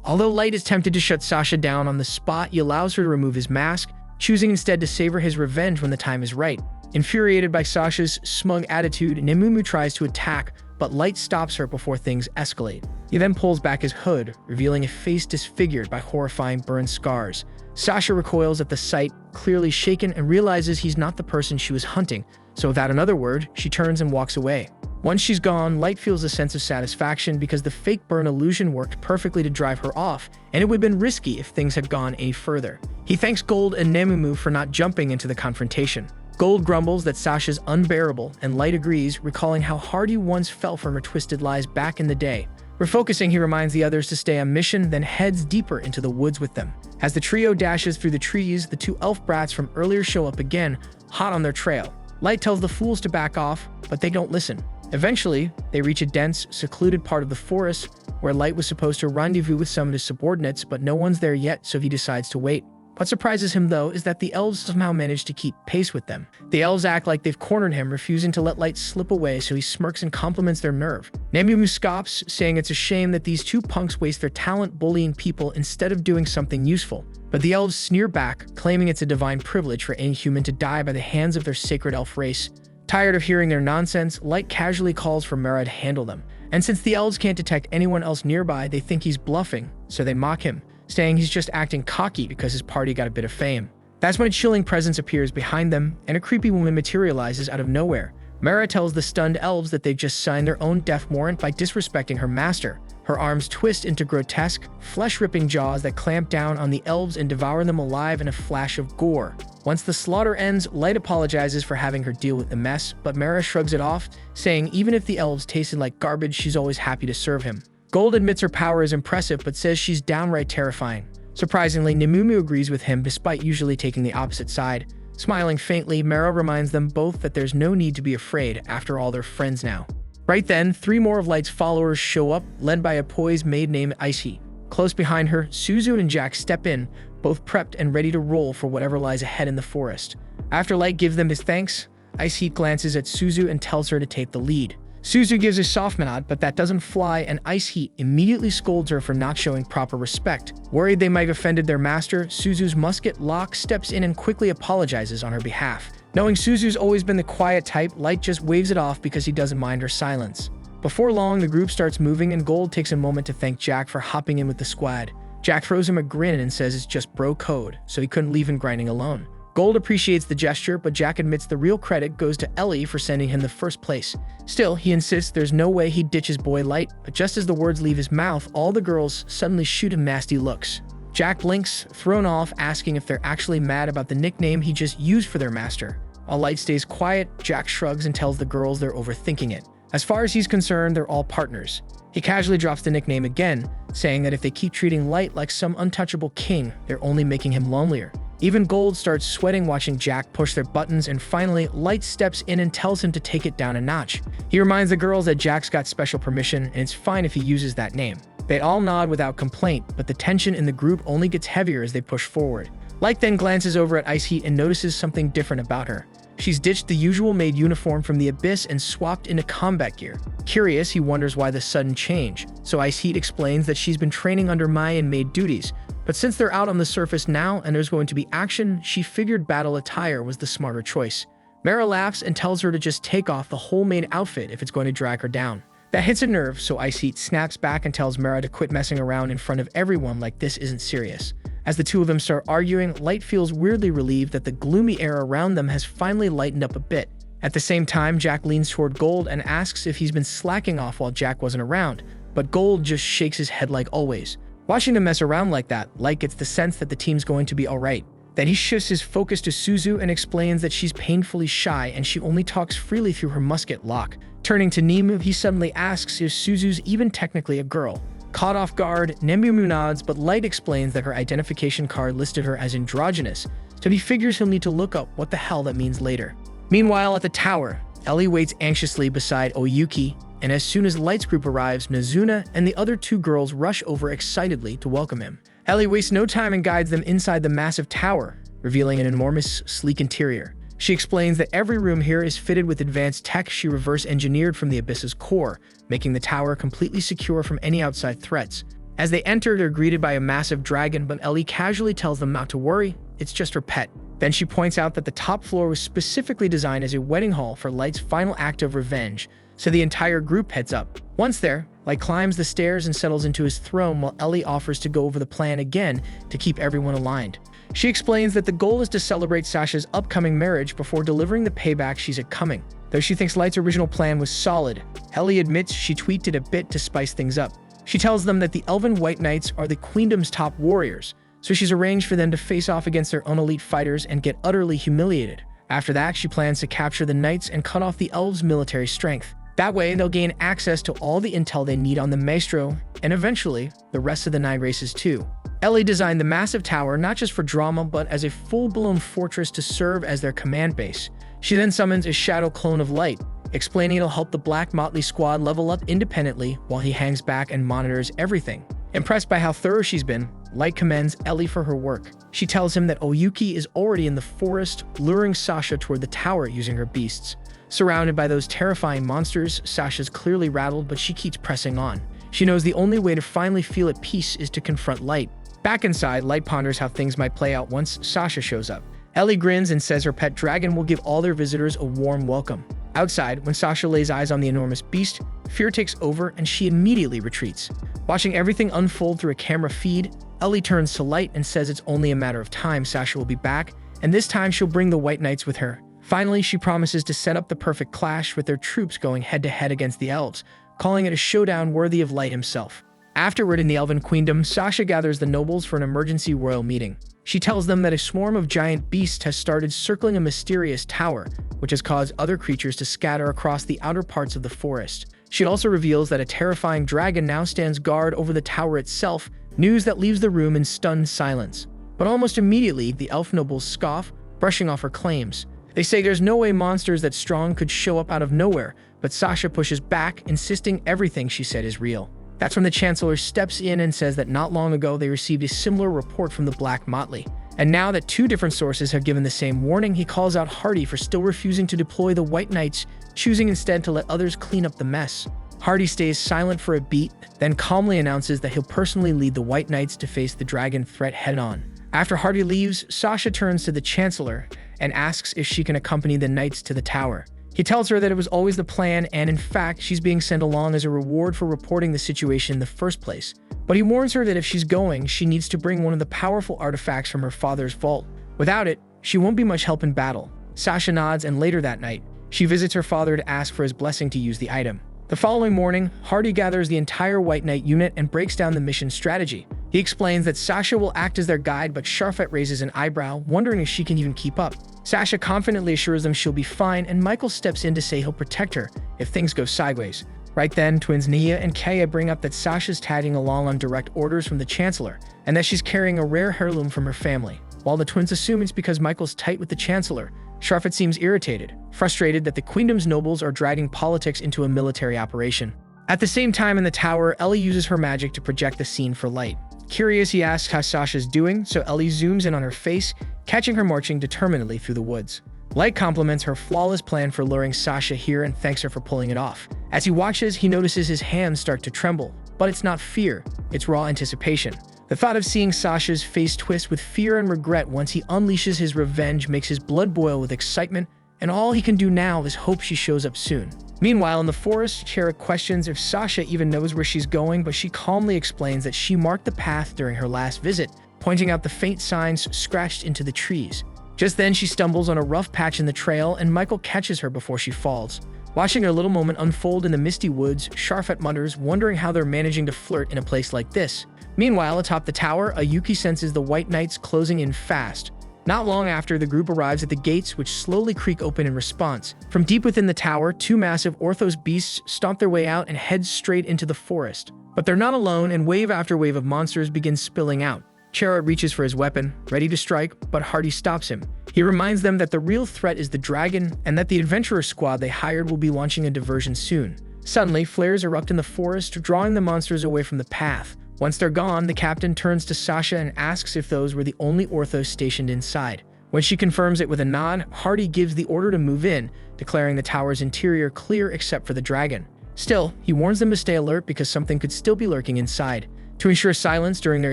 Although Light is tempted to shut Sasha down on the spot, he allows her to remove his mask, choosing instead to savor his revenge when the time is right. Infuriated by Sasha's smug attitude, Nemumu tries to attack, but Light stops her before things escalate. He then pulls back his hood, revealing a face disfigured by horrifying burn scars. Sasha recoils at the sight, clearly shaken, and realizes he's not the person she was hunting, so without another word, she turns and walks away. Once she's gone, Light feels a sense of satisfaction because the fake burn illusion worked perfectly to drive her off, and it would have been risky if things had gone any further. He thanks Gold and Nemumu for not jumping into the confrontation. Gold grumbles that Sasha's unbearable, and Light agrees, recalling how hard he once fell from her twisted lies back in the day. Refocusing, he reminds the others to stay on mission, then heads deeper into the woods with them. As the trio dashes through the trees, the two elf brats from earlier show up again, hot on their trail. Light tells the fools to back off, but they don't listen. Eventually, they reach a dense, secluded part of the forest where Light was supposed to rendezvous with some of his subordinates, but no one's there yet, so he decides to wait. What surprises him, though, is that the elves somehow manage to keep pace with them. The elves act like they've cornered him, refusing to let Light slip away, so he smirks and compliments their nerve. Nemumu scoffs, saying it's a shame that these two punks waste their talent bullying people instead of doing something useful. But the elves sneer back, claiming it's a divine privilege for any human to die by the hands of their sacred elf race. Tired of hearing their nonsense, Light casually calls for Mera to handle them. And since the elves can't detect anyone else nearby, they think he's bluffing, so they mock him, saying he's just acting cocky because his party got a bit of fame. That's when a chilling presence appears behind them, and a creepy woman materializes out of nowhere. Mera tells the stunned elves that they've just signed their own death warrant by disrespecting her master. Her arms twist into grotesque, flesh-ripping jaws that clamp down on the elves and devour them alive in a flash of gore. Once the slaughter ends, Light apologizes for having her deal with the mess, but Mera shrugs it off, saying even if the elves tasted like garbage, she's always happy to serve him. Gold admits her power is impressive, but says she's downright terrifying. Surprisingly, Nemumu agrees with him despite usually taking the opposite side. Smiling faintly, Mera reminds them both that there's no need to be afraid, after all they're friends now. Right then, 3 more of Light's followers show up, led by a poised maid named Isekai. Close behind her, Suzu and Jack step in, both prepped and ready to roll for whatever lies ahead in the forest. After Light gives them his thanks, Isekai glances at Suzu and tells her to take the lead. Suzu gives a soft nod, but that doesn't fly, and Isekai immediately scolds her for not showing proper respect. Worried they might have offended their master, Suzu's musket Locke steps in and quickly apologizes on her behalf. Knowing Suzu's always been the quiet type, Light just waves it off because he doesn't mind her silence. Before long, the group starts moving, and Gold takes a moment to thank Jack for hopping in with the squad. Jack throws him a grin and says it's just bro code, so he couldn't leave him grinding alone. Gold appreciates the gesture, but Jack admits the real credit goes to Ellie for sending him the first place. Still, he insists there's no way he'd ditch his boy Light, but just as the words leave his mouth, all the girls suddenly shoot him nasty looks. Jack blinks, thrown off, asking if they're actually mad about the nickname he just used for their master. While Light stays quiet, Jack shrugs and tells the girls they're overthinking it. As far as he's concerned, they're all partners. He casually drops the nickname again, saying that if they keep treating Light like some untouchable king, they're only making him lonelier. Even Gold starts sweating watching Jack push their buttons, and finally, Light steps in and tells him to take it down a notch. He reminds the girls that Jack's got special permission, and it's fine if he uses that name. They all nod without complaint, but the tension in the group only gets heavier as they push forward. Light then glances over at Isekai and notices something different about her. She's ditched the usual maid uniform from the Abyss and swapped into combat gear. Curious, he wonders why the sudden change, so Isekai explains that she's been training under Mai and maid duties. But since they're out on the surface now and there's going to be action, she figured battle attire was the smarter choice. Mera laughs and tells her to just take off the whole maid outfit if it's going to drag her down. That hits a nerve, so Isekai snaps back and tells Mera to quit messing around in front of everyone like this isn't serious. As the two of them start arguing, Light feels weirdly relieved that the gloomy air around them has finally lightened up a bit. At the same time, Jack leans toward Gold and asks if he's been slacking off while Jack wasn't around, but Gold just shakes his head like always. Watching them mess around like that, Light gets the sense that the team's going to be alright. Then he shifts his focus to Suzu and explains that she's painfully shy and she only talks freely through her musket Locke. Turning to Nemu, he suddenly asks if Suzu's even technically a girl. Caught off guard, Nemumu nods, but Light explains that her identification card listed her as androgynous, so he figures he'll need to look up what the hell that means later. Meanwhile, at the tower, Ellie waits anxiously beside Oyuki, and as soon as Light's group arrives, Nazuna and the other two girls rush over excitedly to welcome him. Ellie wastes no time and guides them inside the massive tower, revealing an enormous, sleek interior. She explains that every room here is fitted with advanced tech she reverse-engineered from the Abyss's core, making the tower completely secure from any outside threats. As they enter, they're greeted by a massive dragon, but Ellie casually tells them not to worry, it's just her pet. Then she points out that the top floor was specifically designed as a wedding hall for Light's final act of revenge, so the entire group heads up. Once there, Light climbs the stairs and settles into his throne while Ellie offers to go over the plan again to keep everyone aligned. She explains that the goal is to celebrate Sasha's upcoming marriage before delivering the payback she's coming. Though she thinks Light's original plan was solid, Ellie admits she tweaked it a bit to spice things up. She tells them that the Elven White Knights are the Queendom's top warriors, so she's arranged for them to face off against their own elite fighters and get utterly humiliated. After that, she plans to capture the Knights and cut off the Elves' military strength. That way, they'll gain access to all the intel they need on the Maestro, and eventually, the rest of the 9 races too. Ellie designed the massive tower not just for drama, but as a full-blown fortress to serve as their command base. She then summons a shadow clone of Light, explaining it'll help the Black Motley squad level up independently while he hangs back and monitors everything. Impressed by how thorough she's been, Light commends Ellie for her work. She tells him that Oyuki is already in the forest, luring Sasha toward the tower using her beasts. Surrounded by those terrifying monsters, Sasha's clearly rattled, but she keeps pressing on. She knows the only way to finally feel at peace is to confront Light. Back inside, Light ponders how things might play out once Sasha shows up. Ellie grins and says her pet dragon will give all their visitors a warm welcome. Outside, when Sasha lays eyes on the enormous beast, fear takes over and she immediately retreats. Watching everything unfold through a camera feed, Ellie turns to Light and says it's only a matter of time Sasha will be back, and this time she'll bring the White Knights with her. Finally, she promises to set up the perfect clash with their troops going head-to-head against the elves, calling it a showdown worthy of Light himself. Afterward, in the Elven Queendom, Sasha gathers the nobles for an emergency royal meeting. She tells them that a swarm of giant beasts has started circling a mysterious tower, which has caused other creatures to scatter across the outer parts of the forest. She also reveals that a terrifying dragon now stands guard over the tower itself, news that leaves the room in stunned silence. But almost immediately, the elf nobles scoff, brushing off her claims. They say there's no way monsters that strong could show up out of nowhere, but Sasha pushes back, insisting everything she said is real. That's when the Chancellor steps in and says that not long ago they received a similar report from the Black Motley. And now that 2 different sources have given the same warning, he calls out Hardy for still refusing to deploy the White Knights, choosing instead to let others clean up the mess. Hardy stays silent for a beat, then calmly announces that he'll personally lead the White Knights to face the dragon threat head-on. After Hardy leaves, Sasha turns to the Chancellor and asks if she can accompany the Knights to the tower. He tells her that it was always the plan, and in fact, she's being sent along as a reward for reporting the situation in the first place. But he warns her that if she's going, she needs to bring one of the powerful artifacts from her father's vault. Without it, she won't be much help in battle. Sasha nods, and later that night, she visits her father to ask for his blessing to use the item. The following morning, Hardy gathers the entire White Knight unit and breaks down the mission strategy. He explains that Sasha will act as their guide, but Sharfet raises an eyebrow, wondering if she can even keep up. Sasha confidently assures them she'll be fine, and Michael steps in to say he'll protect her if things go sideways. Right then, twins Nia and Kaya bring up that Sasha's tagging along on direct orders from the Chancellor, and that she's carrying a rare heirloom from her family. While the twins assume it's because Michael's tight with the Chancellor, Sharfet seems irritated, frustrated that the Queendom's nobles are dragging politics into a military operation. At the same time in the tower, Ellie uses her magic to project the scene for Light. Curious, he asks how Sasha's doing, so Ellie zooms in on her face, catching her marching determinedly through the woods. Light compliments her flawless plan for luring Sasha here and thanks her for pulling it off. As he watches, he notices his hands start to tremble, but it's not fear, it's raw anticipation. The thought of seeing Sasha's face twist with fear and regret once he unleashes his revenge makes his blood boil with excitement, and all he can do now is hope she shows up soon. Meanwhile, in the forest, Chera questions if Sasha even knows where she's going, but she calmly explains that she marked the path during her last visit, pointing out the faint signs scratched into the trees. Just then, she stumbles on a rough patch in the trail, and Michael catches her before she falls. Watching a little moment unfold in the misty woods, Sharfet mutters, wondering how they're managing to flirt in a place like this. Meanwhile, atop the tower, Ayuki senses the White Knights closing in fast. Not long after, the group arrives at the gates, which slowly creak open in response. From deep within the tower, 2 massive Orthos beasts stomp their way out and head straight into the forest. But they're not alone, and wave after wave of monsters begin spilling out. Chera reaches for his weapon, ready to strike, but Hardy stops him. He reminds them that the real threat is the dragon and that the adventurer squad they hired will be launching a diversion soon. Suddenly, flares erupt in the forest, drawing the monsters away from the path. Once they're gone, the captain turns to Sasha and asks if those were the only orthos stationed inside. When she confirms it with a nod, Hardy gives the order to move in, declaring the tower's interior clear except for the dragon. Still, he warns them to stay alert because something could still be lurking inside. To ensure silence during their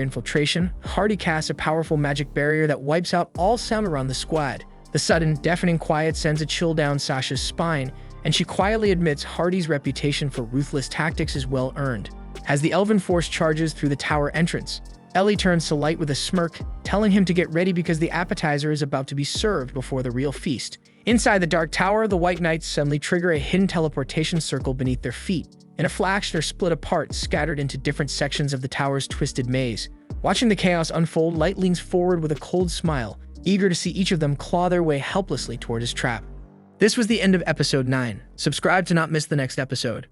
infiltration, Hardy casts a powerful magic barrier that wipes out all sound around the squad. The sudden, deafening quiet sends a chill down Sasha's spine, and she quietly admits Hardy's reputation for ruthless tactics is well earned. As the elven force charges through the tower entrance, Ellie turns to Light with a smirk, telling him to get ready because the appetizer is about to be served before the real feast. Inside the Dark Tower, the White Knights suddenly trigger a hidden teleportation circle beneath their feet. In a flash, they're split apart, scattered into different sections of the tower's twisted maze. Watching the chaos unfold, Light leans forward with a cold smile, eager to see each of them claw their way helplessly toward his trap. This was the end of episode 9. Subscribe to not miss the next episode.